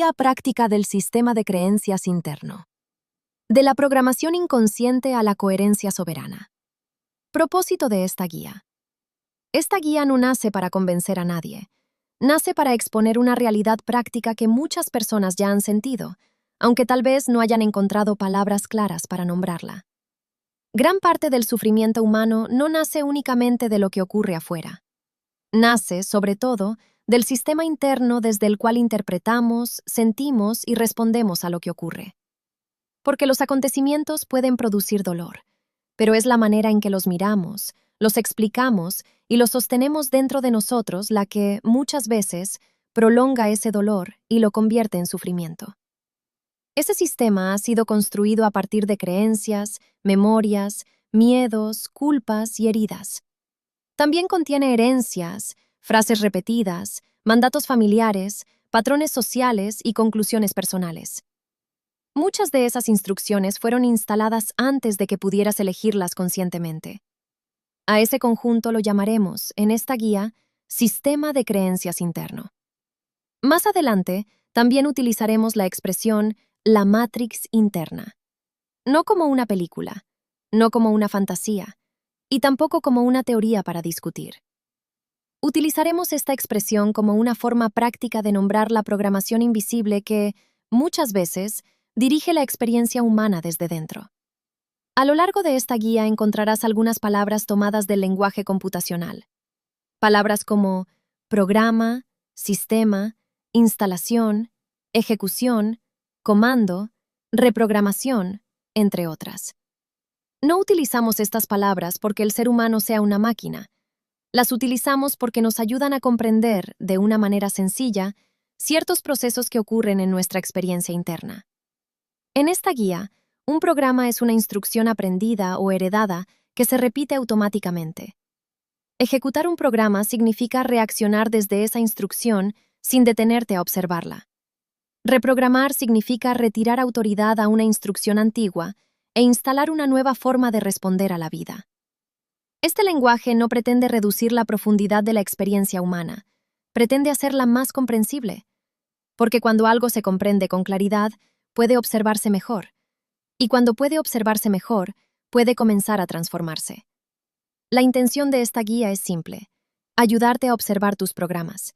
Guía práctica del sistema de creencias interno. De la programación inconsciente a la coherencia soberana. Propósito de esta guía. Esta guía no nace para convencer a nadie. Nace para exponer una realidad práctica que muchas personas ya han sentido, aunque tal vez no hayan encontrado palabras claras para nombrarla. Gran parte del sufrimiento humano no nace únicamente de lo que ocurre afuera. Nace, sobre todo, del sistema interno desde el cual interpretamos, sentimos y respondemos a lo que ocurre. Porque los acontecimientos pueden producir dolor, pero es la manera en que los miramos, los explicamos y los sostenemos dentro de nosotros la que, muchas veces, prolonga ese dolor y lo convierte en sufrimiento. Ese sistema ha sido construido a partir de creencias, memorias, miedos, culpas y heridas. También contiene herencias, frases repetidas, mandatos familiares, patrones sociales y conclusiones personales. Muchas de esas instrucciones fueron instaladas antes de que pudieras elegirlas conscientemente. A ese conjunto lo llamaremos, en esta guía, sistema de creencias interno. Más adelante, también utilizaremos la expresión la matrix interna. No como una película, no como una fantasía, y tampoco como una teoría para discutir. Utilizaremos esta expresión como una forma práctica de nombrar la programación invisible que, muchas veces, dirige la experiencia humana desde dentro. A lo largo de esta guía encontrarás algunas palabras tomadas del lenguaje computacional. Palabras como programa, sistema, instalación, ejecución, comando, reprogramación, entre otras. No utilizamos estas palabras porque el ser humano sea una máquina. Las utilizamos porque nos ayudan a comprender, de una manera sencilla, ciertos procesos que ocurren en nuestra experiencia interna. En esta guía, un programa es una instrucción aprendida o heredada que se repite automáticamente. Ejecutar un programa significa reaccionar desde esa instrucción sin detenerte a observarla. Reprogramar significa retirar autoridad a una instrucción antigua e instalar una nueva forma de responder a la vida. Este lenguaje no pretende reducir la profundidad de la experiencia humana, pretende hacerla más comprensible, porque cuando algo se comprende con claridad, puede observarse mejor, y cuando puede observarse mejor, puede comenzar a transformarse. La intención de esta guía es simple: ayudarte a observar tus programas,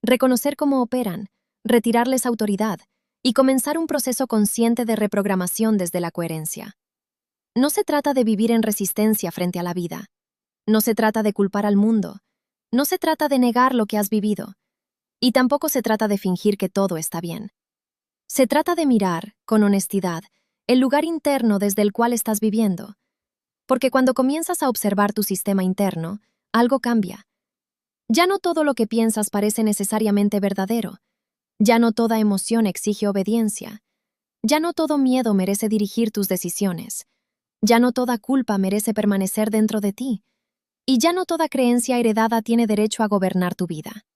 reconocer cómo operan, retirarles autoridad y comenzar un proceso consciente de reprogramación desde la coherencia. No se trata de vivir en resistencia frente a la vida. No se trata de culpar al mundo. No se trata de negar lo que has vivido. Y tampoco se trata de fingir que todo está bien. Se trata de mirar, con honestidad, el lugar interno desde el cual estás viviendo. Porque cuando comienzas a observar tu sistema interno, algo cambia. Ya no todo lo que piensas parece necesariamente verdadero. Ya no toda emoción exige obediencia. Ya no todo miedo merece dirigir tus decisiones. Ya no toda culpa merece permanecer dentro de ti. Y ya no toda creencia heredada tiene derecho a gobernar tu vida.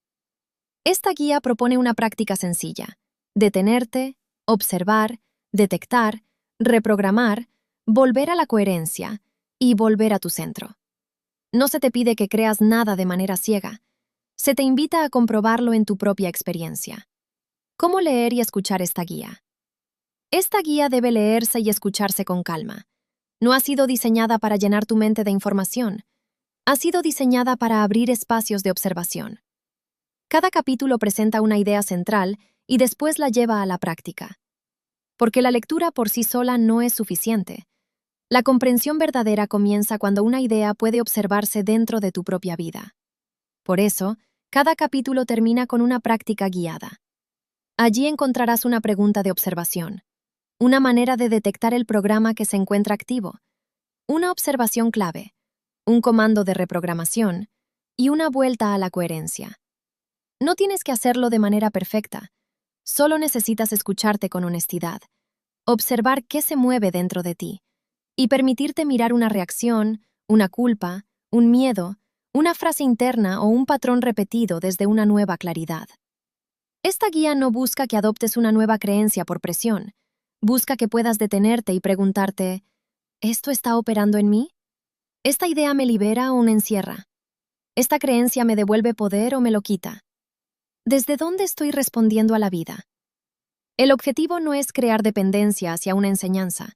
Esta guía propone una práctica sencilla: detenerte, observar, detectar, reprogramar, volver a la coherencia y volver a tu centro. No se te pide que creas nada de manera ciega. Se te invita a comprobarlo en tu propia experiencia. ¿Cómo leer y escuchar esta guía? Esta guía debe leerse y escucharse con calma. No ha sido diseñada para llenar tu mente de información. Ha sido diseñada para abrir espacios de observación. Cada capítulo presenta una idea central y después la lleva a la práctica. Porque la lectura por sí sola no es suficiente. La comprensión verdadera comienza cuando una idea puede observarse dentro de tu propia vida. Por eso, cada capítulo termina con una práctica guiada. Allí encontrarás una pregunta de observación, una manera de detectar el programa que se encuentra activo, una observación clave, un comando de reprogramación y una vuelta a la coherencia. No tienes que hacerlo de manera perfecta, solo necesitas escucharte con honestidad, observar qué se mueve dentro de ti y permitirte mirar una reacción, una culpa, un miedo, una frase interna o un patrón repetido desde una nueva claridad. Esta guía no busca que adoptes una nueva creencia por presión, busca que puedas detenerte y preguntarte: ¿esto está operando en mí? ¿Esta idea me libera o me encierra? ¿Esta creencia me devuelve poder o me lo quita? ¿Desde dónde estoy respondiendo a la vida? El objetivo no es crear dependencia hacia una enseñanza.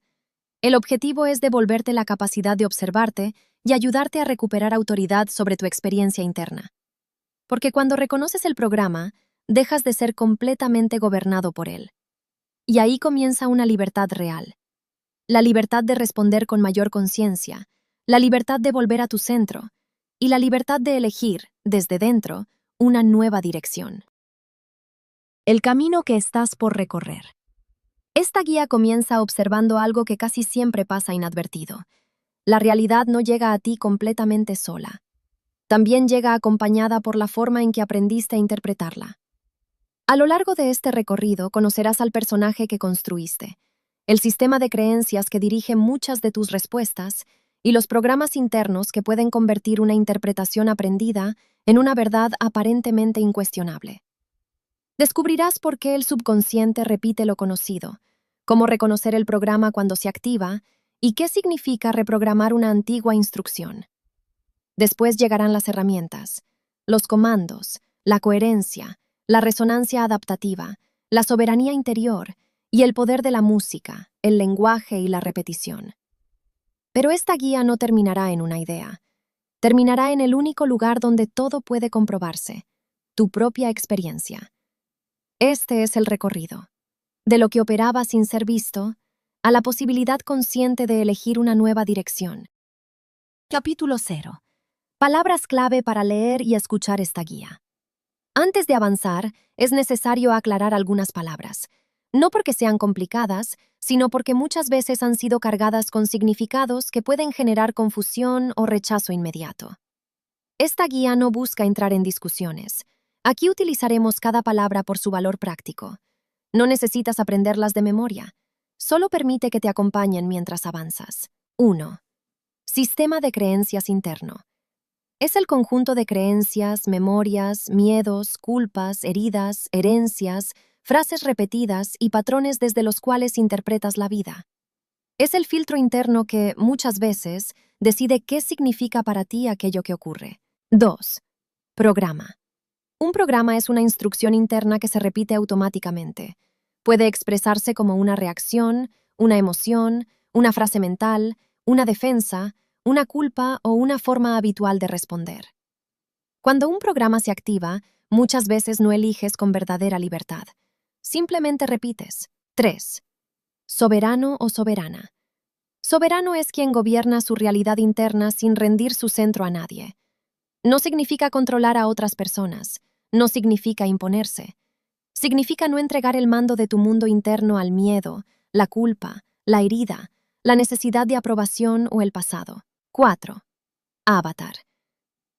El objetivo es devolverte la capacidad de observarte y ayudarte a recuperar autoridad sobre tu experiencia interna. Porque cuando reconoces el programa, dejas de ser completamente gobernado por él. Y ahí comienza una libertad real. La libertad de responder con mayor conciencia, la libertad de volver a tu centro y la libertad de elegir, desde dentro, una nueva dirección. El camino que estás por recorrer. Esta guía comienza observando algo que casi siempre pasa inadvertido. La realidad no llega a ti completamente sola. También llega acompañada por la forma en que aprendiste a interpretarla. A lo largo de este recorrido conocerás al personaje que construiste, el sistema de creencias que dirige muchas de tus respuestas y los programas internos que pueden convertir una interpretación aprendida en una verdad aparentemente incuestionable. Descubrirás por qué el subconsciente repite lo conocido, cómo reconocer el programa cuando se activa y qué significa reprogramar una antigua instrucción. Después llegarán las herramientas, los comandos, la coherencia, la resonancia adaptativa, la soberanía interior y el poder de la música, el lenguaje y la repetición. Pero esta guía no terminará en una idea. Terminará en el único lugar donde todo puede comprobarse, tu propia experiencia. Este es el recorrido, de lo que operaba sin ser visto, a la posibilidad consciente de elegir una nueva dirección. Capítulo 0. Palabras clave para leer y escuchar esta guía. Antes de avanzar, es necesario aclarar algunas palabras, no porque sean complicadas, sino porque muchas veces han sido cargadas con significados que pueden generar confusión o rechazo inmediato. Esta guía no busca entrar en discusiones. Aquí utilizaremos cada palabra por su valor práctico. No necesitas aprenderlas de memoria. Solo permite que te acompañen mientras avanzas. 1. Sistema de creencias interno. Es el conjunto de creencias, memorias, miedos, culpas, heridas, herencias, frases repetidas y patrones desde los cuales interpretas la vida. Es el filtro interno que, muchas veces, decide qué significa para ti aquello que ocurre. 2. Programa. Un programa es una instrucción interna que se repite automáticamente. Puede expresarse como una reacción, una emoción, una frase mental, una defensa, una culpa o una forma habitual de responder. Cuando un programa se activa, muchas veces no eliges con verdadera libertad. Simplemente repites. 3. Soberano o soberana. Soberano es quien gobierna su realidad interna sin rendir su centro a nadie. No significa controlar a otras personas. No significa imponerse. Significa no entregar el mando de tu mundo interno al miedo, la culpa, la herida, la necesidad de aprobación o el pasado. 4. Avatar.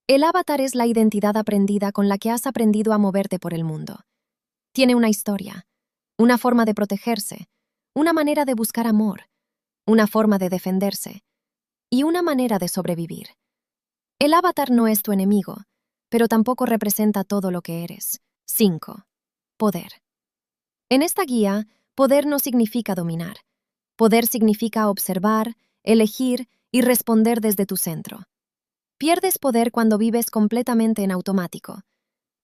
El avatar es la identidad aprendida con la que has aprendido a moverte por el mundo. Tiene una historia, una forma de protegerse, una manera de buscar amor, una forma de defenderse y una manera de sobrevivir. El avatar no es tu enemigo, pero tampoco representa todo lo que eres. 5. Poder. En esta guía, poder no significa dominar. Poder significa observar, elegir y responder desde tu centro. Pierdes poder cuando vives completamente en automático.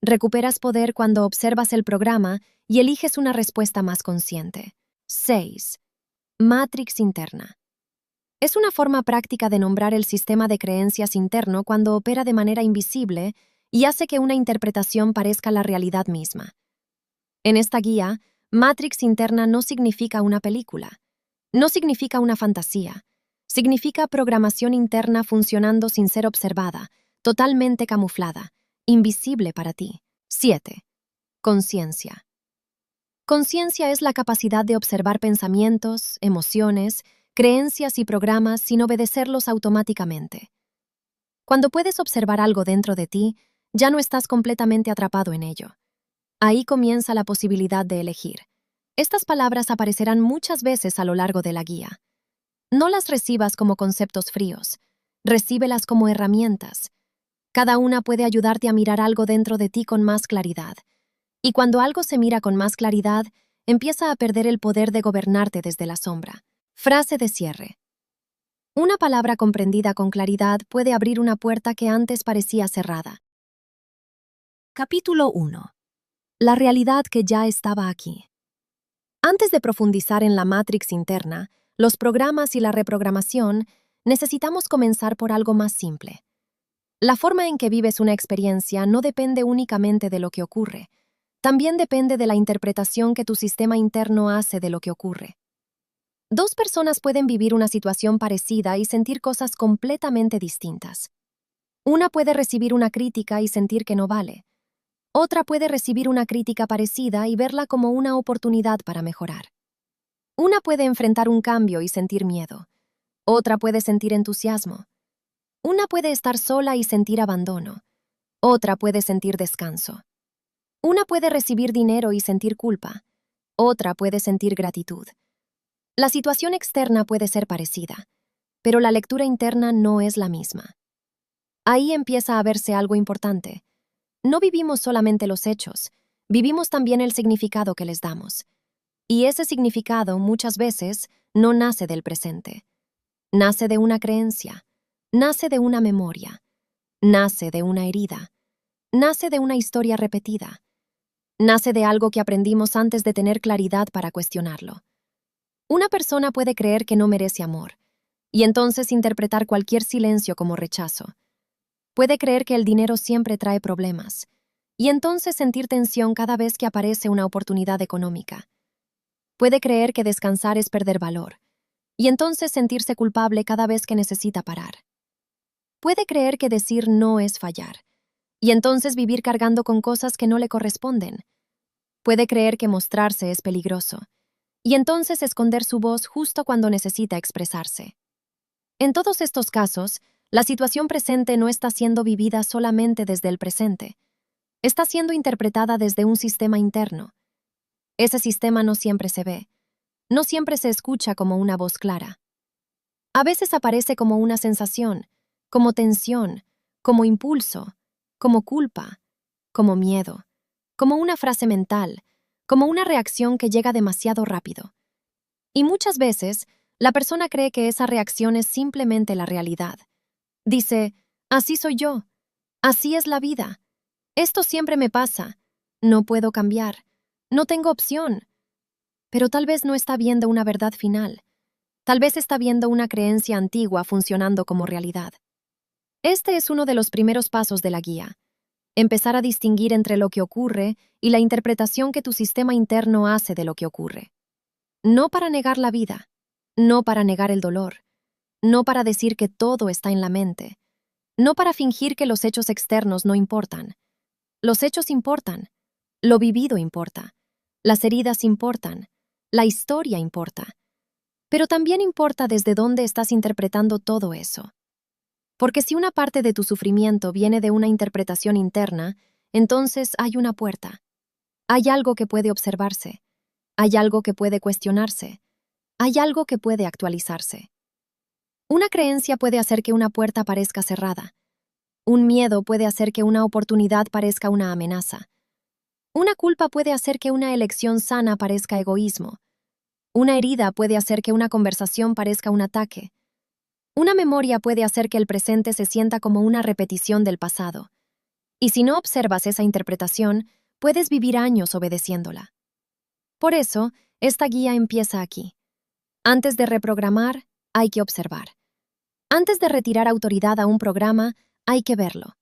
Recuperas poder cuando observas el programa y eliges una respuesta más consciente. 6. Matrix interna. Es una forma práctica de nombrar el sistema de creencias interno cuando opera de manera invisible y hace que una interpretación parezca la realidad misma. En esta guía, Matrix interna no significa una película, no significa una fantasía, significa programación interna funcionando sin ser observada, totalmente camuflada, invisible para ti. 7. Conciencia. Conciencia es la capacidad de observar pensamientos, emociones, creencias y programas sin obedecerlos automáticamente. Cuando puedes observar algo dentro de ti, ya no estás completamente atrapado en ello. Ahí comienza la posibilidad de elegir. Estas palabras aparecerán muchas veces a lo largo de la guía. No las recibas como conceptos fríos, recíbelas como herramientas. Cada una puede ayudarte a mirar algo dentro de ti con más claridad. Y cuando algo se mira con más claridad, empieza a perder el poder de gobernarte desde la sombra. Frase de cierre. Una palabra comprendida con claridad puede abrir una puerta que antes parecía cerrada. Capítulo 1. La realidad que ya estaba aquí. Antes de profundizar en la matrix interna, los programas y la reprogramación, necesitamos comenzar por algo más simple. La forma en que vives una experiencia no depende únicamente de lo que ocurre, también depende de la interpretación que tu sistema interno hace de lo que ocurre. Dos personas pueden vivir una situación parecida y sentir cosas completamente distintas. Una puede recibir una crítica y sentir que no vale. Otra puede recibir una crítica parecida y verla como una oportunidad para mejorar. Una puede enfrentar un cambio y sentir miedo. Otra puede sentir entusiasmo. Una puede estar sola y sentir abandono. Otra puede sentir descanso. Una puede recibir dinero y sentir culpa. Otra puede sentir gratitud. La situación externa puede ser parecida, pero la lectura interna no es la misma. Ahí empieza a verse algo importante. No vivimos solamente los hechos, vivimos también el significado que les damos. Y ese significado, muchas veces, no nace del presente. Nace de una creencia, nace de una memoria, nace de una herida, nace de una historia repetida, nace de algo que aprendimos antes de tener claridad para cuestionarlo. Una persona puede creer que no merece amor, y entonces interpretar cualquier silencio como rechazo. Puede creer que el dinero siempre trae problemas, y entonces sentir tensión cada vez que aparece una oportunidad económica. Puede creer que descansar es perder valor, y entonces sentirse culpable cada vez que necesita parar. Puede creer que decir no es fallar, y entonces vivir cargando con cosas que no le corresponden. Puede creer que mostrarse es peligroso, y entonces esconder su voz justo cuando necesita expresarse. En todos estos casos, la situación presente no está siendo vivida solamente desde el presente, está siendo interpretada desde un sistema interno. Ese sistema no siempre se ve, no siempre se escucha como una voz clara. A veces aparece como una sensación, como tensión, como impulso, como culpa, como miedo, como una frase mental, como una reacción que llega demasiado rápido. Y muchas veces, la persona cree que esa reacción es simplemente la realidad. Dice, así soy yo, así es la vida, esto siempre me pasa, no puedo cambiar, no tengo opción. Pero tal vez no está viendo una verdad final, tal vez está viendo una creencia antigua funcionando como realidad. Este es uno de los primeros pasos de la guía. Empezar a distinguir entre lo que ocurre y la interpretación que tu sistema interno hace de lo que ocurre. No para negar la vida, no para negar el dolor, no para decir que todo está en la mente, no para fingir que los hechos externos no importan. Los hechos importan, lo vivido importa, las heridas importan, la historia importa, pero también importa desde dónde estás interpretando todo eso. Porque si una parte de tu sufrimiento viene de una interpretación interna, entonces hay una puerta. Hay algo que puede observarse, hay algo que puede cuestionarse, hay algo que puede actualizarse. Una creencia puede hacer que una puerta parezca cerrada. Un miedo puede hacer que una oportunidad parezca una amenaza. Una culpa puede hacer que una elección sana parezca egoísmo. Una herida puede hacer que una conversación parezca un ataque. Una memoria puede hacer que el presente se sienta como una repetición del pasado. Y si no observas esa interpretación, puedes vivir años obedeciéndola. Por eso, esta guía empieza aquí. Antes de reprogramar, hay que observar. Antes de retirar autoridad a un programa, hay que verlo.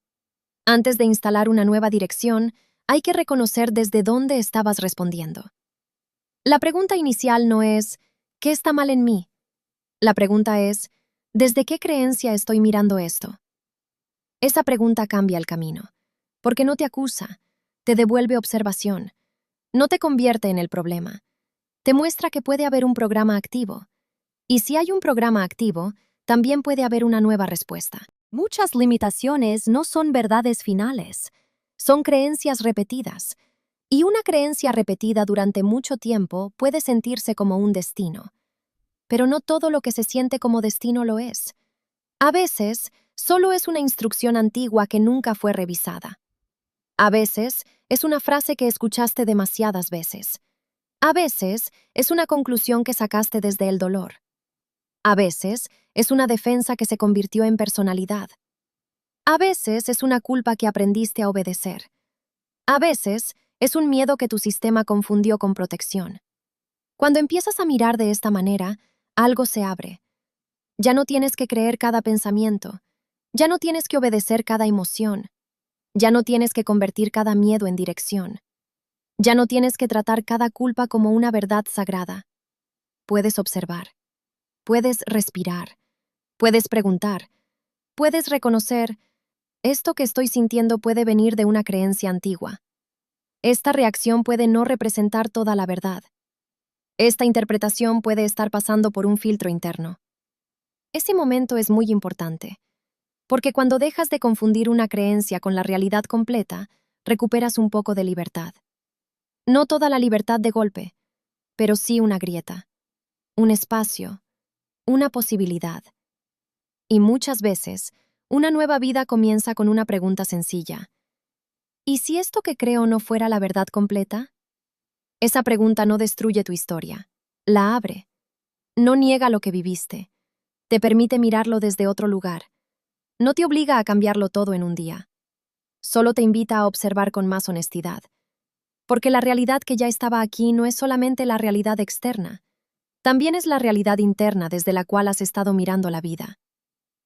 Antes de instalar una nueva dirección, hay que reconocer desde dónde estabas respondiendo. La pregunta inicial no es, ¿qué está mal en mí? La pregunta es, ¿desde qué creencia estoy mirando esto? Esa pregunta cambia el camino, porque no te acusa, te devuelve observación, no te convierte en el problema, te muestra que puede haber un programa activo. Y si hay un programa activo, también puede haber una nueva respuesta. Muchas limitaciones no son verdades finales, son creencias repetidas. Y una creencia repetida durante mucho tiempo puede sentirse como un destino. Pero no todo lo que se siente como destino lo es. A veces, solo es una instrucción antigua que nunca fue revisada. A veces, es una frase que escuchaste demasiadas veces. A veces, es una conclusión que sacaste desde el dolor. A veces, es una defensa que se convirtió en personalidad. A veces, es una culpa que aprendiste a obedecer. A veces, es un miedo que tu sistema confundió con protección. Cuando empiezas a mirar de esta manera, algo se abre. Ya no tienes que creer cada pensamiento. Ya no tienes que obedecer cada emoción. Ya no tienes que convertir cada miedo en dirección. Ya no tienes que tratar cada culpa como una verdad sagrada. Puedes observar. Puedes respirar. Puedes preguntar. Puedes reconocer, esto que estoy sintiendo puede venir de una creencia antigua. Esta reacción puede no representar toda la verdad. Esta interpretación puede estar pasando por un filtro interno. Ese momento es muy importante, porque cuando dejas de confundir una creencia con la realidad completa, recuperas un poco de libertad. No toda la libertad de golpe, pero sí una grieta, un espacio, una posibilidad. Y muchas veces, una nueva vida comienza con una pregunta sencilla. ¿Y si esto que creo no fuera la verdad completa? Esa pregunta no destruye tu historia, la abre. No niega lo que viviste, te permite mirarlo desde otro lugar. No te obliga a cambiarlo todo en un día. Solo te invita a observar con más honestidad. Porque la realidad que ya estaba aquí no es solamente la realidad externa, también es la realidad interna desde la cual has estado mirando la vida.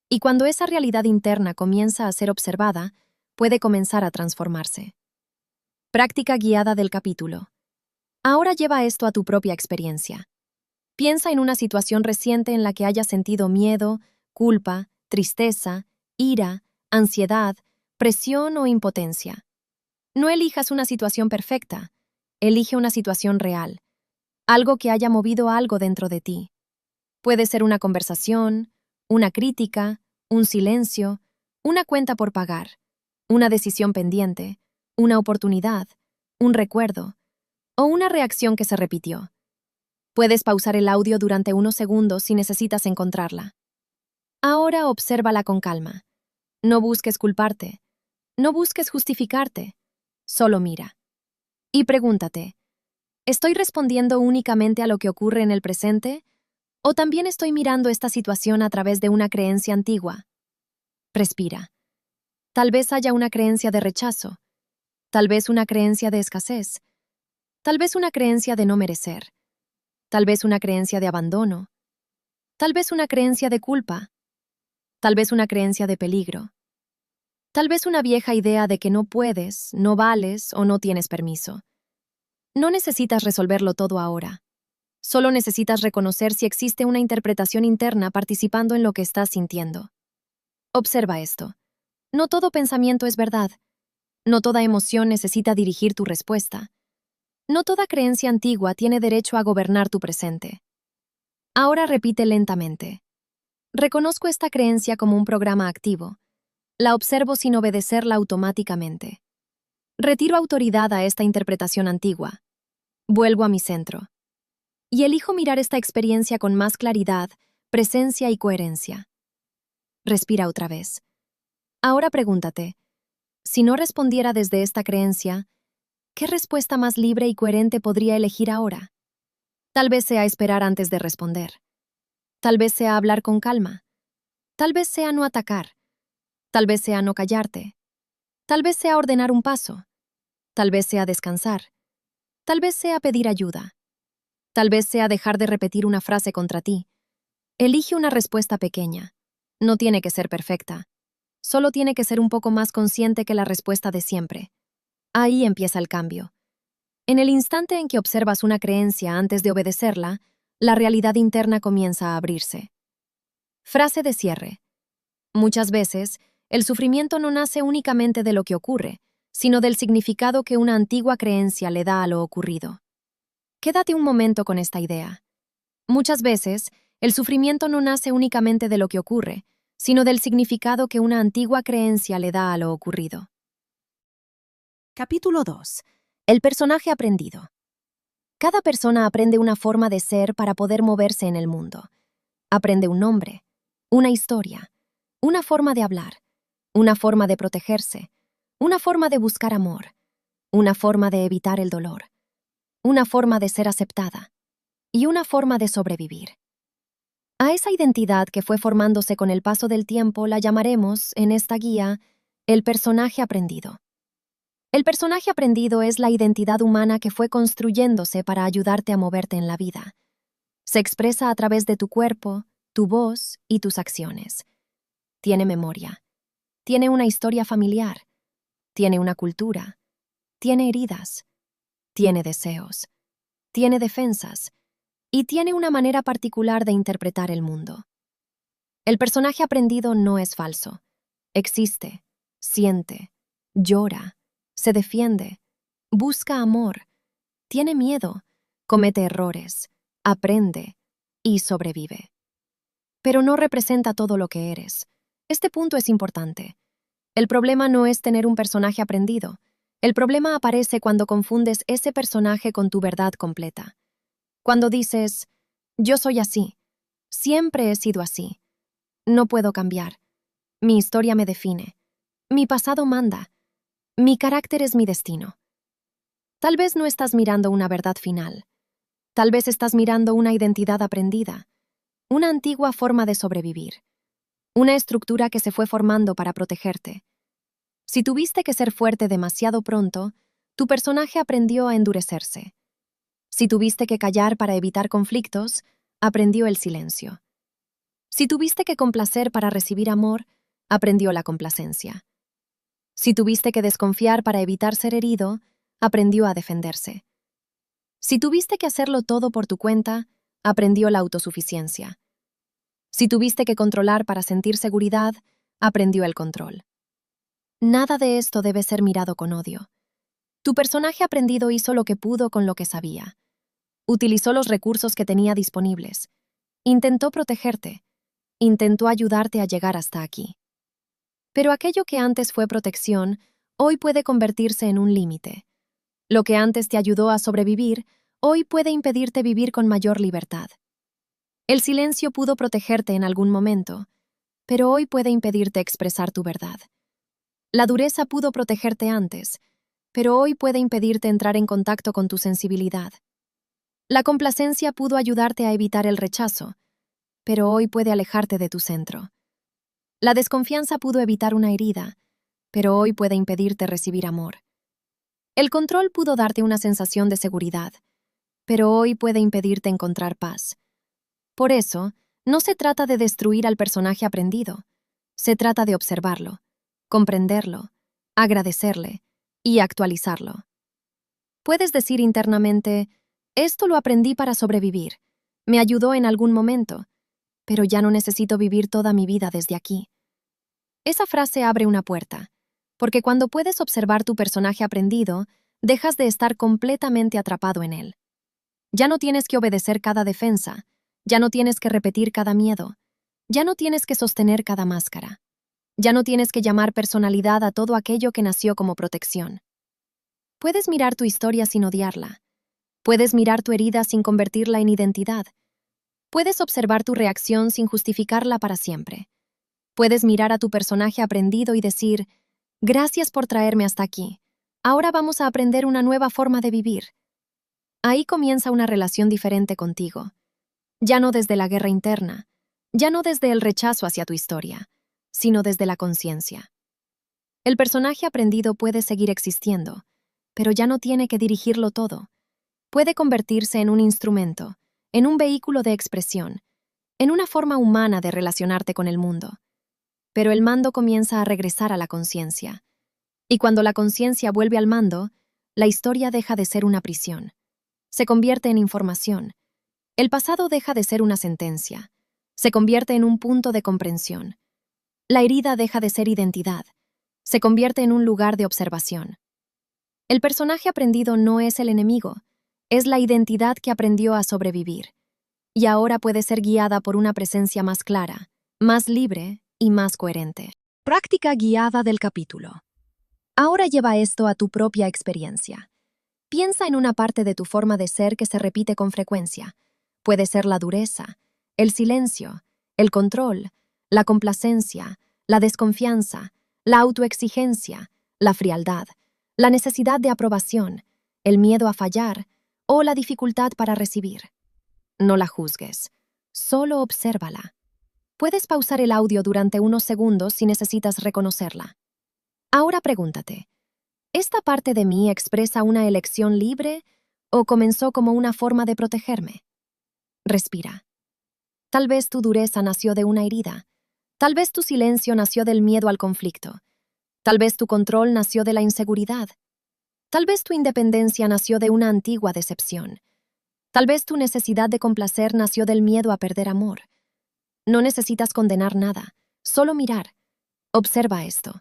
Y cuando esa realidad interna comienza a ser observada, puede comenzar a transformarse. Práctica guiada del capítulo. Ahora lleva esto a tu propia experiencia. Piensa en una situación reciente en la que hayas sentido miedo, culpa, tristeza, ira, ansiedad, presión o impotencia. No elijas una situación perfecta, elige una situación real, algo que haya movido algo dentro de ti. Puede ser una conversación, una crítica, un silencio, una cuenta por pagar, una decisión pendiente, una oportunidad, un recuerdo o una reacción que se repitió. Puedes pausar el audio durante unos segundos si necesitas encontrarla. Ahora obsérvala con calma. No busques culparte. No busques justificarte. Solo mira. Y pregúntate, ¿estoy respondiendo únicamente a lo que ocurre en el presente? ¿O también estoy mirando esta situación a través de una creencia antigua? Respira. Tal vez haya una creencia de rechazo. Tal vez una creencia de escasez. Tal vez una creencia de no merecer. Tal vez una creencia de abandono. Tal vez una creencia de culpa. Tal vez una creencia de peligro. Tal vez una vieja idea de que no puedes, no vales o no tienes permiso. No necesitas resolverlo todo ahora. Solo necesitas reconocer si existe una interpretación interna participando en lo que estás sintiendo. Observa esto. No todo pensamiento es verdad. No toda emoción necesita dirigir tu respuesta. No toda creencia antigua tiene derecho a gobernar tu presente. Ahora repite lentamente. Reconozco esta creencia como un programa activo. La observo sin obedecerla automáticamente. Retiro autoridad a esta interpretación antigua. Vuelvo a mi centro. Y elijo mirar esta experiencia con más claridad, presencia y coherencia. Respira otra vez. Ahora pregúntate, si no respondiera desde esta creencia, ¿qué respuesta más libre y coherente podría elegir ahora? Tal vez sea esperar antes de responder. Tal vez sea hablar con calma. Tal vez sea no atacar. Tal vez sea no callarte. Tal vez sea ordenar un paso. Tal vez sea descansar. Tal vez sea pedir ayuda. Tal vez sea dejar de repetir una frase contra ti. Elige una respuesta pequeña. No tiene que ser perfecta. Solo tiene que ser un poco más consciente que la respuesta de siempre. Ahí empieza el cambio. En el instante en que observas una creencia antes de obedecerla, la realidad interna comienza a abrirse. Frase de cierre. Muchas veces, el sufrimiento no nace únicamente de lo que ocurre, sino del significado que una antigua creencia le da a lo ocurrido. Quédate un momento con esta idea. Muchas veces, el sufrimiento no nace únicamente de lo que ocurre, sino del significado que una antigua creencia le da a lo ocurrido. Capítulo 2. El personaje aprendido. Cada persona aprende una forma de ser para poder moverse en el mundo. Aprende un nombre, una historia, una forma de hablar, una forma de protegerse, una forma de buscar amor, una forma de evitar el dolor, una forma de ser aceptada y una forma de sobrevivir. A esa identidad que fue formándose con el paso del tiempo la llamaremos, en esta guía, el personaje aprendido. El personaje aprendido es la identidad humana que fue construyéndose para ayudarte a moverte en la vida. Se expresa a través de tu cuerpo, tu voz y tus acciones. Tiene memoria. Tiene una historia familiar. Tiene una cultura. Tiene heridas. Tiene deseos. Tiene defensas. Y tiene una manera particular de interpretar el mundo. El personaje aprendido no es falso. Existe, siente, llora, se defiende, busca amor, tiene miedo, comete errores, aprende y sobrevive. Pero no representa todo lo que eres. Este punto es importante. El problema no es tener un personaje aprendido. El problema aparece cuando confundes ese personaje con tu verdad completa. Cuando dices, yo soy así, siempre he sido así, no puedo cambiar, mi historia me define, mi pasado manda, mi carácter es mi destino. Tal vez no estás mirando una verdad final. Tal vez estás mirando una identidad aprendida, una antigua forma de sobrevivir, una estructura que se fue formando para protegerte. Si tuviste que ser fuerte demasiado pronto, tu personaje aprendió a endurecerse. Si tuviste que callar para evitar conflictos, aprendió el silencio. Si tuviste que complacer para recibir amor, aprendió la complacencia. Si tuviste que desconfiar para evitar ser herido, aprendió a defenderse. Si tuviste que hacerlo todo por tu cuenta, aprendió la autosuficiencia. Si tuviste que controlar para sentir seguridad, aprendió el control. Nada de esto debe ser mirado con odio. Tu personaje aprendido hizo lo que pudo con lo que sabía. Utilizó los recursos que tenía disponibles. Intentó protegerte. Intentó ayudarte a llegar hasta aquí. Pero aquello que antes fue protección, hoy puede convertirse en un límite. Lo que antes te ayudó a sobrevivir, hoy puede impedirte vivir con mayor libertad. El silencio pudo protegerte en algún momento, pero hoy puede impedirte expresar tu verdad. La dureza pudo protegerte antes, pero hoy puede impedirte entrar en contacto con tu sensibilidad. La complacencia pudo ayudarte a evitar el rechazo, pero hoy puede alejarte de tu centro. La desconfianza pudo evitar una herida, pero hoy puede impedirte recibir amor. El control pudo darte una sensación de seguridad, pero hoy puede impedirte encontrar paz. Por eso, no se trata de destruir al personaje aprendido, se trata de observarlo, comprenderlo, agradecerle y actualizarlo. Puedes decir internamente, esto lo aprendí para sobrevivir, me ayudó en algún momento, pero ya no necesito vivir toda mi vida desde aquí. Esa frase abre una puerta, porque cuando puedes observar tu personaje aprendido, dejas de estar completamente atrapado en él. Ya no tienes que obedecer cada defensa, ya no tienes que repetir cada miedo, ya no tienes que sostener cada máscara, ya no tienes que llamar personalidad a todo aquello que nació como protección. Puedes mirar tu historia sin odiarla, puedes mirar tu herida sin convertirla en identidad, puedes observar tu reacción sin justificarla para siempre. Puedes mirar a tu personaje aprendido y decir, gracias por traerme hasta aquí, ahora vamos a aprender una nueva forma de vivir. Ahí comienza una relación diferente contigo. Ya no desde la guerra interna, ya no desde el rechazo hacia tu historia, sino desde la conciencia. El personaje aprendido puede seguir existiendo, pero ya no tiene que dirigirlo todo. Puede convertirse en un instrumento, en un vehículo de expresión, en una forma humana de relacionarte con el mundo. Pero el mando comienza a regresar a la conciencia. Y cuando la conciencia vuelve al mando, la historia deja de ser una prisión. Se convierte en información. El pasado deja de ser una sentencia. Se convierte en un punto de comprensión. La herida deja de ser identidad. Se convierte en un lugar de observación. El personaje aprendido no es el enemigo, es la identidad que aprendió a sobrevivir. Y ahora puede ser guiada por una presencia más clara, más libre y más coherente. Práctica guiada del capítulo. Ahora lleva esto a tu propia experiencia. Piensa en una parte de tu forma de ser que se repite con frecuencia. Puede ser la dureza, el silencio, el control, la complacencia, la desconfianza, la autoexigencia, la frialdad, la necesidad de aprobación, el miedo a fallar o la dificultad para recibir. No la juzgues, solo obsérvala. Puedes pausar el audio durante unos segundos si necesitas reconocerla. Ahora pregúntate, ¿Esta parte de mí expresa una elección libre o comenzó como una forma de protegerme? Respira. Tal vez tu dureza nació de una herida. Tal vez tu silencio nació del miedo al conflicto. Tal vez tu control nació de la inseguridad. Tal vez tu independencia nació de una antigua decepción. Tal vez tu necesidad de complacer nació del miedo a perder amor. No necesitas condenar nada, solo mirar. Observa esto.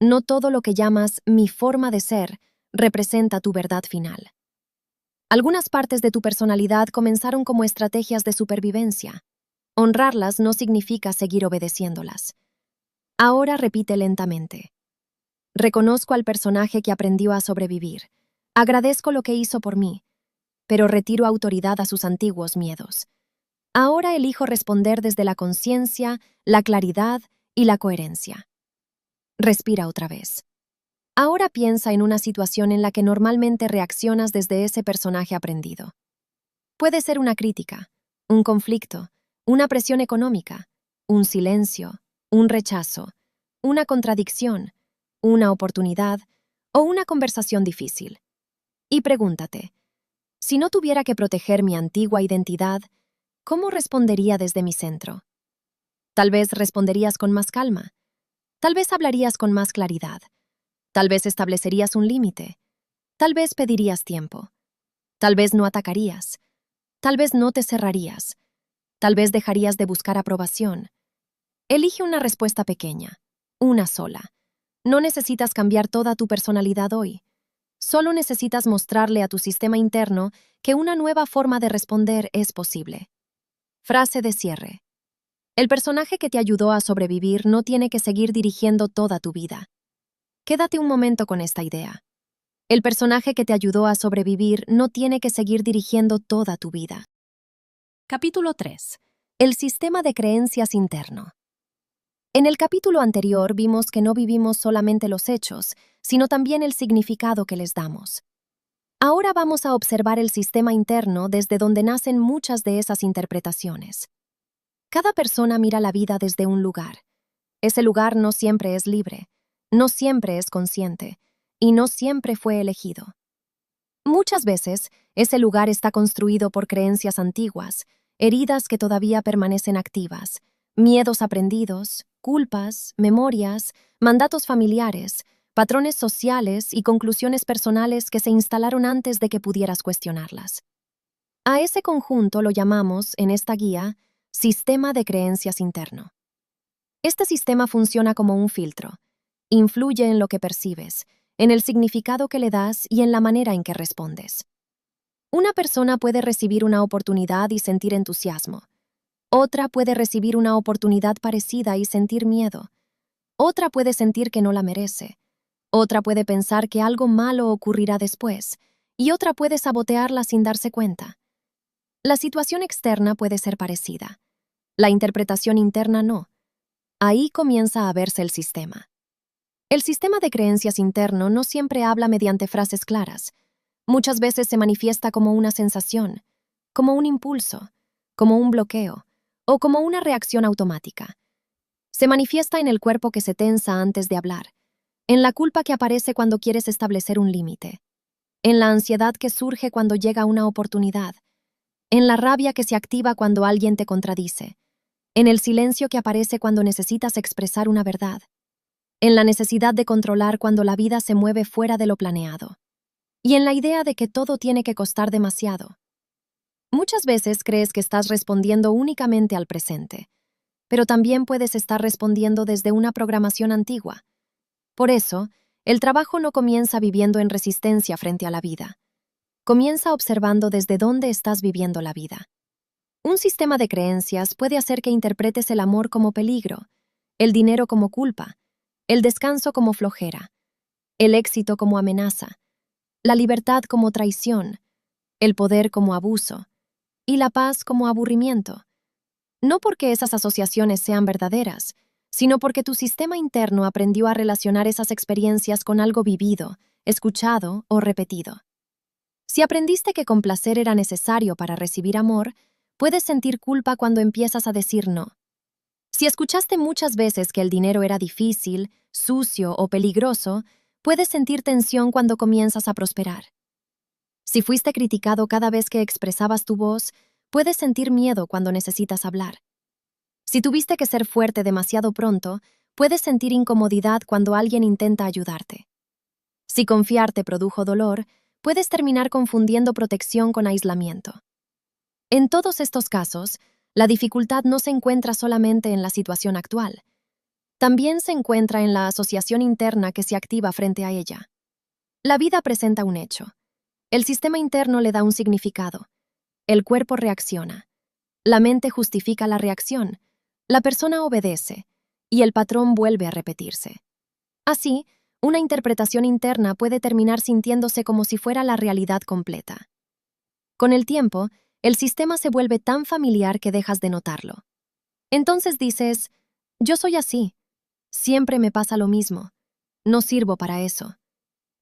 No todo lo que llamas mi forma de ser representa tu verdad final. Algunas partes de tu personalidad comenzaron como estrategias de supervivencia. Honrarlas no significa seguir obedeciéndolas. Ahora repite lentamente. Reconozco al personaje que aprendió a sobrevivir. Agradezco lo que hizo por mí, pero retiro autoridad a sus antiguos miedos. Ahora elijo responder desde la conciencia, la claridad y la coherencia. Respira otra vez. Ahora piensa en una situación en la que normalmente reaccionas desde ese personaje aprendido. Puede ser una crítica, un conflicto, una presión económica, un silencio, un rechazo, una contradicción, una oportunidad o una conversación difícil. Y pregúntate, si no tuviera que proteger mi antigua identidad, ¿cómo respondería desde mi centro? Tal vez responderías con más calma. Tal vez hablarías con más claridad. Tal vez establecerías un límite. Tal vez pedirías tiempo. Tal vez no atacarías. Tal vez no te cerrarías. Tal vez dejarías de buscar aprobación. Elige una respuesta pequeña, una sola. No necesitas cambiar toda tu personalidad hoy. Solo necesitas mostrarle a tu sistema interno que una nueva forma de responder es posible. Frase de cierre. El personaje que te ayudó a sobrevivir no tiene que seguir dirigiendo toda tu vida. Quédate un momento con esta idea. El personaje que te ayudó a sobrevivir no tiene que seguir dirigiendo toda tu vida. Capítulo 3. El sistema de creencias interno. En el capítulo anterior vimos que no vivimos solamente los hechos, sino también el significado que les damos. Ahora vamos a observar el sistema interno desde donde nacen muchas de esas interpretaciones. Cada persona mira la vida desde un lugar. Ese lugar no siempre es libre, no siempre es consciente, y no siempre fue elegido. Muchas veces, ese lugar está construido por creencias antiguas, heridas que todavía permanecen activas, miedos aprendidos, culpas, memorias, mandatos familiares, patrones sociales y conclusiones personales que se instalaron antes de que pudieras cuestionarlas. A ese conjunto lo llamamos, en esta guía, sistema de creencias interno. Este sistema funciona como un filtro. Influye en lo que percibes, en el significado que le das y en la manera en que respondes. Una persona puede recibir una oportunidad y sentir entusiasmo. Otra puede recibir una oportunidad parecida y sentir miedo. Otra puede sentir que no la merece. Otra puede pensar que algo malo ocurrirá después. Y otra puede sabotearla sin darse cuenta. La situación externa puede ser parecida. La interpretación interna no. Ahí comienza a verse el sistema. El sistema de creencias interno no siempre habla mediante frases claras. Muchas veces se manifiesta como una sensación, como un impulso, como un bloqueo o como una reacción automática. Se manifiesta en el cuerpo que se tensa antes de hablar, en la culpa que aparece cuando quieres establecer un límite, en la ansiedad que surge cuando llega una oportunidad, en la rabia que se activa cuando alguien te contradice, en el silencio que aparece cuando necesitas expresar una verdad, en la necesidad de controlar cuando la vida se mueve fuera de lo planeado, y en la idea de que todo tiene que costar demasiado. Muchas veces crees que estás respondiendo únicamente al presente, pero también puedes estar respondiendo desde una programación antigua. Por eso, el trabajo no comienza viviendo en resistencia frente a la vida. Comienza observando desde dónde estás viviendo la vida. Un sistema de creencias puede hacer que interpretes el amor como peligro, el dinero como culpa, el descanso como flojera, el éxito como amenaza, la libertad como traición, el poder como abuso y la paz como aburrimiento. No porque esas asociaciones sean verdaderas, sino porque tu sistema interno aprendió a relacionar esas experiencias con algo vivido, escuchado o repetido. Si aprendiste que complacer era necesario para recibir amor, puedes sentir culpa cuando empiezas a decir no. Si escuchaste muchas veces que el dinero era difícil, sucio o peligroso, puedes sentir tensión cuando comienzas a prosperar. Si fuiste criticado cada vez que expresabas tu voz, puedes sentir miedo cuando necesitas hablar. Si tuviste que ser fuerte demasiado pronto, puedes sentir incomodidad cuando alguien intenta ayudarte. Si confiar te produjo dolor, puedes terminar confundiendo protección con aislamiento. En todos estos casos, la dificultad no se encuentra solamente en la situación actual. También se encuentra en la asociación interna que se activa frente a ella. La vida presenta un hecho. El sistema interno le da un significado. El cuerpo reacciona. La mente justifica la reacción. La persona obedece. Y el patrón vuelve a repetirse. Así, una interpretación interna puede terminar sintiéndose como si fuera la realidad completa. Con el tiempo, el sistema se vuelve tan familiar que dejas de notarlo. Entonces dices, yo soy así. Siempre me pasa lo mismo. No sirvo para eso.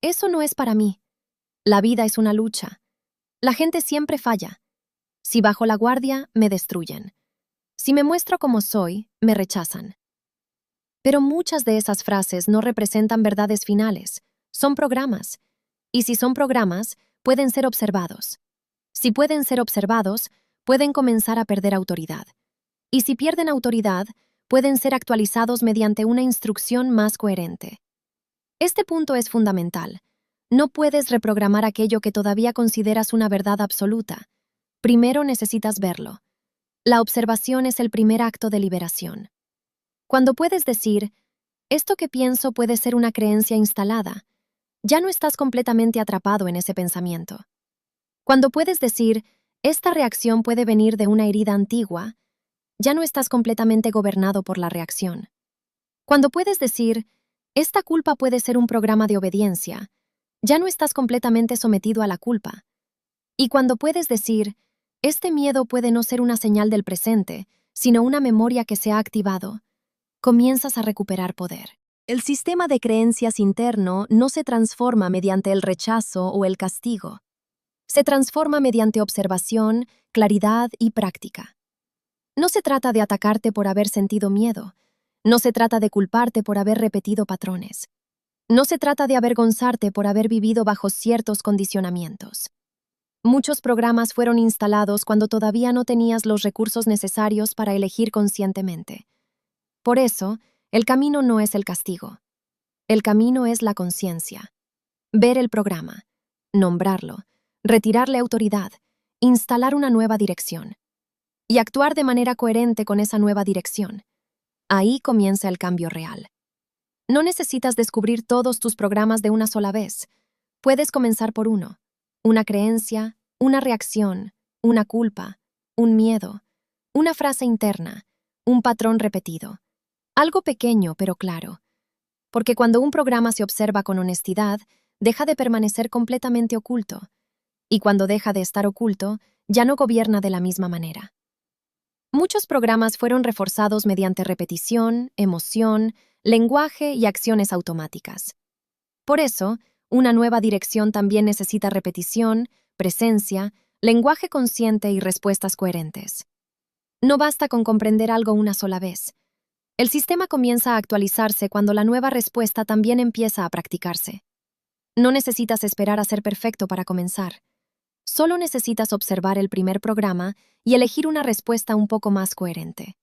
Eso no es para mí. La vida es una lucha. La gente siempre falla. Si bajo la guardia, me destruyen. Si me muestro como soy, me rechazan. Pero muchas de esas frases no representan verdades finales. Son programas. Y si son programas, pueden ser observados. Si pueden ser observados, pueden comenzar a perder autoridad. Y si pierden autoridad, pueden ser actualizados mediante una instrucción más coherente. Este punto es fundamental. No puedes reprogramar aquello que todavía consideras una verdad absoluta. Primero necesitas verlo. La observación es el primer acto de liberación. Cuando puedes decir, esto que pienso puede ser una creencia instalada, ya no estás completamente atrapado en ese pensamiento. Cuando puedes decir, esta reacción puede venir de una herida antigua, ya no estás completamente gobernado por la reacción. Cuando puedes decir, esta culpa puede ser un programa de obediencia, ya no estás completamente sometido a la culpa. Y cuando puedes decir, este miedo puede no ser una señal del presente, sino una memoria que se ha activado, comienzas a recuperar poder. El sistema de creencias interno no se transforma mediante el rechazo o el castigo. Se transforma mediante observación, claridad y práctica. No se trata de atacarte por haber sentido miedo. No se trata de culparte por haber repetido patrones. No se trata de avergonzarte por haber vivido bajo ciertos condicionamientos. Muchos programas fueron instalados cuando todavía no tenías los recursos necesarios para elegir conscientemente. Por eso, el camino no es el castigo. El camino es la conciencia. Ver el programa, nombrarlo, retirarle autoridad, instalar una nueva dirección y actuar de manera coherente con esa nueva dirección. Ahí comienza el cambio real. No necesitas descubrir todos tus programas de una sola vez. Puedes comenzar por uno. Una creencia, una reacción, una culpa, un miedo, una frase interna, un patrón repetido. Algo pequeño pero claro. Porque cuando un programa se observa con honestidad, deja de permanecer completamente oculto. Y cuando deja de estar oculto, ya no gobierna de la misma manera. Muchos programas fueron reforzados mediante repetición, emoción, lenguaje y acciones automáticas. Por eso, una nueva dirección también necesita repetición, presencia, lenguaje consciente y respuestas coherentes. No basta con comprender algo una sola vez. El sistema comienza a actualizarse cuando la nueva respuesta también empieza a practicarse. No necesitas esperar a ser perfecto para comenzar. Solo necesitas observar el primer programa y elegir una respuesta un poco más coherente.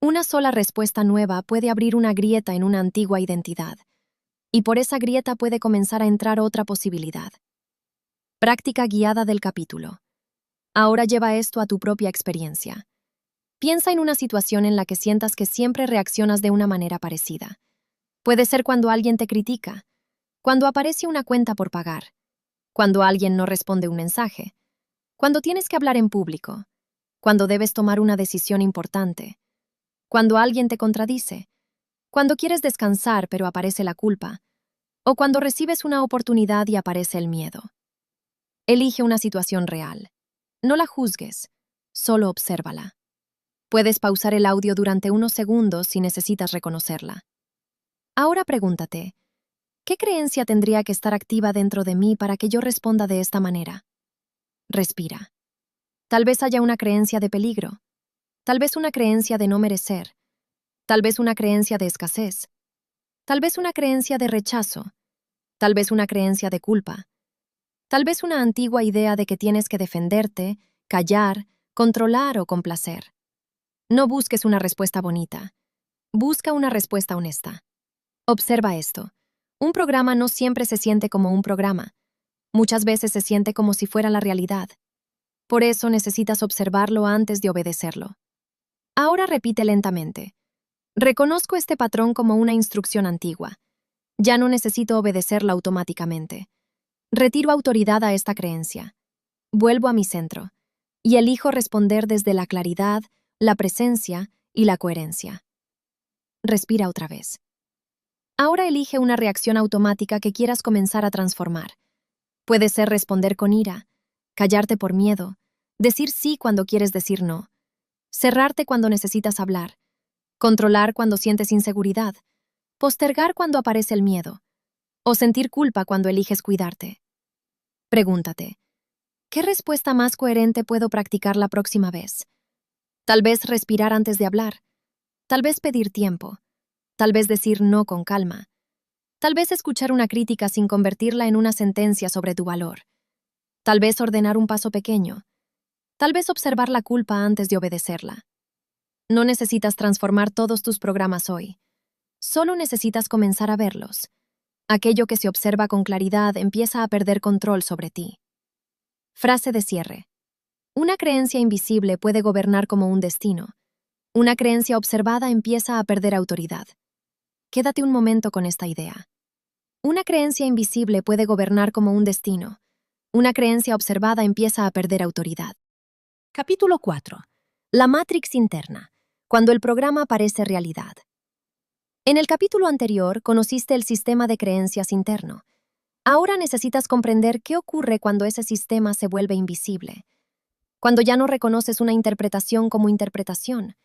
Una sola respuesta nueva puede abrir una grieta en una antigua identidad, y por esa grieta puede comenzar a entrar otra posibilidad. Práctica guiada del capítulo. Ahora lleva esto a tu propia experiencia. Piensa en una situación en la que sientas que siempre reaccionas de una manera parecida. Puede ser cuando alguien te critica, cuando aparece una cuenta por pagar, cuando alguien no responde un mensaje, cuando tienes que hablar en público, cuando debes tomar una decisión importante, cuando alguien te contradice, cuando quieres descansar pero aparece la culpa, o cuando recibes una oportunidad y aparece el miedo. Elige una situación real. No la juzgues, solo obsérvala. Puedes pausar el audio durante unos segundos si necesitas reconocerla. Ahora pregúntate, ¿qué creencia tendría que estar activa dentro de mí para que yo responda de esta manera? Respira. Tal vez haya una creencia de peligro, tal vez una creencia de no merecer, tal vez una creencia de escasez, tal vez una creencia de rechazo, tal vez una creencia de culpa, tal vez una antigua idea de que tienes que defenderte, callar, controlar o complacer. No busques una respuesta bonita. Busca una respuesta honesta. Observa esto. Un programa no siempre se siente como un programa. Muchas veces se siente como si fuera la realidad. Por eso necesitas observarlo antes de obedecerlo. Ahora repite lentamente. Reconozco este patrón como una instrucción antigua. Ya no necesito obedecerla automáticamente. Retiro autoridad a esta creencia. Vuelvo a mi centro. Y elijo responder desde la claridad, la presencia y la coherencia. Respira otra vez. Ahora elige una reacción automática que quieras comenzar a transformar. Puede ser responder con ira, callarte por miedo, decir sí cuando quieres decir no, cerrarte cuando necesitas hablar, controlar cuando sientes inseguridad, postergar cuando aparece el miedo, o sentir culpa cuando eliges cuidarte. Pregúntate, ¿qué respuesta más coherente puedo practicar la próxima vez? Tal vez respirar antes de hablar, tal vez pedir tiempo, tal vez decir no con calma, tal vez escuchar una crítica sin convertirla en una sentencia sobre tu valor, tal vez ordenar un paso pequeño, tal vez observar la culpa antes de obedecerla. No necesitas transformar todos tus programas hoy, solo necesitas comenzar a verlos. Aquello que se observa con claridad empieza a perder control sobre ti. Frase de cierre. Una creencia invisible puede gobernar como un destino. Una creencia observada empieza a perder autoridad. Quédate un momento con esta idea. Una creencia invisible puede gobernar como un destino. Una creencia observada empieza a perder autoridad. Capítulo 4. La Matrix interna, cuando el programa parece realidad. En el capítulo anterior conociste el sistema de creencias interno. Ahora necesitas comprender qué ocurre cuando ese sistema se vuelve invisible. Cuando ya no reconoces una interpretación como interpretación.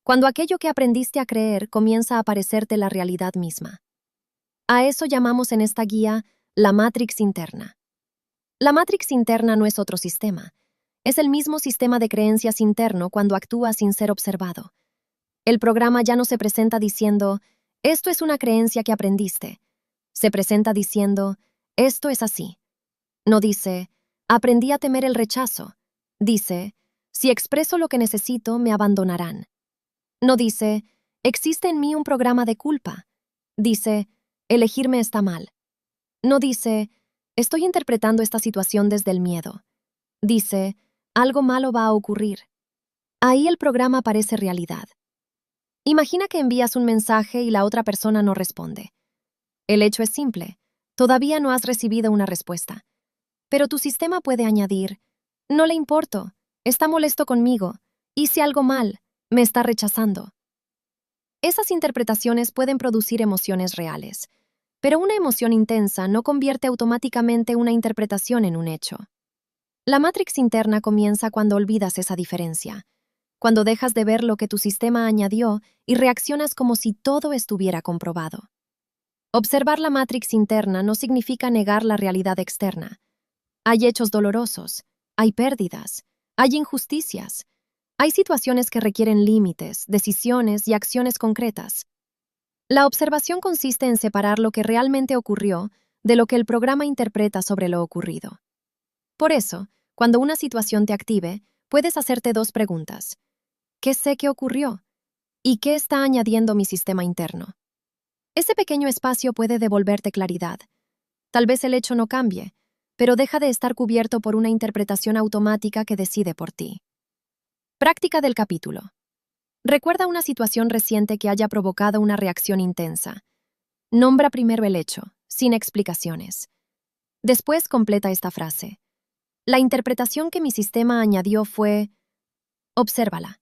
Cuando aquello que aprendiste a creer comienza a parecerte la realidad misma. A eso llamamos en esta guía la Matrix interna. La Matrix interna no es otro sistema. Es el mismo sistema de creencias interno cuando actúa sin ser observado. El programa ya no se presenta diciendo, esto es una creencia que aprendiste. Se presenta diciendo, esto es así. No dice, aprendí a temer el rechazo. Dice, si expreso lo que necesito, me abandonarán. No dice, existe en mí un programa de culpa. Dice, elegirme está mal. No dice, estoy interpretando esta situación desde el miedo. Dice, algo malo va a ocurrir. Ahí el programa parece realidad. Imagina que envías un mensaje y la otra persona no responde. El hecho es simple. Todavía no has recibido una respuesta. Pero tu sistema puede añadir, no le importo, está molesto conmigo, hice algo mal, me está rechazando. Esas interpretaciones pueden producir emociones reales, pero una emoción intensa no convierte automáticamente una interpretación en un hecho. La Matrix interna comienza cuando olvidas esa diferencia, cuando dejas de ver lo que tu sistema añadió y reaccionas como si todo estuviera comprobado. Observar la Matrix interna no significa negar la realidad externa. Hay hechos dolorosos, hay pérdidas, hay injusticias, hay situaciones que requieren límites, decisiones y acciones concretas. La observación consiste en separar lo que realmente ocurrió de lo que el programa interpreta sobre lo ocurrido. Por eso, cuando una situación te active, puedes hacerte dos preguntas. ¿Qué sé que ocurrió? ¿Y qué está añadiendo mi sistema interno? Ese pequeño espacio puede devolverte claridad. Tal vez el hecho no cambie, pero deja de estar cubierto por una interpretación automática que decide por ti. Práctica del capítulo. Recuerda una situación reciente que haya provocado una reacción intensa. Nombra primero el hecho, sin explicaciones. Después completa esta frase. La interpretación que mi sistema añadió fue... Obsérvala.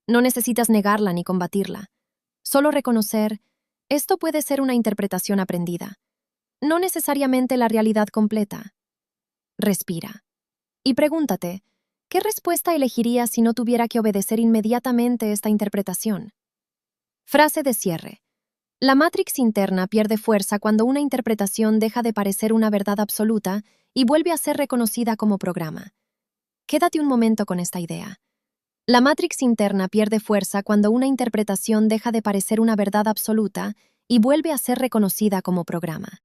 No necesitas negarla ni combatirla. Solo reconocer, esto puede ser una interpretación aprendida. No necesariamente la realidad completa. Respira. Y pregúntate, ¿qué respuesta elegirías si no tuviera que obedecer inmediatamente esta interpretación? Frase de cierre. La Matrix interna pierde fuerza cuando una interpretación deja de parecer una verdad absoluta y vuelve a ser reconocida como programa. Quédate un momento con esta idea. La Matrix interna pierde fuerza cuando una interpretación deja de parecer una verdad absoluta y vuelve a ser reconocida como programa.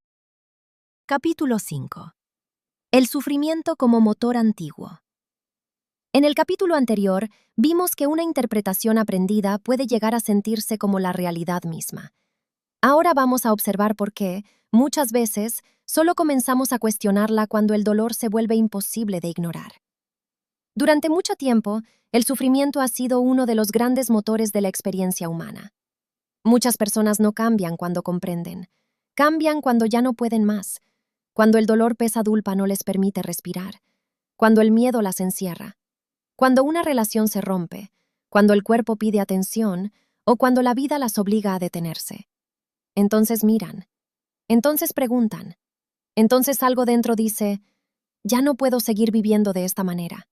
Capítulo 5. El sufrimiento como motor antiguo. En el capítulo anterior, vimos que una interpretación aprendida puede llegar a sentirse como la realidad misma. Ahora vamos a observar por qué, muchas veces, solo comenzamos a cuestionarla cuando el dolor se vuelve imposible de ignorar. Durante mucho tiempo, el sufrimiento ha sido uno de los grandes motores de la experiencia humana. Muchas personas no cambian cuando comprenden. Cambian cuando ya no pueden más, cuando el dolor pesadulpa no les permite respirar, cuando el miedo las encierra, cuando una relación se rompe, cuando el cuerpo pide atención o cuando la vida las obliga a detenerse. Entonces miran, entonces preguntan, entonces algo dentro dice, ya no puedo seguir viviendo de esta manera.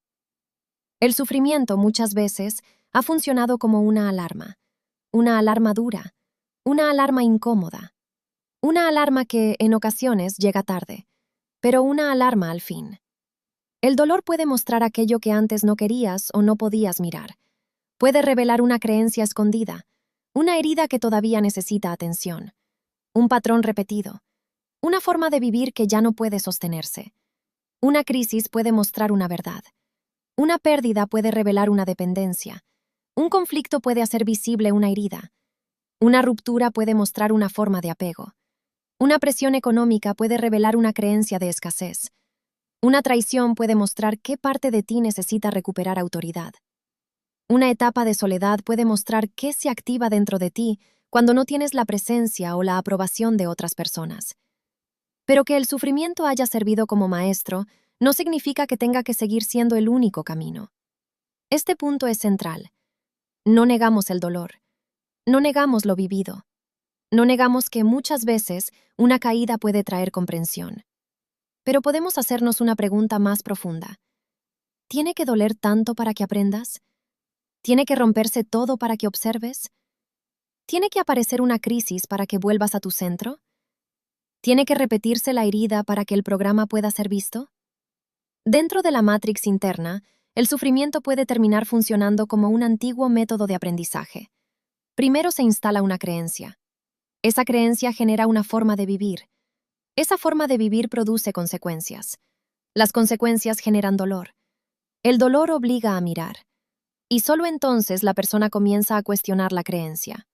El sufrimiento muchas veces ha funcionado como una alarma dura, una alarma incómoda, una alarma que, en ocasiones, llega tarde, pero una alarma al fin. El dolor puede mostrar aquello que antes no querías o no podías mirar. Puede revelar una creencia escondida, una herida que todavía necesita atención, un patrón repetido, una forma de vivir que ya no puede sostenerse. Una crisis puede mostrar una verdad. Una pérdida puede revelar una dependencia. Un conflicto puede hacer visible una herida. Una ruptura puede mostrar una forma de apego. Una presión económica puede revelar una creencia de escasez. Una traición puede mostrar qué parte de ti necesita recuperar autoridad. Una etapa de soledad puede mostrar qué se activa dentro de ti cuando no tienes la presencia o la aprobación de otras personas. Pero que el sufrimiento haya servido como maestro no significa que tenga que seguir siendo el único camino. Este punto es central. No negamos el dolor. No negamos lo vivido. No negamos que muchas veces una caída puede traer comprensión. Pero podemos hacernos una pregunta más profunda. ¿Tiene que doler tanto para que aprendas? ¿Tiene que romperse todo para que observes? ¿Tiene que aparecer una crisis para que vuelvas a tu centro? ¿Tiene que repetirse la herida para que el programa pueda ser visto? Dentro de la matrix interna, el sufrimiento puede terminar funcionando como un antiguo método de aprendizaje. Primero se instala una creencia. Esa creencia genera una forma de vivir. Esa forma de vivir produce consecuencias. Las consecuencias generan dolor. El dolor obliga a mirar. Y solo entonces la persona comienza a cuestionar la creencia.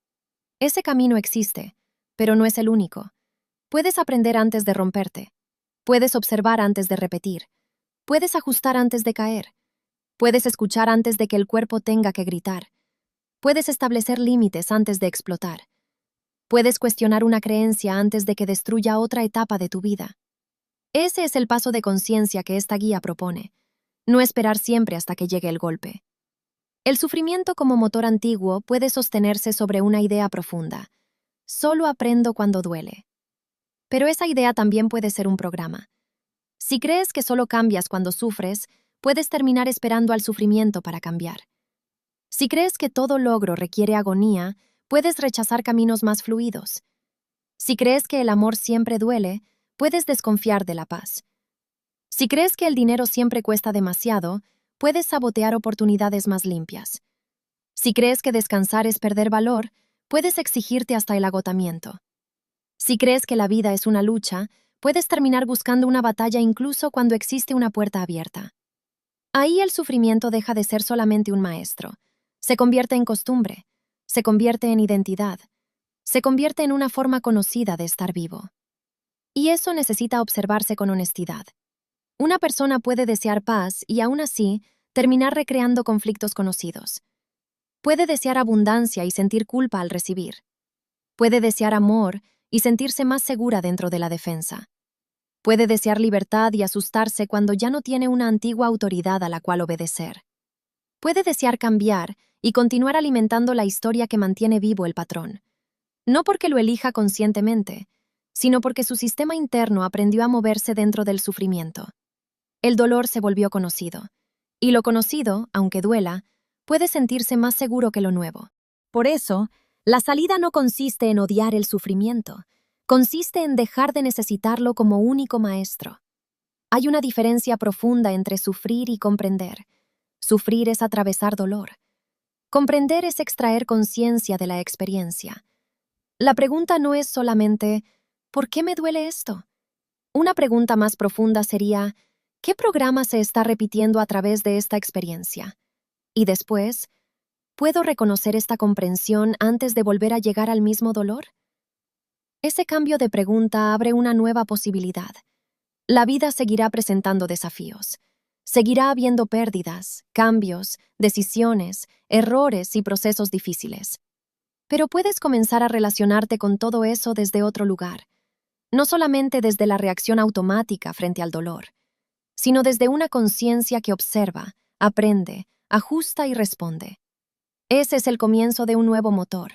Ese camino existe, pero no es el único. Puedes aprender antes de romperte. Puedes observar antes de repetir. Puedes ajustar antes de caer. Puedes escuchar antes de que el cuerpo tenga que gritar. Puedes establecer límites antes de explotar. Puedes cuestionar una creencia antes de que destruya otra etapa de tu vida. Ese es el paso de conciencia que esta guía propone. No esperar siempre hasta que llegue el golpe. El sufrimiento como motor antiguo puede sostenerse sobre una idea profunda. Solo aprendo cuando duele. Pero esa idea también puede ser un programa. Si crees que solo cambias cuando sufres, puedes terminar esperando al sufrimiento para cambiar. Si crees que todo logro requiere agonía, puedes rechazar caminos más fluidos. Si crees que el amor siempre duele, puedes desconfiar de la paz. Si crees que el dinero siempre cuesta demasiado, puedes sabotear oportunidades más limpias. Si crees que descansar es perder valor, puedes exigirte hasta el agotamiento. Si crees que la vida es una lucha, puedes terminar buscando una batalla incluso cuando existe una puerta abierta. Ahí el sufrimiento deja de ser solamente un maestro. Se convierte en costumbre, se convierte en identidad, se convierte en una forma conocida de estar vivo. Y eso necesita observarse con honestidad. Una persona puede desear paz y aún así terminar recreando conflictos conocidos. Puede desear abundancia y sentir culpa al recibir. Puede desear amor y sentirse más segura dentro de la defensa. Puede desear libertad y asustarse cuando ya no tiene una antigua autoridad a la cual obedecer. Puede desear cambiar y continuar alimentando la historia que mantiene vivo el patrón. No porque lo elija conscientemente, sino porque su sistema interno aprendió a moverse dentro del sufrimiento. El dolor se volvió conocido. Y lo conocido, aunque duela, puede sentirse más seguro que lo nuevo. Por eso, la salida no consiste en odiar el sufrimiento, consiste en dejar de necesitarlo como único maestro. Hay una diferencia profunda entre sufrir y comprender. Sufrir es atravesar dolor. Comprender es extraer conciencia de la experiencia. La pregunta no es solamente, ¿por qué me duele esto? Una pregunta más profunda sería, ¿qué programa se está repitiendo a través de esta experiencia? Y después, ¿puedo reconocer esta comprensión antes de volver a llegar al mismo dolor? Ese cambio de pregunta abre una nueva posibilidad. La vida seguirá presentando desafíos. Seguirá habiendo pérdidas, cambios, decisiones, errores y procesos difíciles. Pero puedes comenzar a relacionarte con todo eso desde otro lugar, no solamente desde la reacción automática frente al dolor, sino desde una conciencia que observa, aprende, ajusta y responde. Ese es el comienzo de un nuevo motor.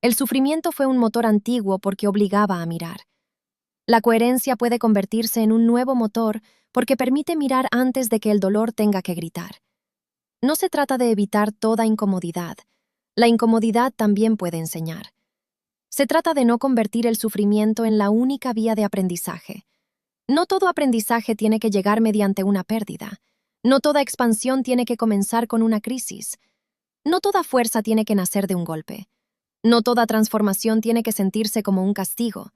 El sufrimiento fue un motor antiguo porque obligaba a mirar. La coherencia puede convertirse en un nuevo motor porque permite mirar antes de que el dolor tenga que gritar. No se trata de evitar toda incomodidad. La incomodidad también puede enseñar. Se trata de no convertir el sufrimiento en la única vía de aprendizaje. No todo aprendizaje tiene que llegar mediante una pérdida. No toda expansión tiene que comenzar con una crisis. No toda fuerza tiene que nacer de un golpe. No toda transformación tiene que sentirse como un castigo.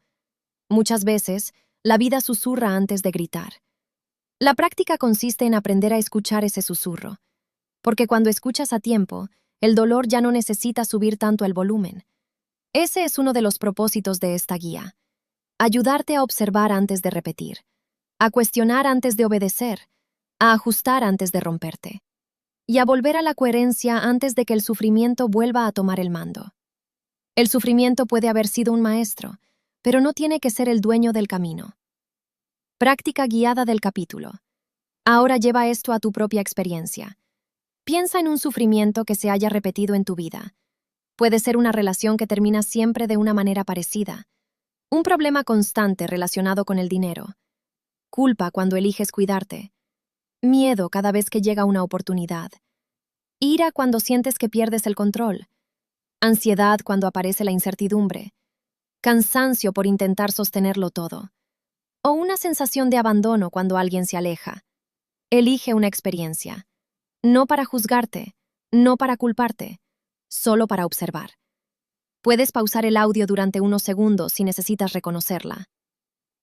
Muchas veces, la vida susurra antes de gritar. La práctica consiste en aprender a escuchar ese susurro, porque cuando escuchas a tiempo, el dolor ya no necesita subir tanto el volumen. Ese es uno de los propósitos de esta guía. Ayudarte a observar antes de repetir, a cuestionar antes de obedecer, a ajustar antes de romperte, y a volver a la coherencia antes de que el sufrimiento vuelva a tomar el mando. El sufrimiento puede haber sido un maestro, pero no tiene que ser el dueño del camino. Práctica guiada del capítulo. Ahora lleva esto a tu propia experiencia. Piensa en un sufrimiento que se haya repetido en tu vida. Puede ser una relación que termina siempre de una manera parecida, un problema constante relacionado con el dinero, culpa cuando eliges cuidarte, miedo cada vez que llega una oportunidad, ira cuando sientes que pierdes el control, ansiedad cuando aparece la incertidumbre, cansancio por intentar sostenerlo todo, o una sensación de abandono cuando alguien se aleja. Elige una experiencia, no para juzgarte, no para culparte, solo para observar. Puedes pausar el audio durante unos segundos si necesitas reconocerla.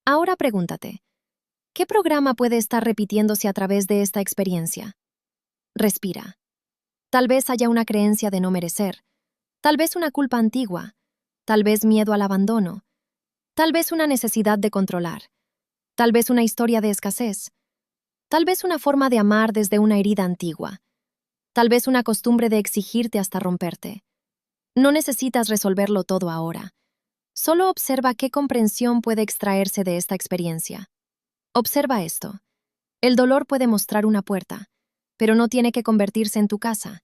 Ahora pregúntate, ¿qué programa puede estar repitiéndose a través de esta experiencia? Respira. Tal vez haya una creencia de no merecer, tal vez una culpa antigua, tal vez miedo al abandono, tal vez una necesidad de controlar, tal vez una historia de escasez, tal vez una forma de amar desde una herida antigua, tal vez una costumbre de exigirte hasta romperte. No necesitas resolverlo todo ahora. Solo observa qué comprensión puede extraerse de esta experiencia. Observa esto. El dolor puede mostrar una puerta, pero no tiene que convertirse en tu casa.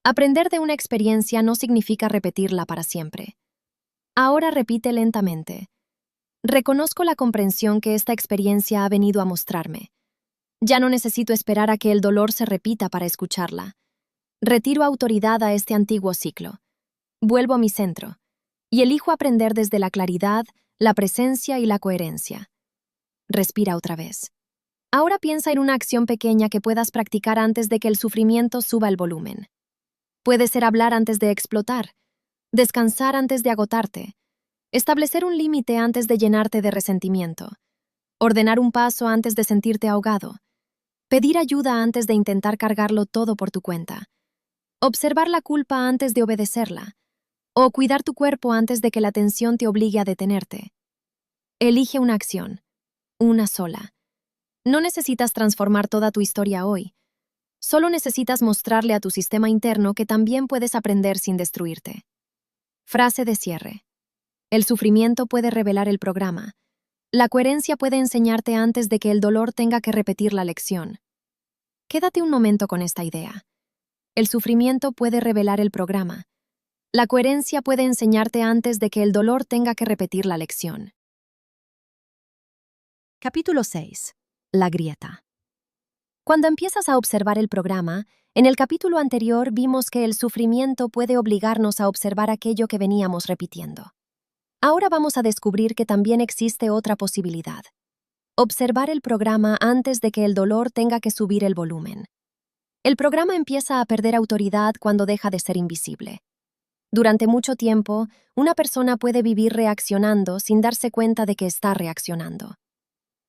Aprender de una experiencia no significa repetirla para siempre. Ahora repite lentamente. Reconozco la comprensión que esta experiencia ha venido a mostrarme. Ya no necesito esperar a que el dolor se repita para escucharla. Retiro autoridad a este antiguo ciclo. Vuelvo a mi centro y elijo aprender desde la claridad, la presencia y la coherencia. Respira otra vez. Ahora piensa en una acción pequeña que puedas practicar antes de que el sufrimiento suba el volumen. Puede ser hablar antes de explotar, descansar antes de agotarte, establecer un límite antes de llenarte de resentimiento, ordenar un paso antes de sentirte ahogado, pedir ayuda antes de intentar cargarlo todo por tu cuenta, observar la culpa antes de obedecerla, o cuidar tu cuerpo antes de que la tensión te obligue a detenerte. Elige una acción, una sola. No necesitas transformar toda tu historia hoy. Solo necesitas mostrarle a tu sistema interno que también puedes aprender sin destruirte. Frase de cierre. El sufrimiento puede revelar el programa. La coherencia puede enseñarte antes de que el dolor tenga que repetir la lección. Quédate un momento con esta idea. El sufrimiento puede revelar el programa. La coherencia puede enseñarte antes de que el dolor tenga que repetir la lección. Capítulo 6. La grieta. Cuando empiezas a observar el programa, en el capítulo anterior vimos que el sufrimiento puede obligarnos a observar aquello que veníamos repitiendo. Ahora vamos a descubrir que también existe otra posibilidad. Observar el programa antes de que el dolor tenga que subir el volumen. El programa empieza a perder autoridad cuando deja de ser invisible. Durante mucho tiempo, una persona puede vivir reaccionando sin darse cuenta de que está reaccionando.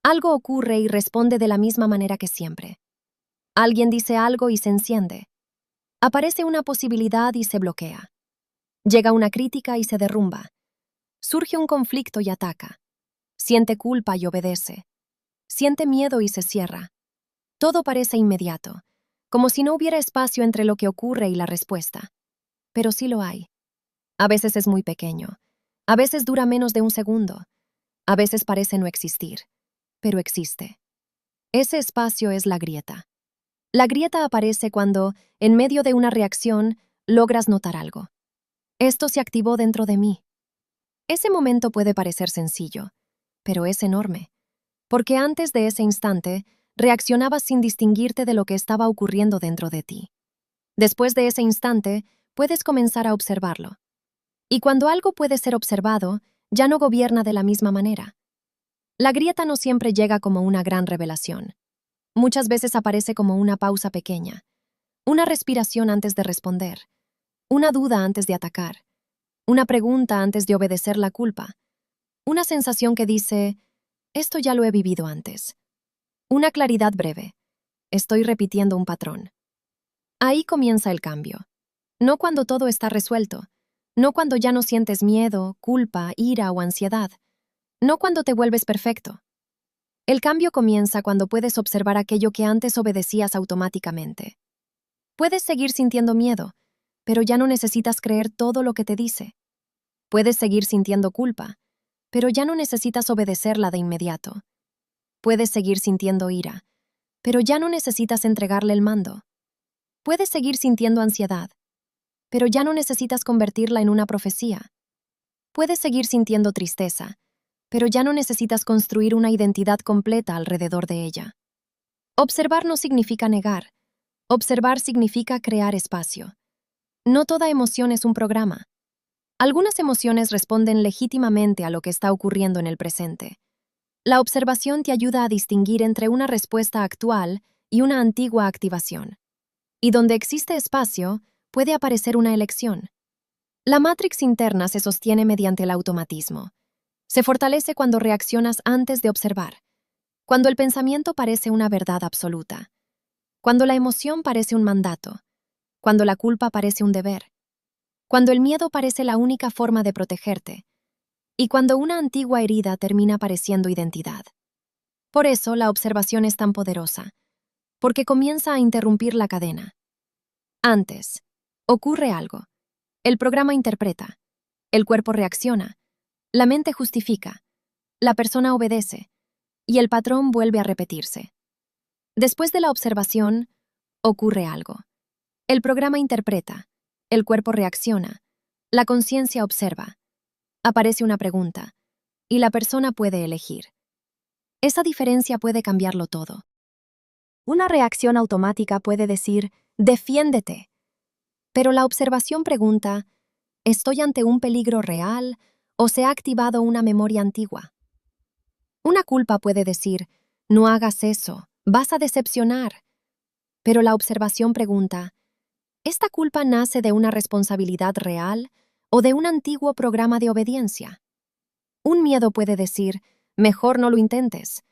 Algo ocurre y responde de la misma manera que siempre. Alguien dice algo y se enciende. Aparece una posibilidad y se bloquea. Llega una crítica y se derrumba. Surge un conflicto y ataca. Siente culpa y obedece. Siente miedo y se cierra. Todo parece inmediato, como si no hubiera espacio entre lo que ocurre y la respuesta. Pero sí lo hay. A veces es muy pequeño. A veces dura menos de un segundo. A veces parece no existir. Pero existe. Ese espacio es la grieta. La grieta aparece cuando, en medio de una reacción, logras notar algo. Esto se activó dentro de mí. Ese momento puede parecer sencillo, pero es enorme. Porque antes de ese instante, reaccionabas sin distinguirte de lo que estaba ocurriendo dentro de ti. Después de ese instante, puedes comenzar a observarlo. Y cuando algo puede ser observado, ya no gobierna de la misma manera. La grieta no siempre llega como una gran revelación. Muchas veces aparece como una pausa pequeña, una respiración antes de responder, una duda antes de atacar, una pregunta antes de obedecer la culpa, una sensación que dice, esto ya lo he vivido antes. Una claridad breve, estoy repitiendo un patrón. Ahí comienza el cambio. No cuando todo está resuelto, no cuando ya no sientes miedo, culpa, ira o ansiedad, no cuando te vuelves perfecto. El cambio comienza cuando puedes observar aquello que antes obedecías automáticamente. Puedes seguir sintiendo miedo, pero ya no necesitas creer todo lo que te dice. Puedes seguir sintiendo culpa, pero ya no necesitas obedecerla de inmediato. Puedes seguir sintiendo ira, pero ya no necesitas entregarle el mando. Puedes seguir sintiendo ansiedad, pero ya no necesitas convertirla en una profecía. Puedes seguir sintiendo tristeza, pero ya no necesitas construir una identidad completa alrededor de ella. Observar no significa negar. Observar significa crear espacio. No toda emoción es un programa. Algunas emociones responden legítimamente a lo que está ocurriendo en el presente. La observación te ayuda a distinguir entre una respuesta actual y una antigua activación. Y donde existe espacio, puede aparecer una elección. La matrix interna se sostiene mediante el automatismo. Se fortalece cuando reaccionas antes de observar, cuando el pensamiento parece una verdad absoluta, cuando la emoción parece un mandato, cuando la culpa parece un deber, cuando el miedo parece la única forma de protegerte, y cuando una antigua herida termina pareciendo identidad. Por eso la observación es tan poderosa, porque comienza a interrumpir la cadena. Antes, ocurre algo. El programa interpreta, el cuerpo reacciona, la mente justifica, la persona obedece, y el patrón vuelve a repetirse. Después de la observación, ocurre algo. El programa interpreta, el cuerpo reacciona, la conciencia observa, aparece una pregunta, y la persona puede elegir. Esa diferencia puede cambiarlo todo. Una reacción automática puede decir, defiéndete, pero la observación pregunta, ¿estoy ante un peligro real o se ha activado una memoria antigua? Una culpa puede decir, no hagas eso, vas a decepcionar. Pero la observación pregunta, ¿esta culpa nace de una responsabilidad real o de un antiguo programa de obediencia? Un miedo puede decir, mejor no lo intentes.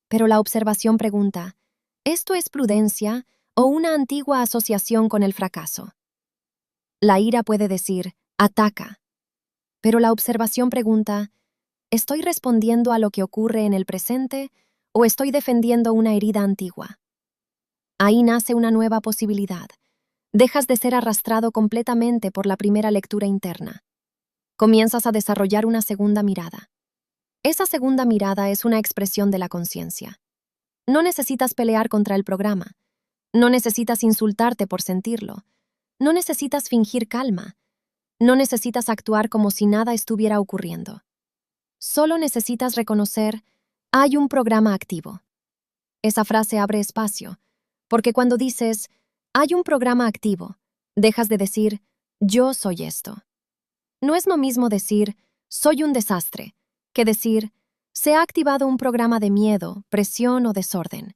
Pero la observación pregunta, ¿esto es prudencia o una antigua asociación con el fracaso? La ira puede decir, ataca. Pero la observación pregunta, ¿estoy respondiendo a lo que ocurre en el presente o estoy defendiendo una herida antigua? Ahí nace una nueva posibilidad. Dejas de ser arrastrado completamente por la primera lectura interna. Comienzas a desarrollar una segunda mirada. Esa segunda mirada es una expresión de la conciencia. No necesitas pelear contra el programa. No necesitas insultarte por sentirlo. No necesitas fingir calma. No necesitas actuar como si nada estuviera ocurriendo. Solo necesitas reconocer, hay un programa activo. Esa frase abre espacio, porque cuando dices, hay un programa activo, dejas de decir, yo soy esto. No es lo mismo decir, soy un desastre, que decir, se ha activado un programa de miedo, presión o desorden.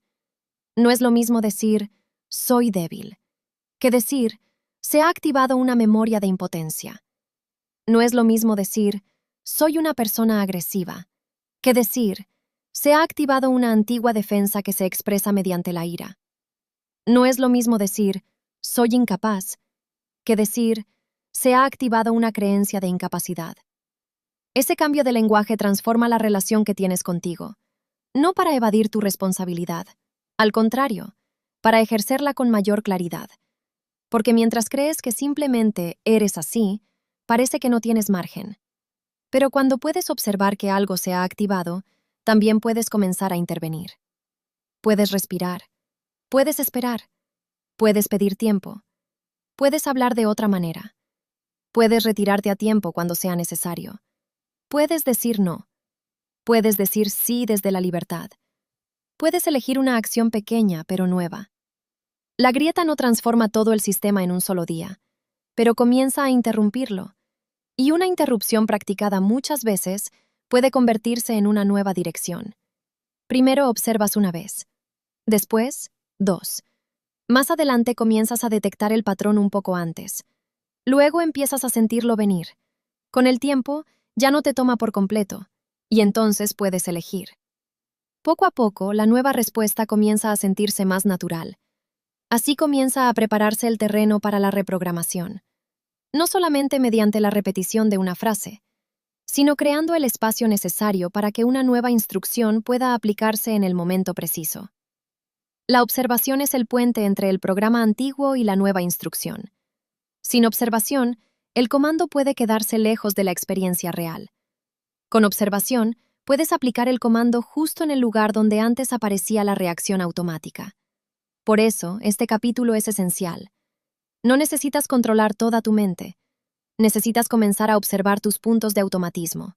No es lo mismo decir, soy débil, que decir, se ha activado una memoria de impotencia. No es lo mismo decir, soy una persona agresiva, que decir, Se ha activado una antigua defensa que se expresa mediante la ira. No es lo mismo decir, soy incapaz, que decir, se ha activado una creencia de incapacidad. Ese cambio de lenguaje transforma la relación que tienes contigo, no para evadir tu responsabilidad, al contrario, para ejercerla con mayor claridad. Porque mientras crees que simplemente eres así, parece que no tienes margen. Pero cuando puedes observar que algo se ha activado, también puedes comenzar a intervenir. Puedes respirar, puedes esperar, puedes pedir tiempo, puedes hablar de otra manera, puedes retirarte a tiempo cuando sea necesario, puedes decir no, puedes decir sí desde la libertad, puedes elegir una acción pequeña pero nueva. La grieta no transforma todo el sistema en un solo día, pero comienza a interrumpirlo, y una interrupción practicada muchas veces puede convertirse en una nueva dirección. Primero observas una vez, después, dos. Más adelante comienzas a detectar el patrón un poco antes. Luego empiezas a sentirlo venir. Con el tiempo, ya no te toma por completo, y entonces puedes elegir. Poco a poco, la nueva respuesta comienza a sentirse más natural. Así comienza a prepararse el terreno para la reprogramación. No solamente mediante la repetición de una frase, sino creando el espacio necesario para que una nueva instrucción pueda aplicarse en el momento preciso. La observación es el puente entre el programa antiguo y la nueva instrucción. Sin observación, el comando puede quedarse lejos de la experiencia real. Con observación, puedes aplicar el comando justo en el lugar donde antes aparecía la reacción automática. Por eso, este capítulo es esencial. No necesitas controlar toda tu mente. Necesitas comenzar a observar tus puntos de automatismo.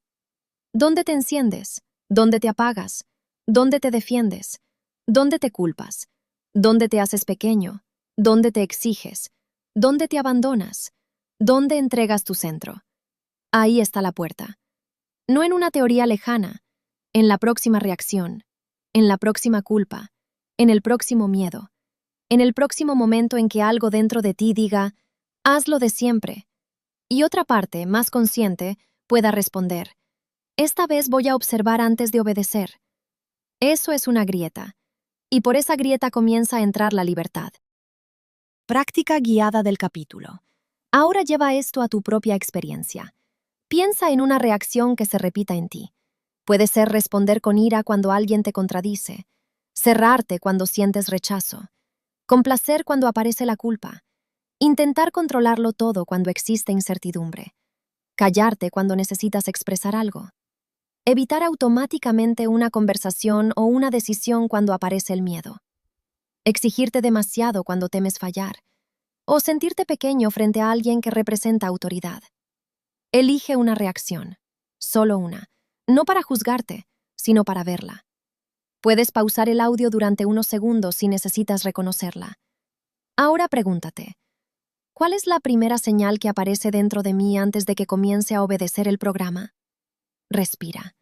¿Dónde te enciendes? ¿Dónde te apagas? ¿Dónde te defiendes? ¿Dónde te culpas? ¿Dónde te haces pequeño? ¿Dónde te exiges? ¿Dónde te abandonas? ¿Dónde entregas tu centro? Ahí está la puerta. No en una teoría lejana, en la próxima reacción, en la próxima culpa, en el próximo miedo, en el próximo momento en que algo dentro de ti diga, hazlo de siempre, y otra parte, más consciente, pueda responder, esta vez voy a observar antes de obedecer. Eso es una grieta, y por esa grieta comienza a entrar la libertad. Práctica guiada del capítulo. Ahora lleva esto a tu propia experiencia. Piensa en una reacción que se repita en ti. Puede ser responder con ira cuando alguien te contradice, cerrarte cuando sientes rechazo, complacer cuando aparece la culpa, intentar controlarlo todo cuando existe incertidumbre, callarte cuando necesitas expresar algo, evitar automáticamente una conversación o una decisión cuando aparece el miedo, exigirte demasiado cuando temes fallar, o sentirte pequeño frente a alguien que representa autoridad. Elige una reacción, solo una, no para juzgarte, sino para verla. Puedes pausar el audio durante unos segundos si necesitas reconocerla. Ahora pregúntate, ¿cuál es la primera señal que aparece dentro de mí antes de que comience a obedecer el programa? Respira.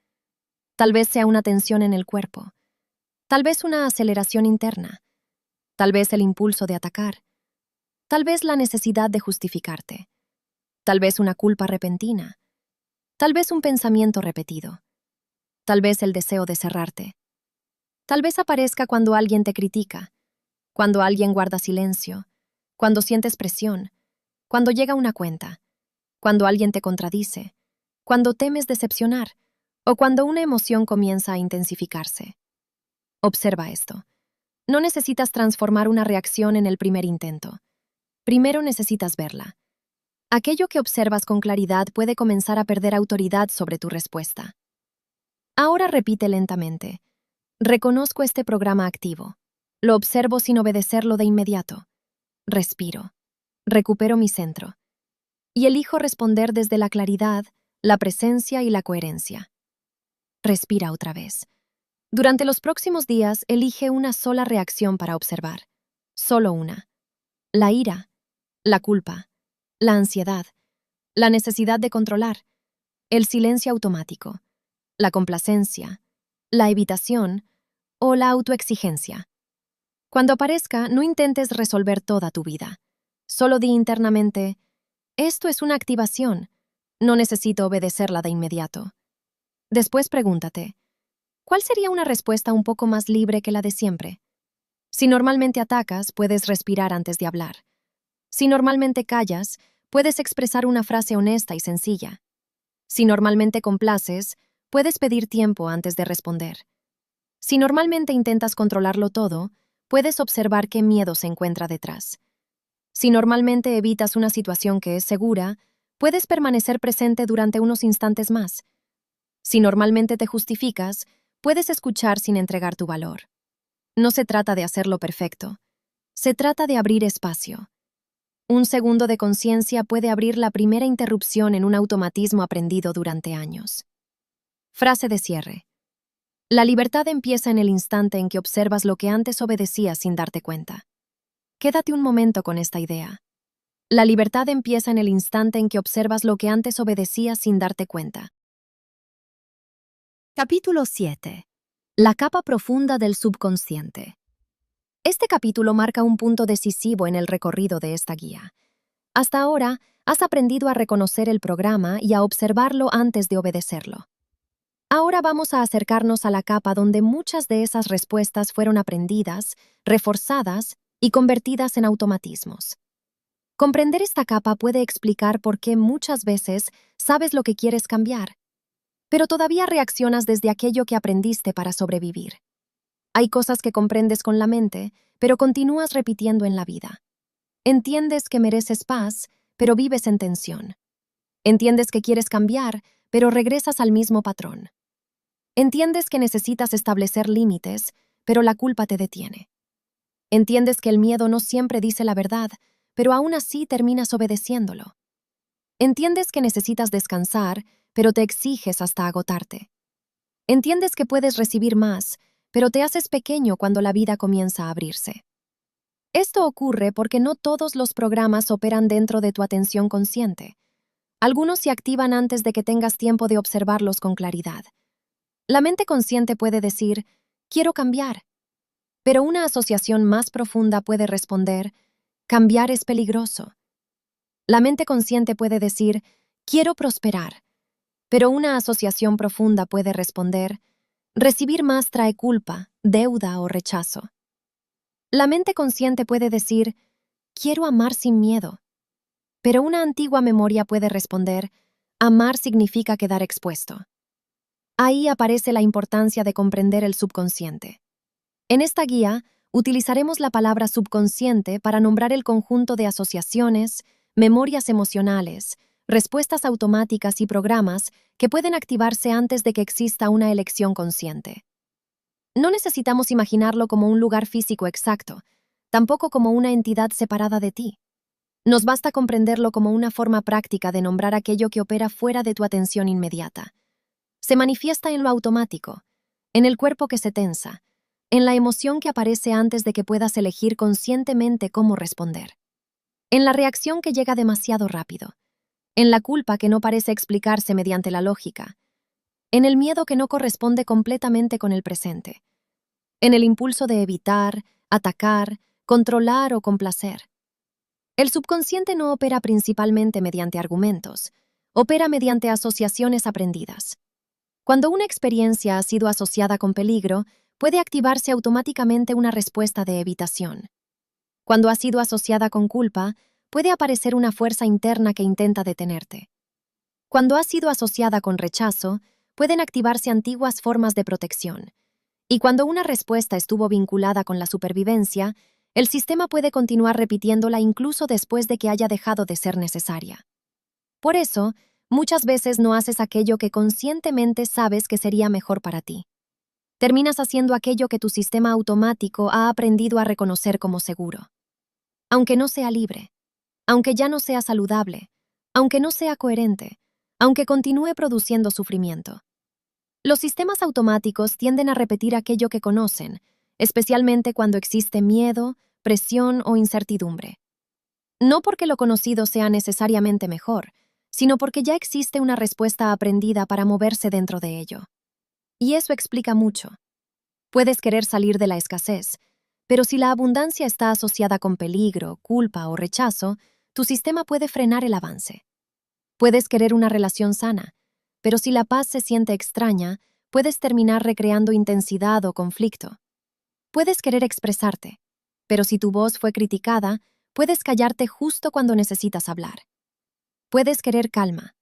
Tal vez sea una tensión en el cuerpo, tal vez una aceleración interna, tal vez el impulso de atacar, tal vez la necesidad de justificarte, tal vez una culpa repentina, tal vez un pensamiento repetido, tal vez el deseo de cerrarte. Tal vez aparezca cuando alguien te critica, cuando alguien guarda silencio, cuando sientes presión, cuando llega una cuenta, cuando alguien te contradice, cuando temes decepcionar o cuando una emoción comienza a intensificarse. Observa esto. No necesitas transformar una reacción en el primer intento. Primero necesitas verla. Aquello que observas con claridad puede comenzar a perder autoridad sobre tu respuesta. Ahora repite lentamente. Reconozco este programa activo. Lo observo sin obedecerlo de inmediato. Respiro. Recupero mi centro. Y elijo responder desde la claridad, la presencia y la coherencia. Respira otra vez. Durante los próximos días, elige una sola reacción para observar. Solo una. La ira, la culpa, la ansiedad, la necesidad de controlar, el silencio automático, la complacencia, la evitación o la autoexigencia. Cuando aparezca, no intentes resolver toda tu vida. Solo di internamente, esto es una activación, no necesito obedecerla de inmediato. Después pregúntate, ¿Cuál sería una respuesta un poco más libre que la de siempre? Si normalmente atacas, puedes respirar antes de hablar. Si normalmente callas, puedes expresar una frase honesta y sencilla. Si normalmente complaces, puedes pedir tiempo antes de responder. Si normalmente intentas controlarlo todo, puedes observar qué miedo se encuentra detrás. Si normalmente evitas una situación que es segura, puedes permanecer presente durante unos instantes más. Si normalmente te justificas, puedes escuchar sin entregar tu valor. No se trata de hacerlo perfecto. Se trata de abrir espacio. Un segundo de conciencia puede abrir la primera interrupción en un automatismo aprendido durante años. Frase de cierre. La libertad empieza en el instante en que observas lo que antes obedecías sin darte cuenta. Quédate un momento con esta idea. La libertad empieza en el instante en que observas lo que antes obedecías sin darte cuenta. Capítulo 7. La capa profunda del subconsciente. Este capítulo marca un punto decisivo en el recorrido de esta guía. Hasta ahora, has aprendido a reconocer el programa y a observarlo antes de obedecerlo. Ahora vamos a acercarnos a la capa donde muchas de esas respuestas fueron aprendidas, reforzadas y convertidas en automatismos. Comprender esta capa puede explicar por qué muchas veces sabes lo que quieres cambiar, pero todavía reaccionas desde aquello que aprendiste para sobrevivir. Hay cosas que comprendes con la mente, pero continúas repitiendo en la vida. Entiendes que mereces paz, pero vives en tensión. Entiendes que quieres cambiar, pero regresas al mismo patrón. Entiendes que necesitas establecer límites, pero la culpa te detiene. Entiendes que el miedo no siempre dice la verdad, pero aún así terminas obedeciéndolo. Entiendes que necesitas descansar, pero te exiges hasta agotarte. Entiendes que puedes recibir más, pero te haces pequeño cuando la vida comienza a abrirse. Esto ocurre porque no todos los programas operan dentro de tu atención consciente. Algunos se activan antes de que tengas tiempo de observarlos con claridad. La mente consciente puede decir, quiero cambiar, pero una asociación más profunda puede responder, cambiar es peligroso. La mente consciente puede decir, quiero prosperar, pero una asociación profunda puede responder, recibir más trae culpa, deuda o rechazo. La mente consciente puede decir, quiero amar sin miedo, pero una antigua memoria puede responder, amar significa quedar expuesto. Ahí aparece la importancia de comprender el subconsciente. En esta guía, utilizaremos la palabra subconsciente para nombrar el conjunto de asociaciones, memorias emocionales, respuestas automáticas y programas que pueden activarse antes de que exista una elección consciente. No necesitamos imaginarlo como un lugar físico exacto, tampoco como una entidad separada de ti. Nos basta comprenderlo como una forma práctica de nombrar aquello que opera fuera de tu atención inmediata. Se manifiesta en lo automático, en el cuerpo que se tensa, en la emoción que aparece antes de que puedas elegir conscientemente cómo responder, en la reacción que llega demasiado rápido, en la culpa que no parece explicarse mediante la lógica, en el miedo que no corresponde completamente con el presente, en el impulso de evitar, atacar, controlar o complacer. El subconsciente no opera principalmente mediante argumentos, opera mediante asociaciones aprendidas. Cuando una experiencia ha sido asociada con peligro, puede activarse automáticamente una respuesta de evitación. Cuando ha sido asociada con culpa, puede aparecer una fuerza interna que intenta detenerte. Cuando ha sido asociada con rechazo, pueden activarse antiguas formas de protección. Y cuando una respuesta estuvo vinculada con la supervivencia, el sistema puede continuar repitiéndola incluso después de que haya dejado de ser necesaria. Por eso, muchas veces no haces aquello que conscientemente sabes que sería mejor para ti. Terminas haciendo aquello que tu sistema automático ha aprendido a reconocer como seguro. Aunque no sea libre, aunque ya no sea saludable, aunque no sea coherente, aunque continúe produciendo sufrimiento. Los sistemas automáticos tienden a repetir aquello que conocen, especialmente cuando existe miedo, presión o incertidumbre. No porque lo conocido sea necesariamente mejor, sino porque ya existe una respuesta aprendida para moverse dentro de ello. Y eso explica mucho. Puedes querer salir de la escasez, pero si la abundancia está asociada con peligro, culpa o rechazo, tu sistema puede frenar el avance. Puedes querer una relación sana, pero si la paz se siente extraña, puedes terminar recreando intensidad o conflicto. Puedes querer expresarte, pero si tu voz fue criticada, puedes callarte justo cuando necesitas hablar. Puedes querer calma,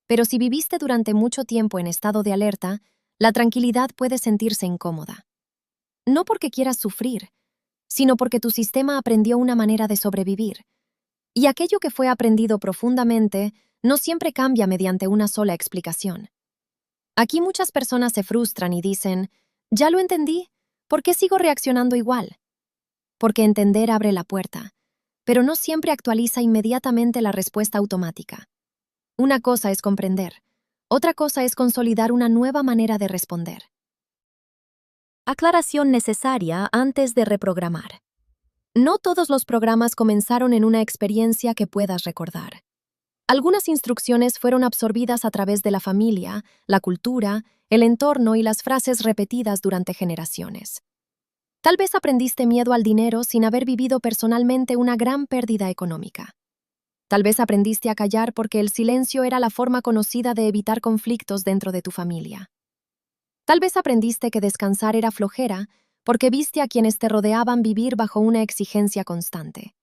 pero si viviste durante mucho tiempo en estado de alerta, la tranquilidad puede sentirse incómoda. No porque quieras sufrir, sino porque tu sistema aprendió una manera de sobrevivir. Y aquello que fue aprendido profundamente no siempre cambia mediante una sola explicación. Aquí muchas personas se frustran y dicen, ya lo entendí, ¿por qué sigo reaccionando igual? Porque entender abre la puerta, pero no siempre actualiza inmediatamente la respuesta automática. Una cosa es comprender, otra cosa es consolidar una nueva manera de responder. Aclaración necesaria antes de reprogramar. No todos los programas comenzaron en una experiencia que puedas recordar. Algunas instrucciones fueron absorbidas a través de la familia, la cultura, el entorno y las frases repetidas durante generaciones. Tal vez aprendiste miedo al dinero sin haber vivido personalmente una gran pérdida económica. Tal vez aprendiste a callar porque el silencio era la forma conocida de evitar conflictos dentro de tu familia. Tal vez aprendiste que descansar era flojera porque viste a quienes te rodeaban vivir bajo una exigencia constante.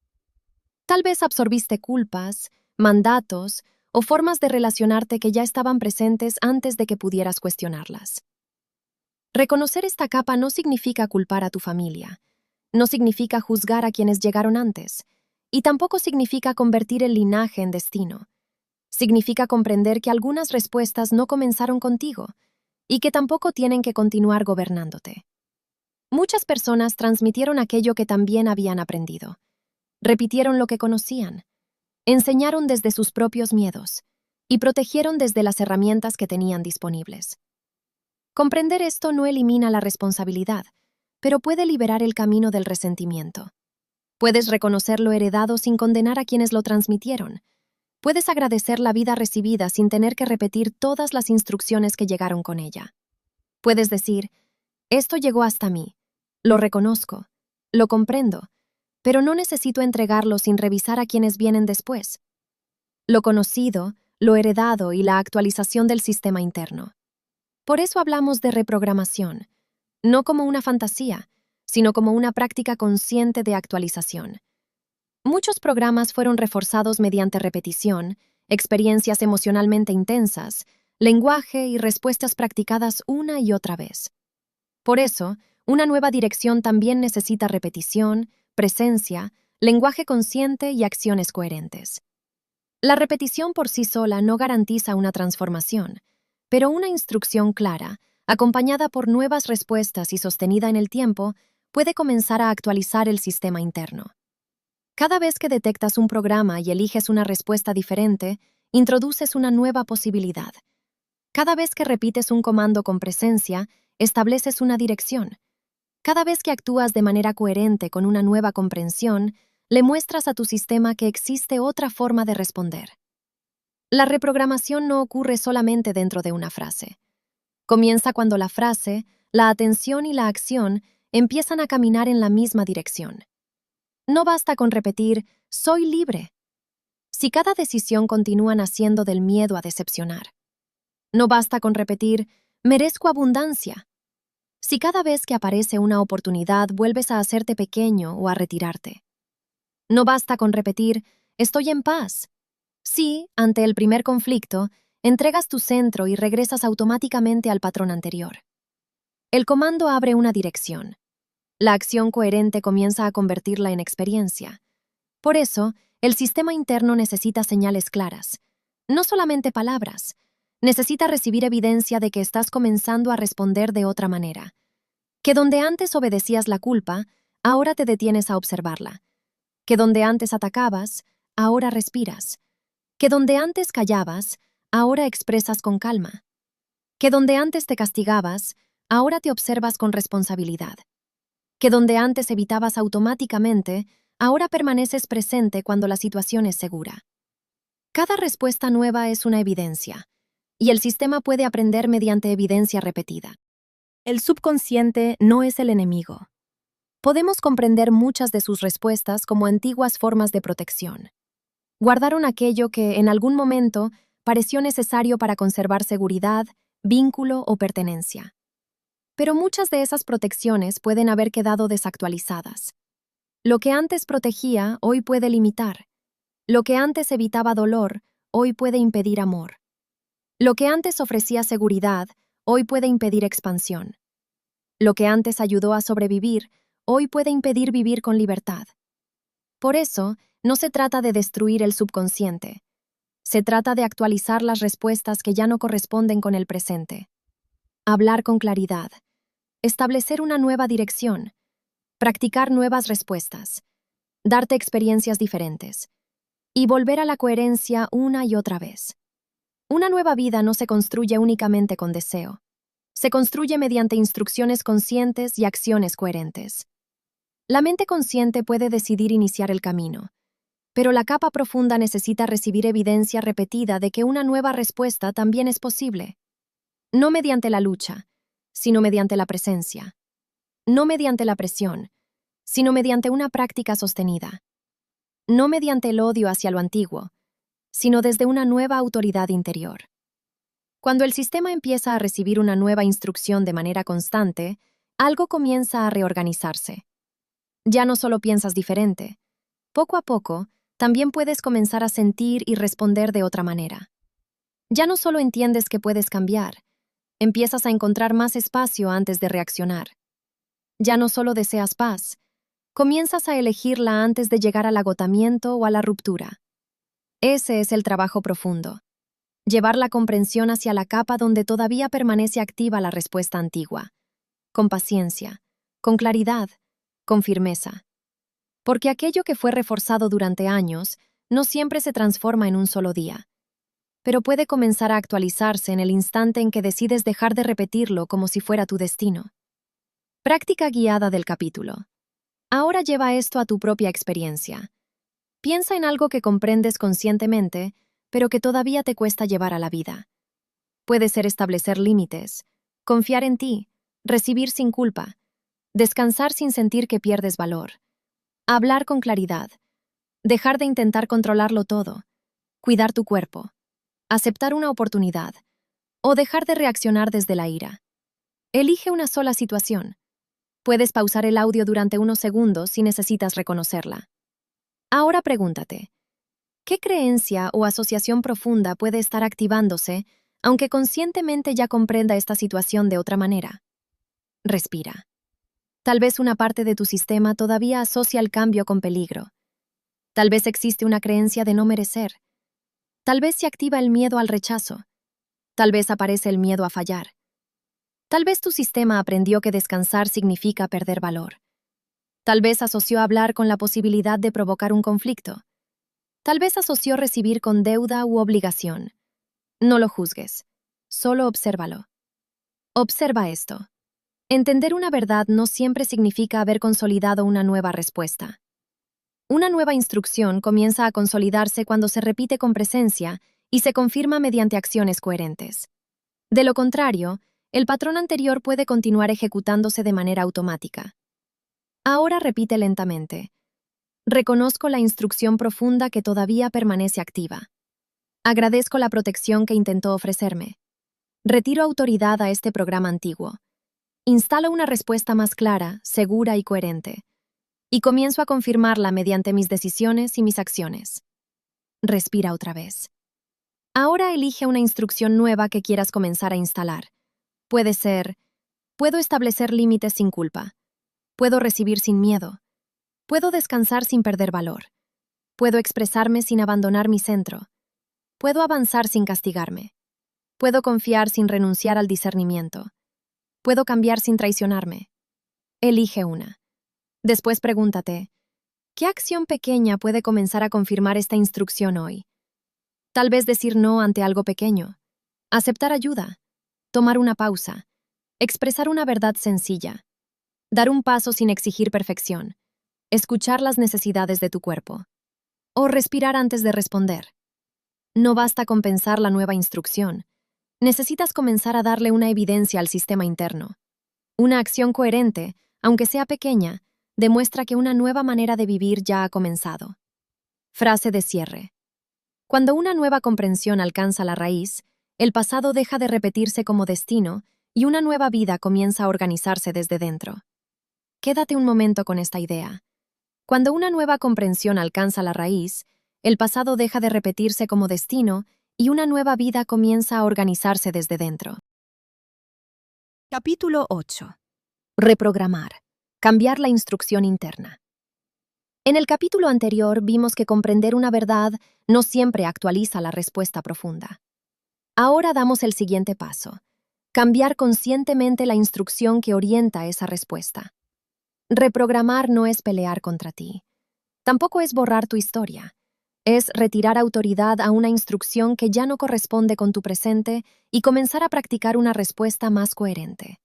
Tal vez absorbiste culpas, mandatos o formas de relacionarte que ya estaban presentes antes de que pudieras cuestionarlas. Reconocer esta capa no significa culpar a tu familia, no significa juzgar a quienes llegaron antes, y tampoco significa convertir el linaje en destino. Significa comprender que algunas respuestas no comenzaron contigo y que tampoco tienen que continuar gobernándote. Muchas personas transmitieron aquello que también habían aprendido. Repitieron lo que conocían, enseñaron desde sus propios miedos y protegieron desde las herramientas que tenían disponibles. Comprender esto no elimina la responsabilidad, pero puede liberar el camino del resentimiento. Puedes reconocer lo heredado sin condenar a quienes lo transmitieron. Puedes agradecer la vida recibida sin tener que repetir todas las instrucciones que llegaron con ella. Puedes decir, esto llegó hasta mí, lo reconozco, lo comprendo, pero no necesito entregarlo sin revisar a quienes vienen después. Lo conocido, lo heredado y la actualización del sistema interno. Por eso hablamos de reprogramación, no como una fantasía, sino como una práctica consciente de actualización. Muchos programas fueron reforzados mediante repetición, experiencias emocionalmente intensas, lenguaje y respuestas practicadas una y otra vez. Por eso, una nueva dirección también necesita repetición, presencia, lenguaje consciente y acciones coherentes. La repetición por sí sola no garantiza una transformación, pero una instrucción clara, acompañada por nuevas respuestas y sostenida en el tiempo, puede comenzar a actualizar el sistema interno. Cada vez que detectas un programa y eliges una respuesta diferente, introduces una nueva posibilidad. Cada vez que repites un comando con presencia, estableces una dirección. Cada vez que actúas de manera coherente con una nueva comprensión, le muestras a tu sistema que existe otra forma de responder. La reprogramación no ocurre solamente dentro de una frase. Comienza cuando la frase, la atención y la acción empiezan a caminar en la misma dirección. No basta con repetir, soy libre, si cada decisión continúa naciendo del miedo a decepcionar. No basta con repetir, merezco abundancia, si cada vez que aparece una oportunidad vuelves a hacerte pequeño o a retirarte. No basta con repetir, estoy en paz, si, ante el primer conflicto, entregas tu centro y regresas automáticamente al patrón anterior. El comando abre una dirección. La acción coherente comienza a convertirla en experiencia. Por eso, el sistema interno necesita señales claras, no solamente palabras. Necesita recibir evidencia de que estás comenzando a responder de otra manera. Que donde antes obedecías la culpa, ahora te detienes a observarla. Que donde antes atacabas, ahora respiras. Que donde antes callabas, ahora expresas con calma. Que donde antes te castigabas, ahora te observas con responsabilidad. Que donde antes evitabas automáticamente, ahora permaneces presente cuando la situación es segura. Cada respuesta nueva es una evidencia, y el sistema puede aprender mediante evidencia repetida. El subconsciente no es el enemigo. Podemos comprender muchas de sus respuestas como antiguas formas de protección. Guardaron aquello que, en algún momento, pareció necesario para conservar seguridad, vínculo o pertenencia. Pero muchas de esas protecciones pueden haber quedado desactualizadas. Lo que antes protegía, hoy puede limitar. Lo que antes evitaba dolor, hoy puede impedir amor. Lo que antes ofrecía seguridad, hoy puede impedir expansión. Lo que antes ayudó a sobrevivir, hoy puede impedir vivir con libertad. Por eso, no se trata de destruir el subconsciente. Se trata de actualizar las respuestas que ya no corresponden con el presente. Hablar con claridad. Establecer una nueva dirección. Practicar nuevas respuestas. Darte experiencias diferentes. Y volver a la coherencia una y otra vez. Una nueva vida no se construye únicamente con deseo. Se construye mediante instrucciones conscientes y acciones coherentes. La mente consciente puede decidir iniciar el camino, pero la capa profunda necesita recibir evidencia repetida de que una nueva respuesta también es posible. No mediante la lucha, sino mediante la presencia. No mediante la presión, sino mediante una práctica sostenida. No mediante el odio hacia lo antiguo, sino desde una nueva autoridad interior. Cuando el sistema empieza a recibir una nueva instrucción de manera constante, algo comienza a reorganizarse. Ya no solo piensas diferente. Poco a poco, también puedes comenzar a sentir y responder de otra manera. Ya no solo entiendes que puedes cambiar, empiezas a encontrar más espacio antes de reaccionar. Ya no solo deseas paz, comienzas a elegirla antes de llegar al agotamiento o a la ruptura. Ese es el trabajo profundo. Llevar la comprensión hacia la capa donde todavía permanece activa la respuesta antigua. Con paciencia, con claridad, con firmeza. Porque aquello que fue reforzado durante años no siempre se transforma en un solo día, pero puede comenzar a actualizarse en el instante en que decides dejar de repetirlo como si fuera tu destino. Práctica guiada del capítulo. Ahora lleva esto a tu propia experiencia. Piensa en algo que comprendes conscientemente, pero que todavía te cuesta llevar a la vida. Puede ser establecer límites, confiar en ti, recibir sin culpa, descansar sin sentir que pierdes valor, hablar con claridad, dejar de intentar controlarlo todo, cuidar tu cuerpo, aceptar una oportunidad o dejar de reaccionar desde la ira. Elige una sola situación. Puedes pausar el audio durante unos segundos si necesitas reconocerla. Ahora pregúntate, ¿qué creencia o asociación profunda puede estar activándose, aunque conscientemente ya comprenda esta situación de otra manera? Respira. Tal vez una parte de tu sistema todavía asocia el cambio con peligro. Tal vez existe una creencia de no merecer. Tal vez se activa el miedo al rechazo. Tal vez aparece el miedo a fallar. Tal vez tu sistema aprendió que descansar significa perder valor. Tal vez asoció hablar con la posibilidad de provocar un conflicto. Tal vez asoció recibir con deuda u obligación. No lo juzgues, solo obsérvalo. Observa esto. Entender una verdad no siempre significa haber consolidado una nueva respuesta. Una nueva instrucción comienza a consolidarse cuando se repite con presencia y se confirma mediante acciones coherentes. De lo contrario, el patrón anterior puede continuar ejecutándose de manera automática. Ahora repite lentamente. Reconozco la instrucción profunda que todavía permanece activa. Agradezco la protección que intentó ofrecerme. Retiro autoridad a este programa antiguo. Instalo una respuesta más clara, segura y coherente. Y comienzo a confirmarla mediante mis decisiones y mis acciones. Respira otra vez. Ahora elige una instrucción nueva que quieras comenzar a instalar. Puede ser, puedo establecer límites sin culpa. Puedo recibir sin miedo. Puedo descansar sin perder valor. Puedo expresarme sin abandonar mi centro. Puedo avanzar sin castigarme. Puedo confiar sin renunciar al discernimiento. Puedo cambiar sin traicionarme. Elige una. Después pregúntate, ¿qué acción pequeña puede comenzar a confirmar esta instrucción hoy? Tal vez decir no ante algo pequeño, aceptar ayuda, tomar una pausa, expresar una verdad sencilla, dar un paso sin exigir perfección, escuchar las necesidades de tu cuerpo, o respirar antes de responder. No basta con pensar la nueva instrucción. Necesitas comenzar a darle una evidencia al sistema interno. Una acción coherente, aunque sea pequeña, demuestra que una nueva manera de vivir ya ha comenzado. Frase de cierre. Cuando una nueva comprensión alcanza la raíz, el pasado deja de repetirse como destino y una nueva vida comienza a organizarse desde dentro. Quédate un momento con esta idea. Cuando una nueva comprensión alcanza la raíz, el pasado deja de repetirse como destino y una nueva vida comienza a organizarse desde dentro. Capítulo 8. Reprogramar. Cambiar la instrucción interna. En el capítulo anterior vimos que comprender una verdad no siempre actualiza la respuesta profunda. Ahora damos el siguiente paso: cambiar conscientemente la instrucción que orienta esa respuesta. Reprogramar no es pelear contra ti. Tampoco es borrar tu historia. Es retirar autoridad a una instrucción que ya no corresponde con tu presente y comenzar a practicar una respuesta más coherente.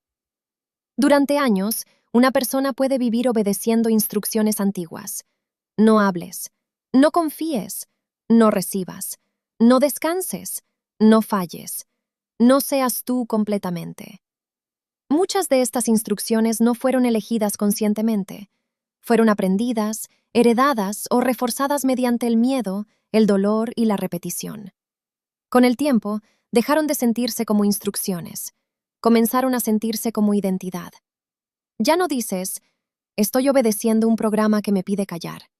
Durante años, una persona puede vivir obedeciendo instrucciones antiguas. No hables, no confíes, no recibas, no descanses, no falles, no seas tú completamente. Muchas de estas instrucciones no fueron elegidas conscientemente. Fueron aprendidas, heredadas o reforzadas mediante el miedo, el dolor y la repetición. Con el tiempo, dejaron de sentirse como instrucciones. Comenzaron a sentirse como identidad. Ya no dices, estoy obedeciendo un programa que me pide callar.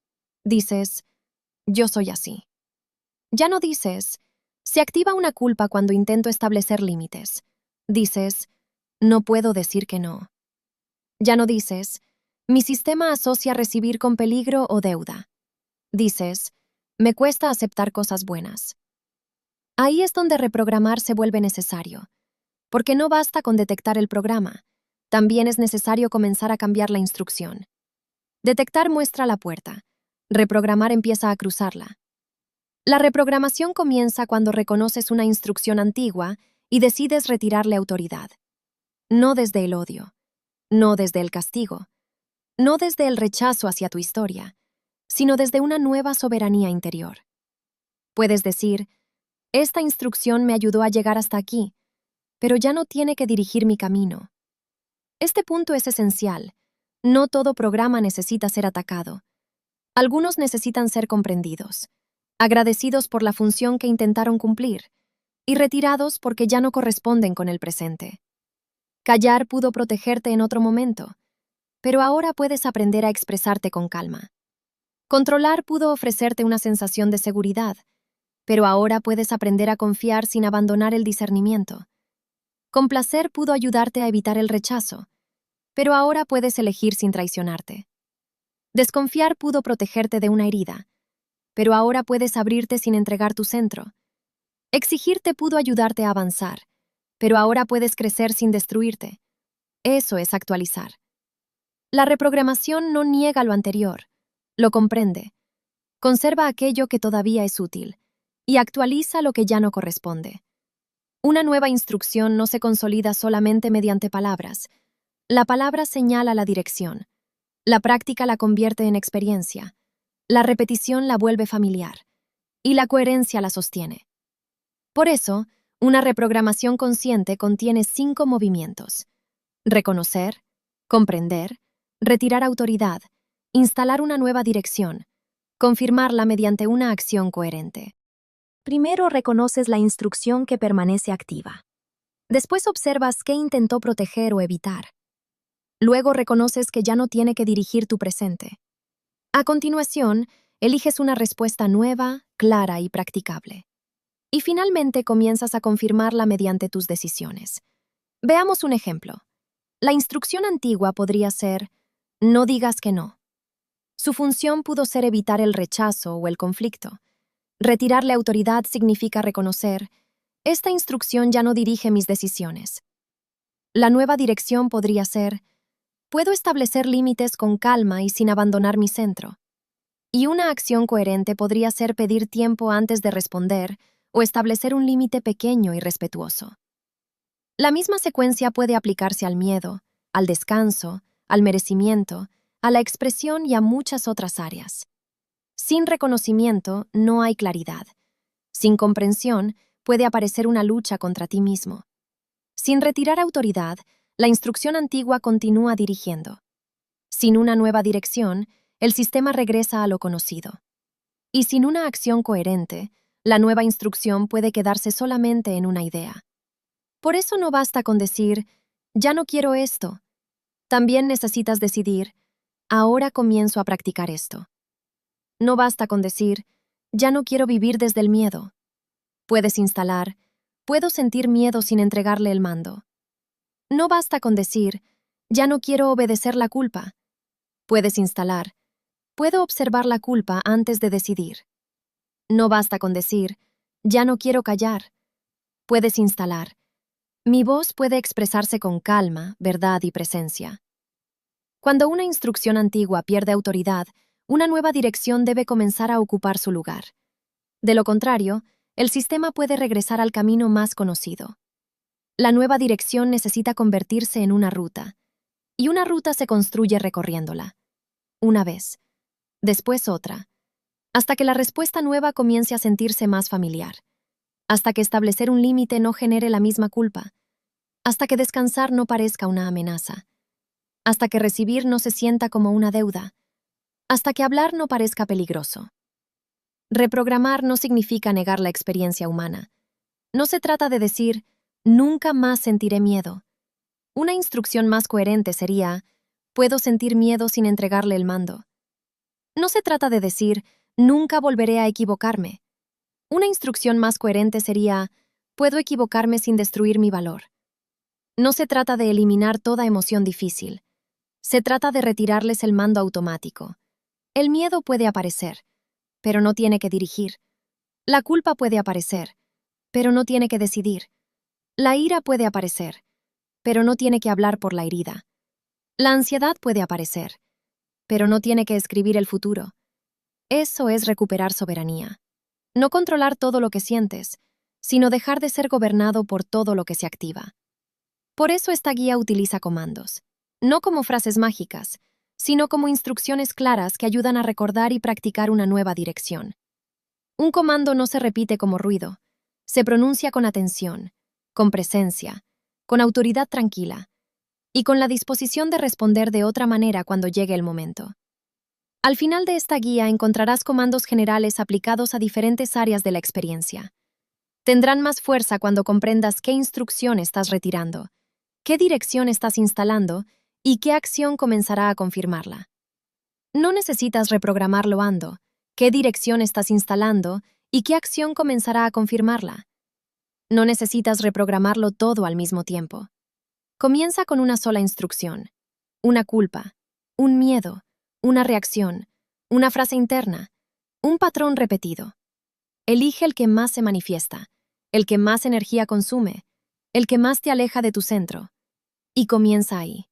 Dices, yo soy así. Ya no dices, se activa una culpa cuando intento establecer límites. Dices, no puedo decir que no. Ya no dices, mi sistema asocia recibir con peligro o deuda. Dices, me cuesta aceptar cosas buenas. Ahí es donde reprogramar se vuelve necesario, porque no basta con detectar el programa, también es necesario comenzar a cambiar la instrucción. Detectar muestra la puerta, reprogramar empieza a cruzarla. La reprogramación comienza cuando reconoces una instrucción antigua y decides retirarle autoridad. No desde el odio, no desde el castigo, no desde el rechazo hacia tu historia, sino desde una nueva soberanía interior. Puedes decir, esta instrucción me ayudó a llegar hasta aquí, pero ya no tiene que dirigir mi camino. Este punto es esencial. No todo programa necesita ser atacado. Algunos necesitan ser comprendidos, agradecidos por la función que intentaron cumplir, y retirados porque ya no corresponden con el presente. Callar pudo protegerte en otro momento, pero ahora puedes aprender a expresarte con calma. Controlar pudo ofrecerte una sensación de seguridad, pero ahora puedes aprender a confiar sin abandonar el discernimiento. Complacer pudo ayudarte a evitar el rechazo, pero ahora puedes elegir sin traicionarte. Desconfiar pudo protegerte de una herida, pero ahora puedes abrirte sin entregar tu centro. Exigirte pudo ayudarte a avanzar, pero ahora puedes crecer sin destruirte. Eso es actualizar. La reprogramación no niega lo anterior, lo comprende. Conserva aquello que todavía es útil y actualiza lo que ya no corresponde. Una nueva instrucción no se consolida solamente mediante palabras. La palabra señala la dirección. La práctica la convierte en experiencia. La repetición la vuelve familiar. Y la coherencia la sostiene. Por eso, una reprogramación consciente contiene 5 movimientos: reconocer, comprender, retirar autoridad, instalar una nueva dirección, confirmarla mediante una acción coherente. Primero reconoces la instrucción que permanece activa. Después observas qué intentó proteger o evitar. Luego reconoces que ya no tiene que dirigir tu presente. A continuación, eliges una respuesta nueva, clara y practicable. Y finalmente comienzas a confirmarla mediante tus decisiones. Veamos un ejemplo. La instrucción antigua podría ser, no digas que no. Su función pudo ser evitar el rechazo o el conflicto. Retirarle autoridad significa reconocer, esta instrucción ya no dirige mis decisiones. La nueva dirección podría ser, puedo establecer límites con calma y sin abandonar mi centro. Y una acción coherente podría ser pedir tiempo antes de responder o establecer un límite pequeño y respetuoso. La misma secuencia puede aplicarse al miedo, al descanso, al merecimiento, a la expresión y a muchas otras áreas. Sin reconocimiento no hay claridad. Sin comprensión puede aparecer una lucha contra ti mismo. Sin retirar autoridad, la instrucción antigua continúa dirigiendo. Sin una nueva dirección, el sistema regresa a lo conocido. Y sin una acción coherente, La nueva instrucción puede quedarse solamente en una idea. Por eso no basta con decir, ya no quiero esto. También necesitas decidir, ahora comienzo a practicar esto. No basta con decir, ya no quiero vivir desde el miedo. Puedes instalar, puedo sentir miedo sin entregarle el mando. No basta con decir, ya no quiero obedecer la culpa. Puedes instalar, puedo observar la culpa antes de decidir. No basta con decir, ya no quiero callar. Puedes instalar, mi voz puede expresarse con calma, verdad y presencia. Cuando una instrucción antigua pierde autoridad, una nueva dirección debe comenzar a ocupar su lugar. De lo contrario, el sistema puede regresar al camino más conocido. La nueva dirección necesita convertirse en una ruta, y una ruta se construye recorriéndola. Una vez, después otra, hasta que la respuesta nueva comience a sentirse más familiar, hasta que establecer un límite no genere la misma culpa, hasta que descansar no parezca una amenaza, hasta que recibir no se sienta como una deuda, hasta que hablar no parezca peligroso. Reprogramar no significa negar la experiencia humana. No se trata de decir, nunca más sentiré miedo. Una instrucción más coherente sería, puedo sentir miedo sin entregarle el mando. No se trata de decir, nunca volveré a equivocarme. Una instrucción más coherente sería, puedo equivocarme sin destruir mi valor. No se trata de eliminar toda emoción difícil. Se trata de retirarles el mando automático. El miedo puede aparecer, pero no tiene que dirigir. La culpa puede aparecer, pero no tiene que decidir. La ira puede aparecer, pero no tiene que hablar por la herida. La ansiedad puede aparecer, pero no tiene que escribir el futuro. Eso es recuperar soberanía. No controlar todo lo que sientes, sino dejar de ser gobernado por todo lo que se activa. Por eso esta guía utiliza comandos, no como frases mágicas, sino como instrucciones claras que ayudan a recordar y practicar una nueva dirección. Un comando no se repite como ruido, se pronuncia con atención, con presencia, con autoridad tranquila y con la disposición de responder de otra manera cuando llegue el momento. Al final de esta guía encontrarás comandos generales aplicados a diferentes áreas de la experiencia. Tendrán más fuerza cuando comprendas qué instrucción estás retirando, qué dirección estás instalando y qué acción comenzará a confirmarla. No necesitas reprogramarlo ando, qué dirección estás instalando y qué acción comenzará a confirmarla. No necesitas reprogramarlo todo al mismo tiempo. Comienza con una sola instrucción, una culpa, un miedo, una reacción, una frase interna, un patrón repetido. Elige el que más se manifiesta, el que más energía consume, el que más te aleja de tu centro. Y comienza ahí.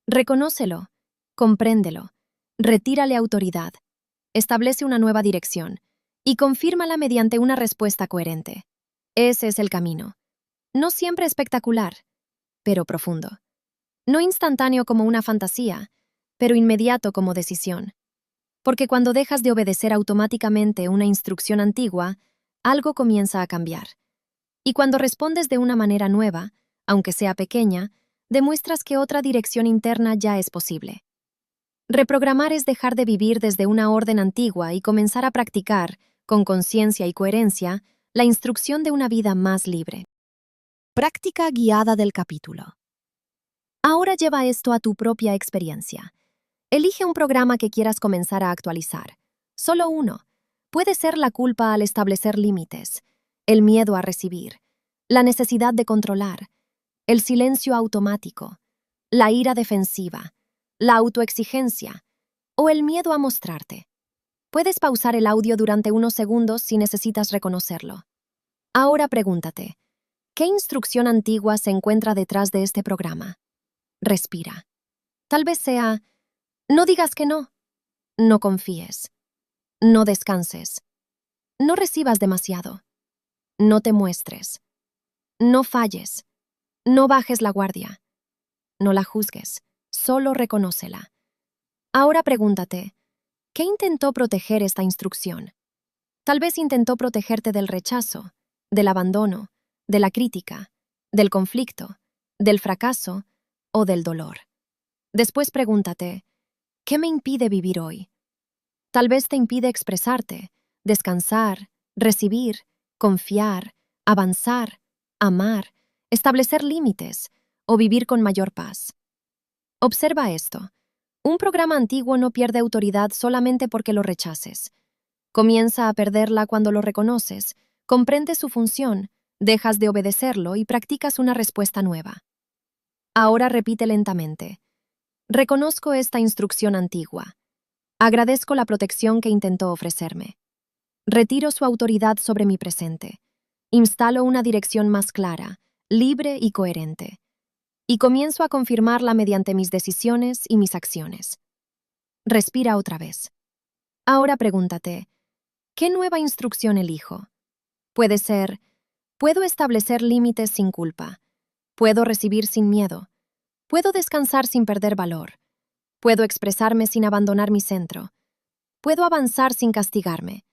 Reconócelo, compréndelo, retírale autoridad, establece una nueva dirección y confírmala mediante una respuesta coherente. Ese es el camino. No siempre espectacular, pero profundo. No instantáneo como una fantasía, pero inmediato como decisión. Porque cuando dejas de obedecer automáticamente una instrucción antigua, algo comienza a cambiar. Y cuando respondes de una manera nueva, aunque sea pequeña, demuestras que otra dirección interna ya es posible. Reprogramar es dejar de vivir desde una orden antigua y comenzar a practicar, con conciencia y coherencia, la instrucción de una vida más libre. Práctica guiada del capítulo. Ahora lleva esto a tu propia experiencia. Elige un programa que quieras comenzar a actualizar. Solo uno. Puede ser la culpa al establecer límites, el miedo a recibir, la necesidad de controlar, el silencio automático, la ira defensiva, la autoexigencia o el miedo a mostrarte. Puedes pausar el audio durante unos segundos si necesitas reconocerlo. Ahora pregúntate, ¿qué instrucción antigua se encuentra detrás de este programa? Respira. Tal vez sea, no digas que no, no confíes, no descanses, no recibas demasiado, no te muestres, no falles, no bajes la guardia, no la juzgues, solo reconócela. Ahora pregúntate, ¿qué intentó proteger esta instrucción? Tal vez intentó protegerte del rechazo, del abandono, de la crítica, del conflicto, del fracaso o del dolor. Después pregúntate, ¿qué me impide vivir hoy? Tal vez te impide expresarte, descansar, recibir, confiar, avanzar, amar, establecer límites o vivir con mayor paz. Observa esto. Un programa antiguo no pierde autoridad solamente porque lo rechaces. Comienza a perderla cuando lo reconoces, comprendes su función, dejas de obedecerlo y practicas una respuesta nueva. Ahora repite lentamente. Reconozco esta instrucción antigua. Agradezco la protección que intentó ofrecerme. Retiro su autoridad sobre mi presente. Instalo una dirección más clara, libre y coherente. Y comienzo a confirmarla mediante mis decisiones y mis acciones. Respira otra vez. Ahora pregúntate, ¿qué nueva instrucción elijo? Puede ser, puedo establecer límites sin culpa. Puedo recibir sin miedo. Puedo descansar sin perder valor. Puedo expresarme sin abandonar mi centro. Puedo avanzar sin castigarme.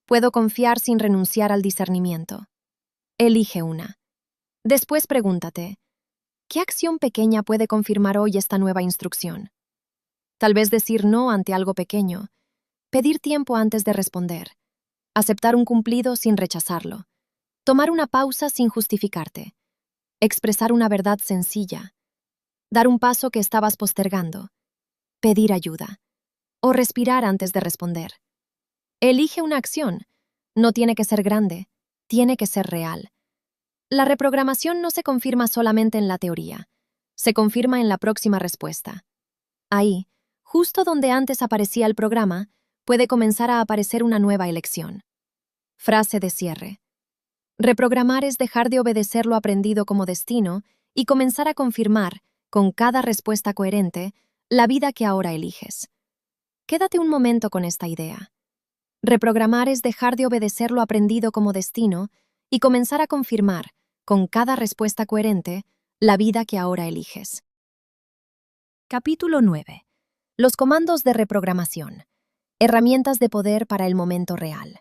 Puedo confiar sin renunciar al discernimiento. Elige una. Después pregúntate, ¿qué acción pequeña puede confirmar hoy esta nueva instrucción? Tal vez decir no ante algo pequeño, pedir tiempo antes de responder, aceptar un cumplido sin rechazarlo, tomar una pausa sin justificarte, expresar una verdad sencilla, dar un paso que estabas postergando, pedir ayuda o respirar antes de responder. Elige una acción. No tiene que ser grande, tiene que ser real. La reprogramación no se confirma solamente en la teoría, se confirma en la próxima respuesta. Ahí, justo donde antes aparecía el programa, puede comenzar a aparecer una nueva elección. Frase de cierre. Reprogramar es dejar de obedecer lo aprendido como destino y comenzar a confirmar, con cada respuesta coherente, la vida que ahora eliges. Quédate un momento con esta idea. Reprogramar es dejar de obedecer lo aprendido como destino y comenzar a confirmar, con cada respuesta coherente, la vida que ahora eliges. Capítulo 9. Los comandos de reprogramación. Herramientas de poder para el momento real.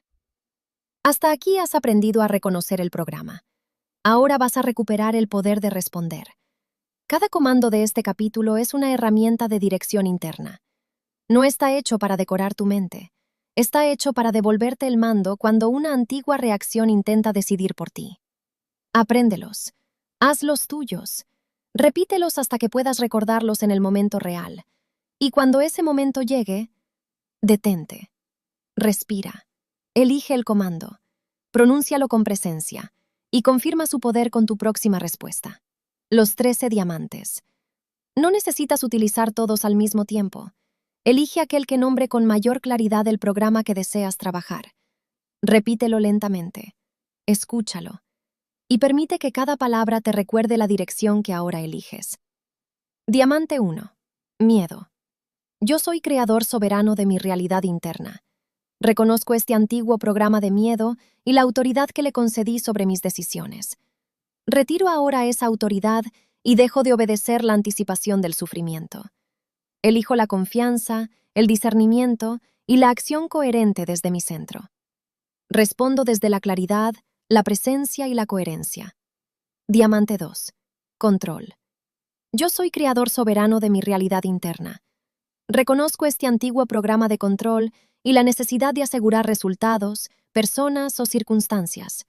Hasta aquí has aprendido a reconocer el programa. Ahora vas a recuperar el poder de responder. Cada comando de este capítulo es una herramienta de dirección interna. No está hecho para decorar tu mente. Está hecho para devolverte el mando cuando una antigua reacción intenta decidir por ti. Apréndelos. Hazlos tuyos. Repítelos hasta que puedas recordarlos en el momento real. Y cuando ese momento llegue, detente. Respira. Elige el comando. Pronúncialo con presencia. Y confirma su poder con tu próxima respuesta. Los 13 diamantes. No necesitas utilizar todos al mismo tiempo. Elige aquel que nombre con mayor claridad el programa que deseas trabajar. Repítelo lentamente. Escúchalo. Y permite que cada palabra te recuerde la dirección que ahora eliges. Diamante 1. Miedo. Yo soy creador soberano de mi realidad interna. Reconozco este antiguo programa de miedo y la autoridad que le concedí sobre mis decisiones. Retiro ahora esa autoridad y dejo de obedecer la anticipación del sufrimiento. Elijo la confianza, el discernimiento y la acción coherente desde mi centro. Respondo desde la claridad, la presencia y la coherencia. Diamante 2. Control. Yo soy creador soberano de mi realidad interna. Reconozco este antiguo programa de control y la necesidad de asegurar resultados, personas o circunstancias.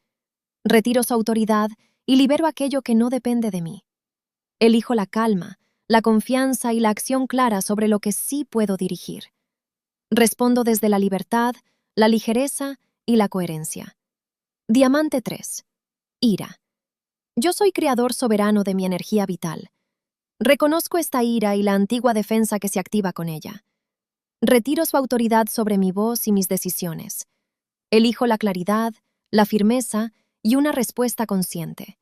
Retiro su autoridad y libero aquello que no depende de mí. Elijo la calma, la confianza y la acción clara sobre lo que sí puedo dirigir. Respondo desde la libertad, la ligereza y la coherencia. Diamante 3. Ira. Yo soy creador soberano de mi energía vital. Reconozco esta ira y la antigua defensa que se activa con ella. Retiro su autoridad sobre mi voz y mis decisiones. Elijo la claridad, la firmeza y una respuesta consciente.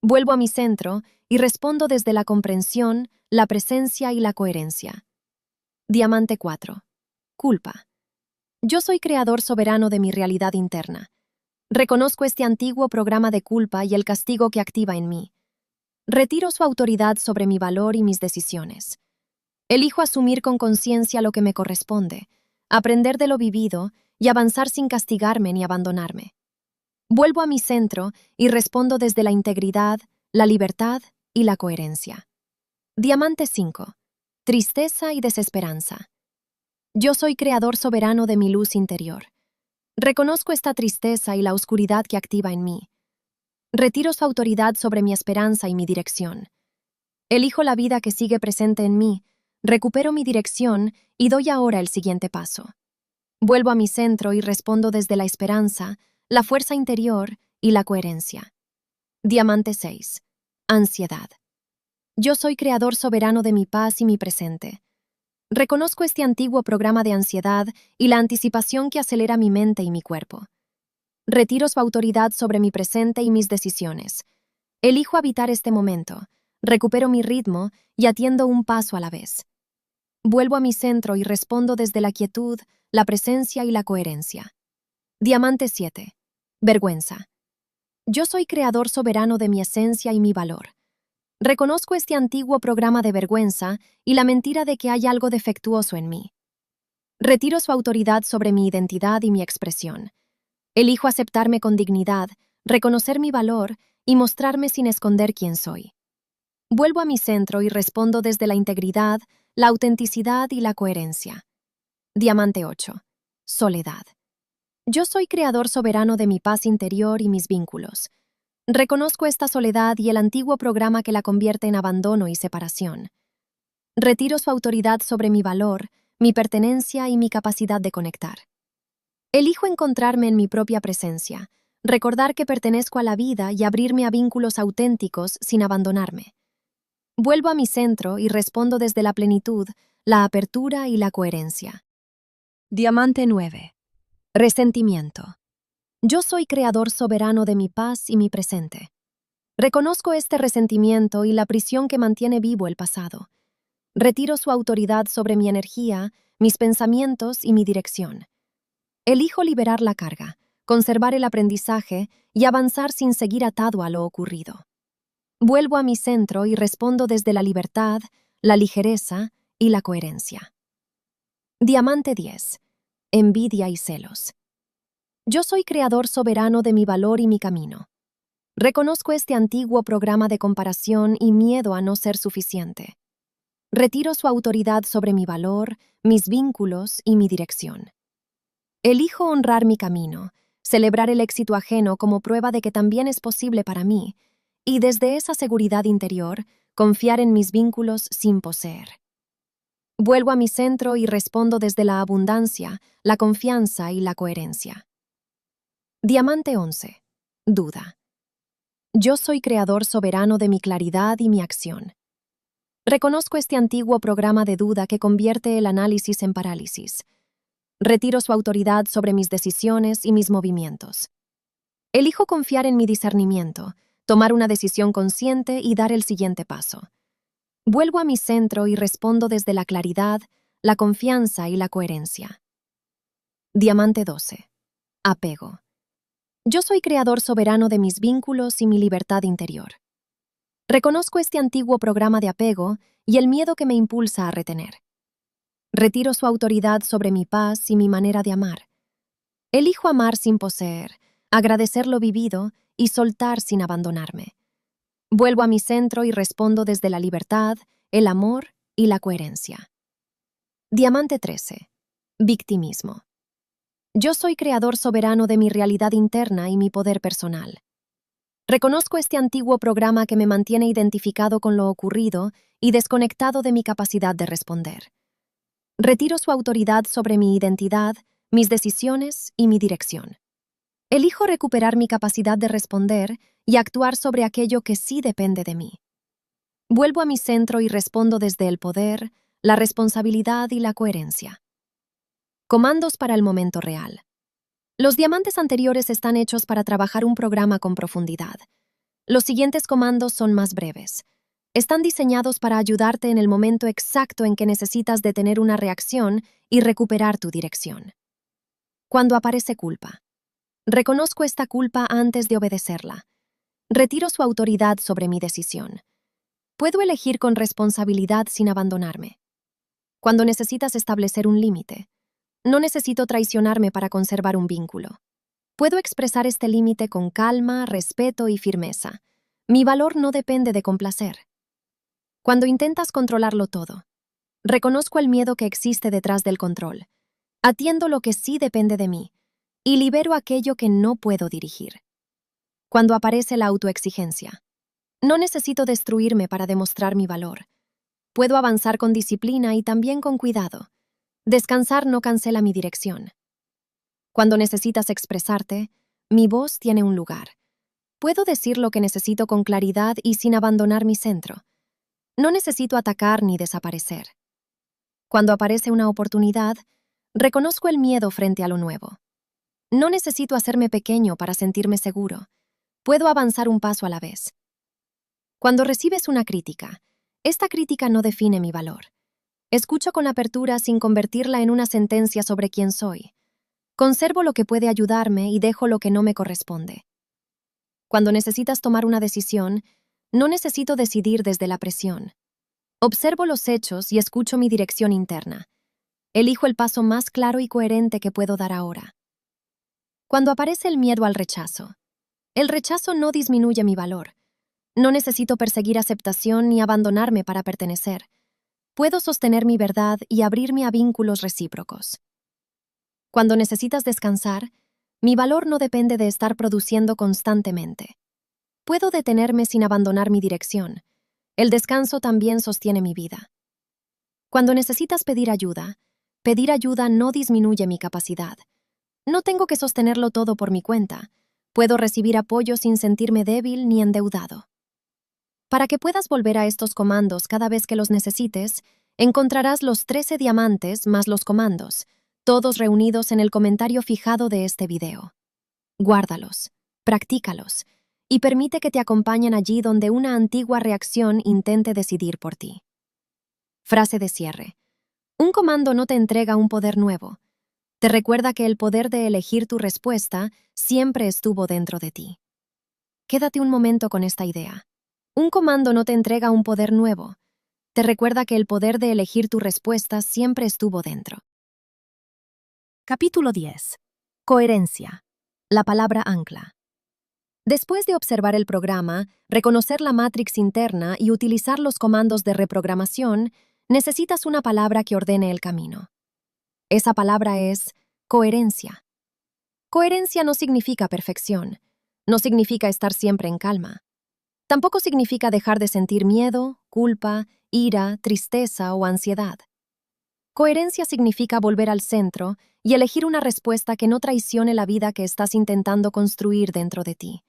Vuelvo a mi centro y respondo desde la comprensión, la presencia y la coherencia. Diamante 4. Culpa. Yo soy creador soberano de mi realidad interna. Reconozco este antiguo programa de culpa y el castigo que activa en mí. Retiro su autoridad sobre mi valor y mis decisiones. Elijo asumir con conciencia lo que me corresponde, aprender de lo vivido y avanzar sin castigarme ni abandonarme. Vuelvo a mi centro y respondo desde la integridad, la libertad y la coherencia. Diamante 5. Tristeza y desesperanza. Yo soy creador soberano de mi luz interior. Reconozco esta tristeza y la oscuridad que activa en mí. Retiro su autoridad sobre mi esperanza y mi dirección. Elijo la vida que sigue presente en mí, recupero mi dirección y doy ahora el siguiente paso. Vuelvo a mi centro y respondo desde la esperanza, la fuerza interior y la coherencia. Diamante 6. Ansiedad. Yo soy creador soberano de mi paz y mi presente. Reconozco este antiguo programa de ansiedad y la anticipación que acelera mi mente y mi cuerpo. Retiro su autoridad sobre mi presente y mis decisiones. Elijo habitar este momento, recupero mi ritmo y atiendo un paso a la vez. Vuelvo a mi centro y respondo desde la quietud, la presencia y la coherencia. Diamante 7. Vergüenza. Yo soy creador soberano de mi esencia y mi valor. Reconozco este antiguo programa de vergüenza y la mentira de que hay algo defectuoso en mí. Retiro su autoridad sobre mi identidad y mi expresión. Elijo aceptarme con dignidad, reconocer mi valor y mostrarme sin esconder quién soy. Vuelvo a mi centro y respondo desde la integridad, la autenticidad y la coherencia. Diamante 8. Soledad. Yo soy creador soberano de mi paz interior y mis vínculos. Reconozco esta soledad y el antiguo programa que la convierte en abandono y separación. Retiro su autoridad sobre mi valor, mi pertenencia y mi capacidad de conectar. Elijo encontrarme en mi propia presencia, recordar que pertenezco a la vida y abrirme a vínculos auténticos sin abandonarme. Vuelvo a mi centro y respondo desde la plenitud, la apertura y la coherencia. Diamante 9. Resentimiento. Yo soy creador soberano de mi paz y mi presente. Reconozco este resentimiento y la prisión que mantiene vivo el pasado. Retiro su autoridad sobre mi energía, mis pensamientos y mi dirección. Elijo liberar la carga, conservar el aprendizaje y avanzar sin seguir atado a lo ocurrido. Vuelvo a mi centro y respondo desde la libertad, la ligereza y la coherencia. Diamante 10. Envidia y celos. Yo soy creador soberano de mi valor y mi camino. Reconozco este antiguo programa de comparación y miedo a no ser suficiente. Retiro su autoridad sobre mi valor, mis vínculos y mi dirección. Elijo honrar mi camino, celebrar el éxito ajeno como prueba de que también es posible para mí, y desde esa seguridad interior, confiar en mis vínculos sin poseer. Vuelvo a mi centro y respondo desde la abundancia, la confianza y la coherencia. Diamante 11. Duda. Yo soy creador soberano de mi claridad y mi acción. Reconozco este antiguo programa de duda que convierte el análisis en parálisis. Retiro su autoridad sobre mis decisiones y mis movimientos. Elijo confiar en mi discernimiento, tomar una decisión consciente y dar el siguiente paso. Vuelvo a mi centro y respondo desde la claridad, la confianza y la coherencia. Diamante 12. Apego. Yo soy creador soberano de mis vínculos y mi libertad interior. Reconozco este antiguo programa de apego y el miedo que me impulsa a retener. Retiro su autoridad sobre mi paz y mi manera de amar. Elijo amar sin poseer, agradecer lo vivido y soltar sin abandonarme. Vuelvo a mi centro y respondo desde la libertad, el amor y la coherencia. Diamante 13. Victimismo. Yo soy creador soberano de mi realidad interna y mi poder personal. Reconozco este antiguo programa que me mantiene identificado con lo ocurrido y desconectado de mi capacidad de responder. Retiro su autoridad sobre mi identidad, mis decisiones y mi dirección. Elijo recuperar mi capacidad de responder y actuar sobre aquello que sí depende de mí. Vuelvo a mi centro y respondo desde el poder, la responsabilidad y la coherencia. Comandos para el momento real. Los diamantes anteriores están hechos para trabajar un programa con profundidad. Los siguientes comandos son más breves. Están diseñados para ayudarte en el momento exacto en que necesitas detener una reacción y recuperar tu dirección. Cuando aparece culpa. Reconozco esta culpa antes de obedecerla. Retiro su autoridad sobre mi decisión. Puedo elegir con responsabilidad sin abandonarme. Cuando necesitas establecer un límite. No necesito traicionarme para conservar un vínculo. Puedo expresar este límite con calma, respeto y firmeza. Mi valor no depende de complacer. Cuando intentas controlarlo todo, reconozco el miedo que existe detrás del control. Atiendo lo que sí depende de mí. y libero aquello que no puedo dirigir. Cuando aparece la autoexigencia, no necesito destruirme para demostrar mi valor. Puedo avanzar con disciplina y también con cuidado. Descansar no cancela mi dirección. Cuando necesitas expresarte, mi voz tiene un lugar. Puedo decir lo que necesito con claridad y sin abandonar mi centro. No necesito atacar ni desaparecer. Cuando aparece una oportunidad, reconozco el miedo frente a lo nuevo. No necesito hacerme pequeño para sentirme seguro. Puedo avanzar un paso a la vez. Cuando recibes una crítica, esta crítica no define mi valor. Escucho con apertura sin convertirla en una sentencia sobre quién soy. Conservo lo que puede ayudarme y dejo lo que no me corresponde. Cuando necesitas tomar una decisión, no necesito decidir desde la presión. Observo los hechos y escucho mi dirección interna. Elijo el paso más claro y coherente que puedo dar ahora. Cuando aparece el miedo al rechazo, el rechazo no disminuye mi valor. No necesito perseguir aceptación ni abandonarme para pertenecer. Puedo sostener mi verdad y abrirme a vínculos recíprocos. Cuando necesitas descansar, mi valor no depende de estar produciendo constantemente. Puedo detenerme sin abandonar mi dirección. El descanso también sostiene mi vida. Cuando necesitas pedir ayuda no disminuye mi capacidad. No tengo que sostenerlo todo por mi cuenta. Puedo recibir apoyo sin sentirme débil ni endeudado. Para que puedas volver a estos comandos cada vez que los necesites, encontrarás los 13 diamantes más los comandos, todos reunidos en el comentario fijado de este video. Guárdalos, practícalos, y permite que te acompañen allí donde una antigua reacción intente decidir por ti. Frase de cierre. Un comando no te entrega un poder nuevo. Te recuerda que el poder de elegir tu respuesta siempre estuvo dentro de ti. Quédate un momento con esta idea. Un comando no te entrega un poder nuevo. Te recuerda que el poder de elegir tu respuesta siempre estuvo dentro. Capítulo 10. Coherencia. La palabra ancla. Después de observar el programa, reconocer la matrix interna y utilizar los comandos de reprogramación, necesitas una palabra que ordene el camino. Esa palabra es coherencia. Coherencia no significa perfección, no significa estar siempre en calma. Tampoco significa dejar de sentir miedo, culpa, ira, tristeza o ansiedad. Coherencia significa volver al centro y elegir una respuesta que no traicione la vida que estás intentando construir dentro de ti.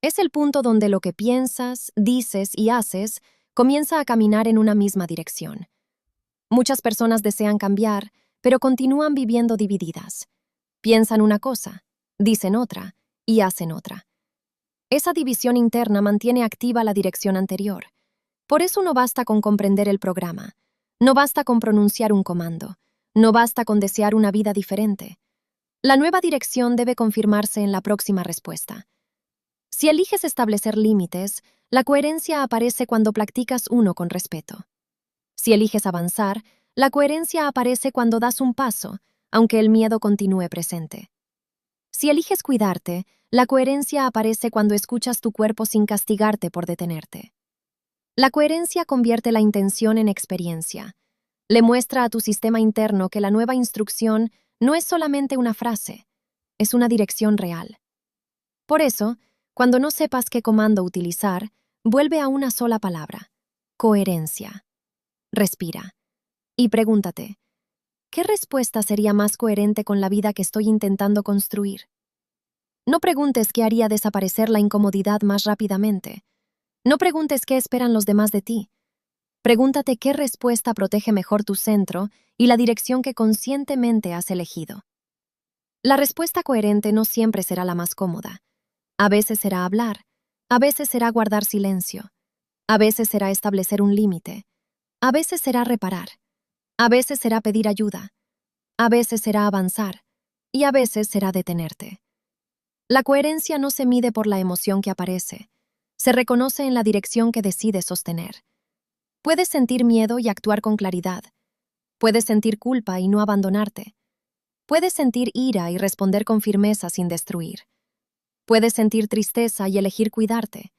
Es el punto donde lo que piensas, dices y haces comienza a caminar en una misma dirección. Muchas personas desean cambiar, pero continúan viviendo divididas. Piensan una cosa, dicen otra y hacen otra. Esa división interna mantiene activa la dirección anterior. Por eso no basta con comprender el programa, no basta con pronunciar un comando, no basta con desear una vida diferente. La nueva dirección debe confirmarse en la próxima respuesta. Si eliges establecer límites, la coherencia aparece cuando practicas uno con respeto. Si eliges avanzar, la coherencia aparece cuando das un paso, aunque el miedo continúe presente. Si eliges cuidarte, la coherencia aparece cuando escuchas tu cuerpo sin castigarte por detenerte. La coherencia convierte la intención en experiencia. Le muestra a tu sistema interno que la nueva instrucción no es solamente una frase, es una dirección real. Por eso, cuando no sepas qué comando utilizar, vuelve a una sola palabra: coherencia. Respira y pregúntate, ¿qué respuesta sería más coherente con la vida que estoy intentando construir? No preguntes qué haría desaparecer la incomodidad más rápidamente. No preguntes qué esperan los demás de ti. Pregúntate qué respuesta protege mejor tu centro y la dirección que conscientemente has elegido. La respuesta coherente no siempre será la más cómoda. A veces será hablar, a veces será guardar silencio, a veces será establecer un límite, a veces será reparar, a veces será pedir ayuda, a veces será avanzar y a veces será detenerte. La coherencia no se mide por la emoción que aparece, se reconoce en la dirección que decides sostener. Puedes sentir miedo y actuar con claridad. Puedes sentir culpa y no abandonarte. Puedes sentir ira y responder con firmeza sin destruir. Puedes sentir tristeza y elegir cuidarte.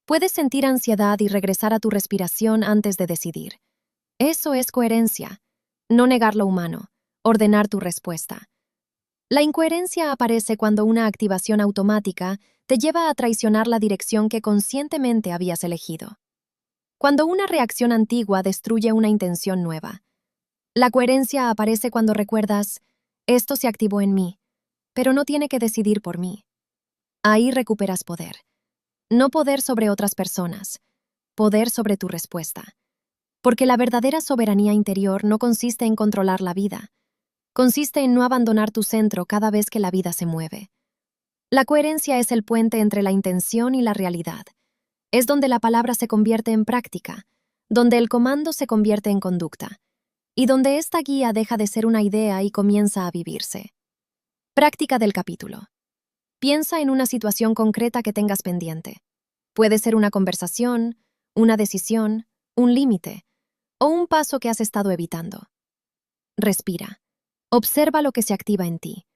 Puedes sentir ansiedad y regresar a tu respiración antes de decidir. Eso es coherencia. No negar lo humano, ordenar tu respuesta. La incoherencia aparece cuando una activación automática te lleva a traicionar la dirección que conscientemente habías elegido. Cuando una reacción antigua destruye una intención nueva. La coherencia aparece cuando recuerdas, esto se activó en mí, pero no tiene que decidir por mí. Ahí recuperas poder. No poder sobre otras personas, poder sobre tu respuesta. Porque la verdadera soberanía interior no consiste en controlar la vida, consiste en no abandonar tu centro cada vez que la vida se mueve. La coherencia es el puente entre la intención y la realidad. Es donde la palabra se convierte en práctica, donde el comando se convierte en conducta, y donde esta guía deja de ser una idea y comienza a vivirse. Práctica del capítulo. Piensa en una situación concreta que tengas pendiente. Puede ser una conversación, una decisión, un límite, o un paso que has estado evitando. Respira. Observa lo que se activa en ti.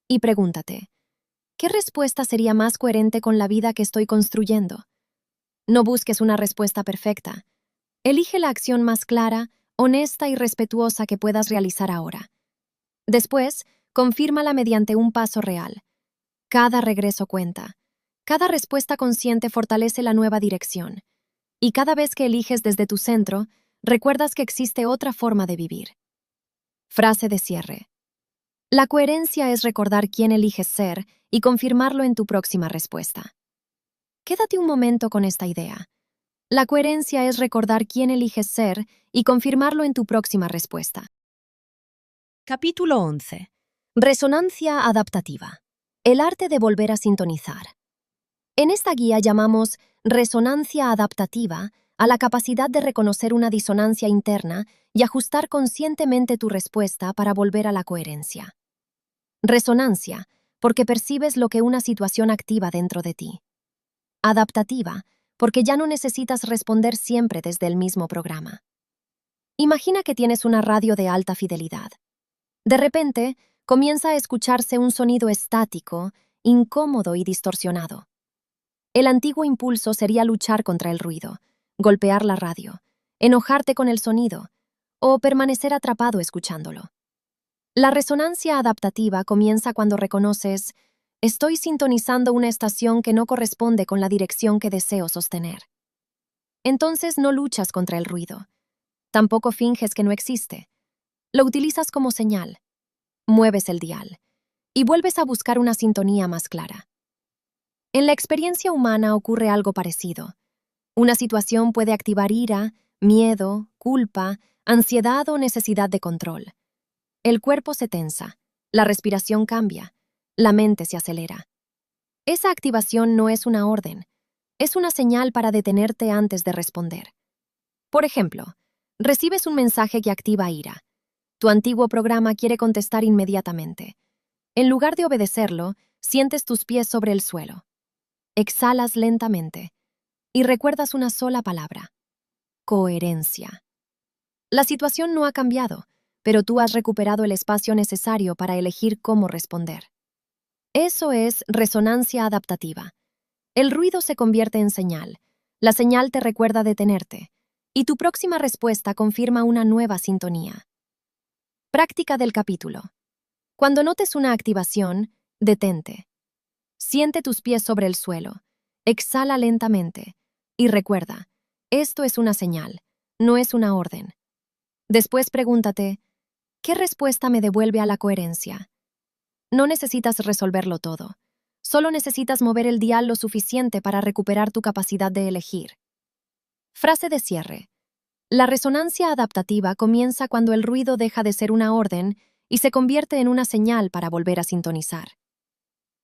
Y pregúntate, ¿qué respuesta sería más coherente con la vida que estoy construyendo? No busques una respuesta perfecta. Elige la acción más clara, honesta y respetuosa que puedas realizar ahora. Después, confírmala mediante un paso real. Cada regreso cuenta. Cada respuesta consciente fortalece la nueva dirección. Y cada vez que eliges desde tu centro, recuerdas que existe otra forma de vivir. Frase de cierre. La coherencia es recordar quién eliges ser y confirmarlo en tu próxima respuesta. Quédate un momento con esta idea. La coherencia es recordar quién eliges ser y confirmarlo en tu próxima respuesta. Capítulo 11. Resonancia adaptativa. El arte de volver a sintonizar. En esta guía llamamos resonancia adaptativa a la capacidad de reconocer una disonancia interna y ajustar conscientemente tu respuesta para volver a la coherencia. Resonancia, porque percibes lo que una situación activa dentro de ti. Adaptativa, porque ya no necesitas responder siempre desde el mismo programa. Imagina que tienes una radio de alta fidelidad. De repente, comienza a escucharse un sonido estático, incómodo y distorsionado. El antiguo impulso sería luchar contra el ruido, golpear la radio, enojarte con el sonido o permanecer atrapado escuchándolo. La resonancia adaptativa comienza cuando reconoces, estoy sintonizando una estación que no corresponde con la dirección que deseo sostener. Entonces no luchas contra el ruido. Tampoco finges que no existe. Lo utilizas como señal. Mueves el dial y vuelves a buscar una sintonía más clara. En la experiencia humana ocurre algo parecido. Una situación puede activar ira, miedo, culpa, ansiedad o necesidad de control. El cuerpo se tensa, la respiración cambia, la mente se acelera. Esa activación no es una orden, es una señal para detenerte antes de responder. Por ejemplo, recibes un mensaje que activa ira. Tu antiguo programa quiere contestar inmediatamente. En lugar de obedecerlo, sientes tus pies sobre el suelo. Exhalas lentamente y recuerdas una sola palabra: coherencia. La situación no ha cambiado, pero tú has recuperado el espacio necesario para elegir cómo responder. Eso es resonancia adaptativa. El ruido se convierte en señal. La señal te recuerda detenerte, y tu próxima respuesta confirma una nueva sintonía. Práctica del capítulo. Cuando notes una activación, detente. Siente tus pies sobre el suelo. Exhala lentamente. Y recuerda, esto es una señal, no es una orden. Después pregúntate, ¿qué respuesta me devuelve a la coherencia? No necesitas resolverlo todo. Solo necesitas mover el dial lo suficiente para recuperar tu capacidad de elegir. Frase de cierre. La resonancia adaptativa comienza cuando el ruido deja de ser una orden y se convierte en una señal para volver a sintonizar.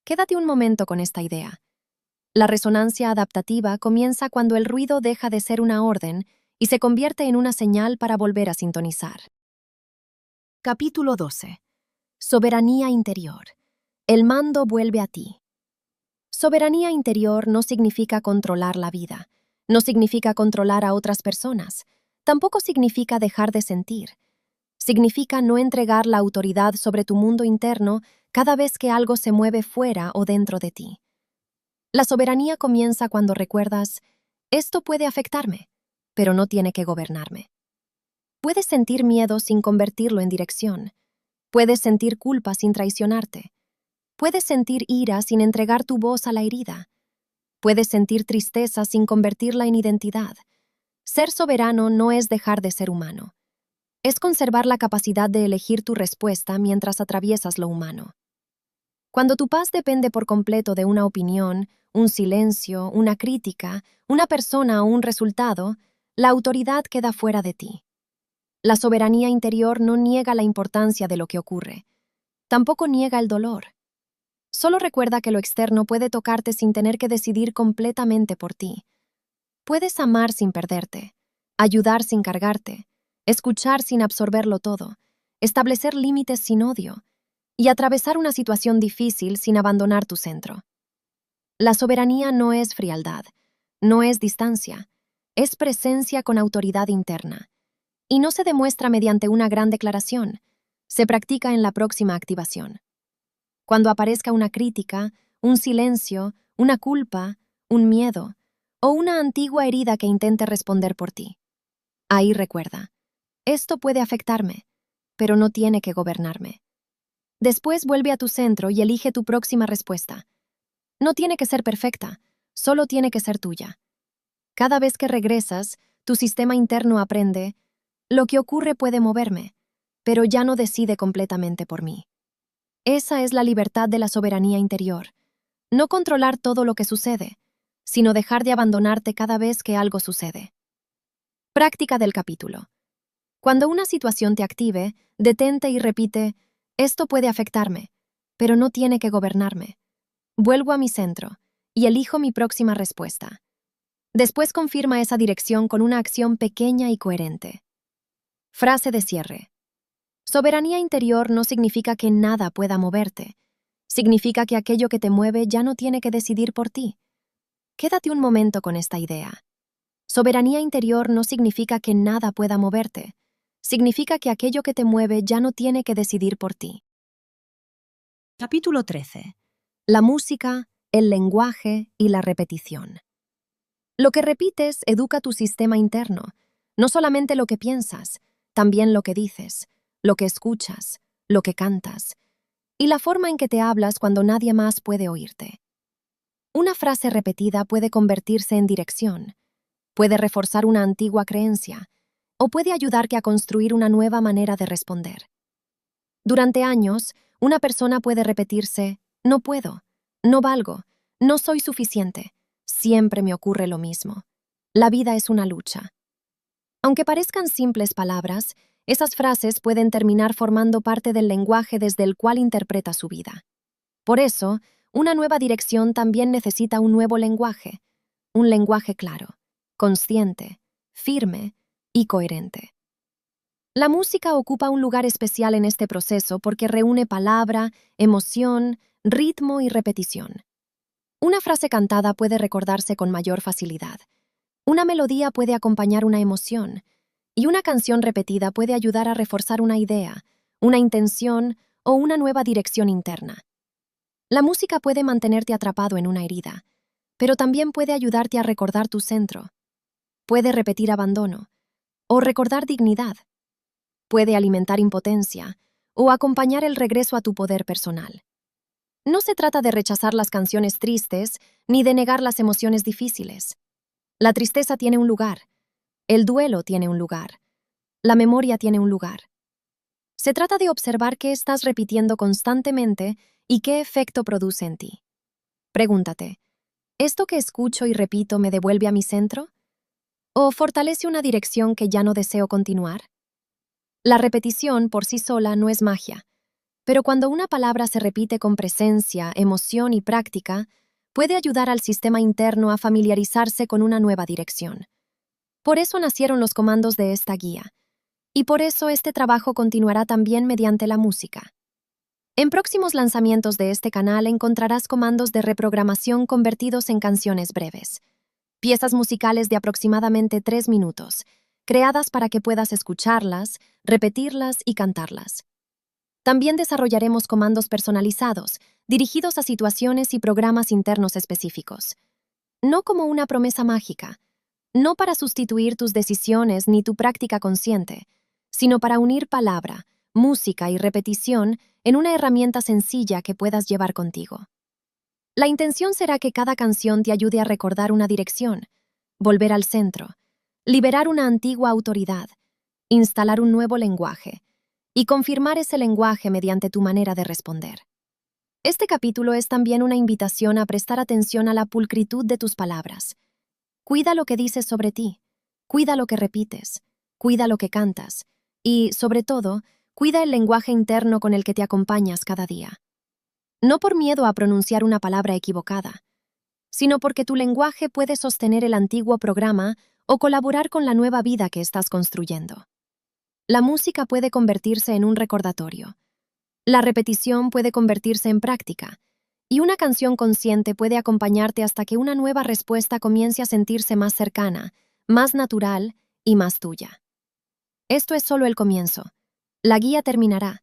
Quédate un momento con esta idea. La resonancia adaptativa comienza cuando el ruido deja de ser una orden y se convierte en una señal para volver a sintonizar. Capítulo 12. Soberanía interior. El mando vuelve a ti. Soberanía interior no significa controlar la vida, no significa controlar a otras personas, tampoco significa dejar de sentir. Significa no entregar la autoridad sobre tu mundo interno cada vez que algo se mueve fuera o dentro de ti. La soberanía comienza cuando recuerdas, esto puede afectarme, pero no tiene que gobernarme. Puedes sentir miedo sin convertirlo en dirección. Puedes sentir culpa sin traicionarte. Puedes sentir ira sin entregar tu voz a la herida. Puedes sentir tristeza sin convertirla en identidad. Ser soberano no es dejar de ser humano. Es conservar la capacidad de elegir tu respuesta mientras atraviesas lo humano. Cuando tu paz depende por completo de una opinión, un silencio, una crítica, una persona o un resultado, la autoridad queda fuera de ti. La soberanía interior no niega la importancia de lo que ocurre. Tampoco niega el dolor. Solo recuerda que lo externo puede tocarte sin tener que decidir completamente por ti. Puedes amar sin perderte, ayudar sin cargarte, escuchar sin absorberlo todo, establecer límites sin odio y atravesar una situación difícil sin abandonar tu centro. La soberanía no es frialdad, no es distancia, es presencia con autoridad interna. Y no se demuestra mediante una gran declaración, se practica en la próxima activación. Cuando aparezca una crítica, un silencio, una culpa, un miedo o una antigua herida que intente responder por ti. Ahí recuerda, esto puede afectarme, pero no tiene que gobernarme. Después vuelve a tu centro y elige tu próxima respuesta. No tiene que ser perfecta, solo tiene que ser tuya. Cada vez que regresas, tu sistema interno aprende, lo que ocurre puede moverme, pero ya no decide completamente por mí. Esa es la libertad de la soberanía interior. No controlar todo lo que sucede, sino dejar de abandonarte cada vez que algo sucede. Práctica del capítulo. Cuando una situación te active, detente y repite, esto puede afectarme, pero no tiene que gobernarme. Vuelvo a mi centro y elijo mi próxima respuesta. Después confirma esa dirección con una acción pequeña y coherente. Frase de cierre. Soberanía interior no significa que nada pueda moverte. Significa que aquello que te mueve ya no tiene que decidir por ti. Quédate un momento con esta idea. Soberanía interior no significa que nada pueda moverte. Significa que aquello que te mueve ya no tiene que decidir por ti. Capítulo 13. La música, el lenguaje y la repetición. Lo que repites educa tu sistema interno, no solamente lo que piensas, también lo que dices, lo que escuchas, lo que cantas, y la forma en que te hablas cuando nadie más puede oírte. Una frase repetida puede convertirse en dirección, puede reforzar una antigua creencia, o puede ayudarte a construir una nueva manera de responder. Durante años, una persona puede repetirse, no puedo, no valgo, no soy suficiente, siempre me ocurre lo mismo. La vida es una lucha. Aunque parezcan simples palabras, esas frases pueden terminar formando parte del lenguaje desde el cual interpreta su vida. Por eso, una nueva dirección también necesita un nuevo lenguaje, un lenguaje claro, consciente, firme y coherente. La música ocupa un lugar especial en este proceso porque reúne palabra, emoción, ritmo y repetición. Una frase cantada puede recordarse con mayor facilidad. Una melodía puede acompañar una emoción, y una canción repetida puede ayudar a reforzar una idea, una intención o una nueva dirección interna. La música puede mantenerte atrapado en una herida, pero también puede ayudarte a recordar tu centro. Puede repetir abandono o recordar dignidad. Puede alimentar impotencia o acompañar el regreso a tu poder personal. No se trata de rechazar las canciones tristes ni de negar las emociones difíciles. La tristeza tiene un lugar, el duelo tiene un lugar, la memoria tiene un lugar. Se trata de observar qué estás repitiendo constantemente y qué efecto produce en ti. Pregúntate, ¿esto que escucho y repito me devuelve a mi centro? ¿O fortalece una dirección que ya no deseo continuar? La repetición por sí sola no es magia, pero cuando una palabra se repite con presencia, emoción y práctica, puede ayudar al sistema interno a familiarizarse con una nueva dirección. Por eso nacieron los comandos de esta guía, y por eso este trabajo continuará también mediante la música. En próximos lanzamientos de este canal encontrarás comandos de reprogramación convertidos en canciones breves, piezas musicales de aproximadamente 3 minutos, creadas para que puedas escucharlas, repetirlas y cantarlas. También desarrollaremos comandos personalizados, dirigidos a situaciones y programas internos específicos. No como una promesa mágica, no para sustituir tus decisiones ni tu práctica consciente, sino para unir palabra, música y repetición en una herramienta sencilla que puedas llevar contigo. La intención será que cada canción te ayude a recordar una dirección, volver al centro, liberar una antigua autoridad, instalar un nuevo lenguaje y confirmar ese lenguaje mediante tu manera de responder. Este capítulo es también una invitación a prestar atención a la pulcritud de tus palabras. Cuida lo que dices sobre ti, cuida lo que repites, cuida lo que cantas y, sobre todo, cuida el lenguaje interno con el que te acompañas cada día. No por miedo a pronunciar una palabra equivocada, sino porque tu lenguaje puede sostener el antiguo programa o colaborar con la nueva vida que estás construyendo. La música puede convertirse en un recordatorio. La repetición puede convertirse en práctica, y una canción consciente puede acompañarte hasta que una nueva respuesta comience a sentirse más cercana, más natural y más tuya. Esto es solo el comienzo. La guía terminará,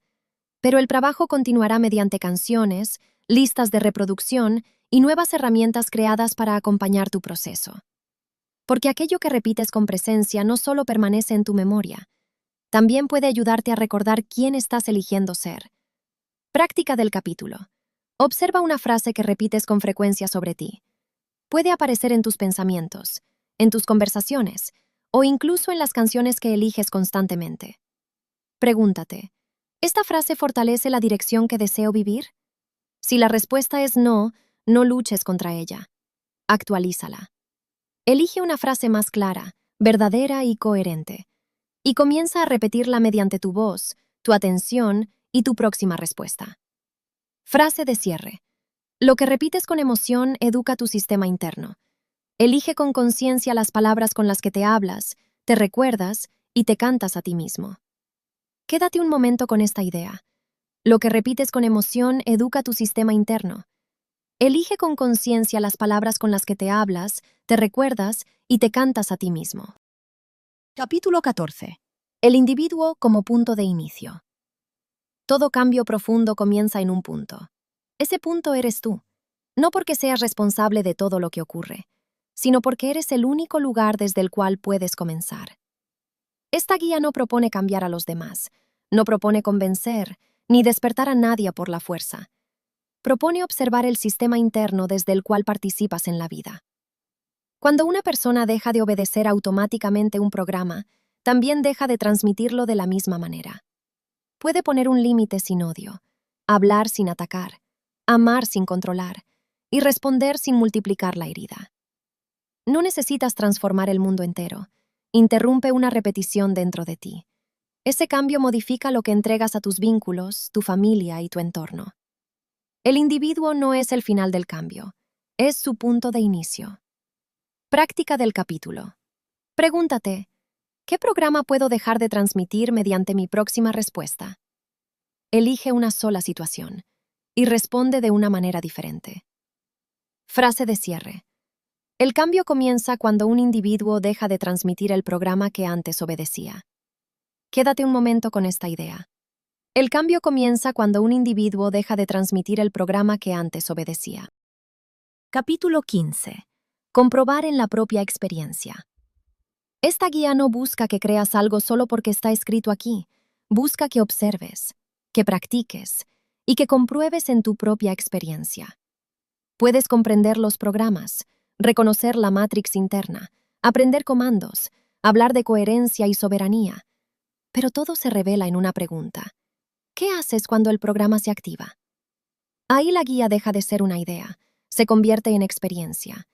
pero el trabajo continuará mediante canciones, listas de reproducción y nuevas herramientas creadas para acompañar tu proceso. Porque aquello que repites con presencia no solo permanece en tu memoria, también puede ayudarte a recordar quién estás eligiendo ser. Práctica del capítulo. Observa una frase que repites con frecuencia sobre ti. Puede aparecer en tus pensamientos, en tus conversaciones o incluso en las canciones que eliges constantemente. Pregúntate, ¿esta frase fortalece la dirección que deseo vivir? Si la respuesta es no, no luches contra ella. Actualízala. Elige una frase más clara, verdadera y coherente, y comienza a repetirla mediante tu voz, tu atención y tu próxima respuesta. Frase de cierre. Lo que repites con emoción educa tu sistema interno. Elige con conciencia las palabras con las que te hablas, te recuerdas y te cantas a ti mismo. Quédate un momento con esta idea. Lo que repites con emoción educa tu sistema interno. Elige con conciencia las palabras con las que te hablas, te recuerdas y te cantas a ti mismo. Capítulo 14. El individuo como punto de inicio. Todo cambio profundo comienza en un punto. Ese punto eres tú, no porque seas responsable de todo lo que ocurre, sino porque eres el único lugar desde el cual puedes comenzar. Esta guía no propone cambiar a los demás, no propone convencer, ni despertar a nadie por la fuerza. Propone observar el sistema interno desde el cual participas en la vida. Cuando una persona deja de obedecer automáticamente un programa, también deja de transmitirlo de la misma manera. Puede poner un límite sin odio, hablar sin atacar, amar sin controlar y responder sin multiplicar la herida. No necesitas transformar el mundo entero. Interrumpe una repetición dentro de ti. Ese cambio modifica lo que entregas a tus vínculos, tu familia y tu entorno. El individuo no es el final del cambio, es su punto de inicio. Práctica del capítulo. Pregúntate, ¿qué programa puedo dejar de transmitir mediante mi próxima respuesta? Elige una sola situación y responde de una manera diferente. Frase de cierre. El cambio comienza cuando un individuo deja de transmitir el programa que antes obedecía. Quédate un momento con esta idea. El cambio comienza cuando un individuo deja de transmitir el programa que antes obedecía. Capítulo 15. Comprobar en la propia experiencia. Esta guía no busca que creas algo solo porque está escrito aquí. Busca que observes, que practiques y que compruebes en tu propia experiencia. Puedes comprender los programas, reconocer la matrix interna, aprender comandos, hablar de coherencia y soberanía. Pero todo se revela en una pregunta. ¿Qué haces cuando el programa se activa? Ahí la guía deja de ser una idea, se convierte en experiencia.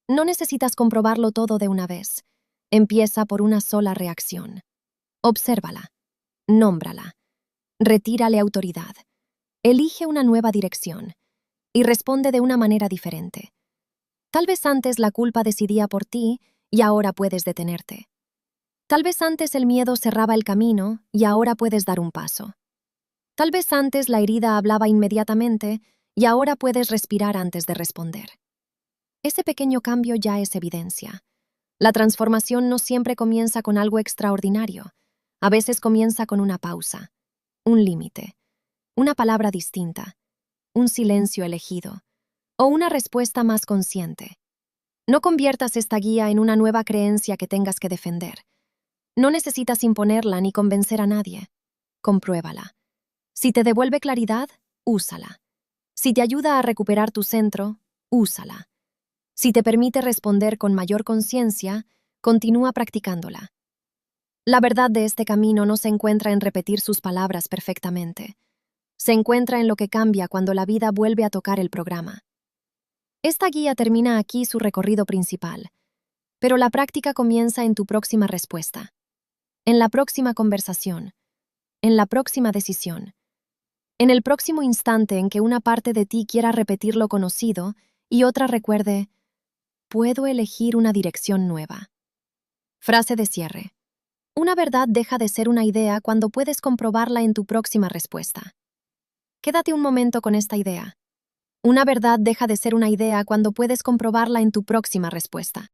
No necesitas comprobarlo todo de una vez. Empieza por una sola reacción. Obsérvala, nómbrala, retírale autoridad, elige una nueva dirección y responde de una manera diferente. Tal vez antes la culpa decidía por ti y ahora puedes detenerte. Tal vez antes el miedo cerraba el camino y ahora puedes dar un paso. Tal vez antes la herida hablaba inmediatamente y ahora puedes respirar antes de responder. Ese pequeño cambio ya es evidencia. La transformación no siempre comienza con algo extraordinario. A veces comienza con una pausa, un límite, una palabra distinta, un silencio elegido o una respuesta más consciente. No conviertas esta guía en una nueva creencia que tengas que defender. No necesitas imponerla ni convencer a nadie. compruébala. Si te devuelve claridad, úsala. Si te ayuda a recuperar tu centro, úsala. Si te permite responder con mayor conciencia, continúa practicándola. La verdad de este camino no se encuentra en repetir sus palabras perfectamente. Se encuentra en lo que cambia cuando la vida vuelve a tocar el programa. Esta guía termina aquí su recorrido principal, pero la práctica comienza en tu próxima respuesta, en la próxima conversación, en la próxima decisión, en el próximo instante en que una parte de ti quiera repetir lo conocido y otra recuerde, puedo elegir una dirección nueva. Frase de cierre. Una verdad deja de ser una idea cuando puedes comprobarla en tu próxima respuesta. Quédate un momento con esta idea. Una verdad deja de ser una idea cuando puedes comprobarla en tu próxima respuesta.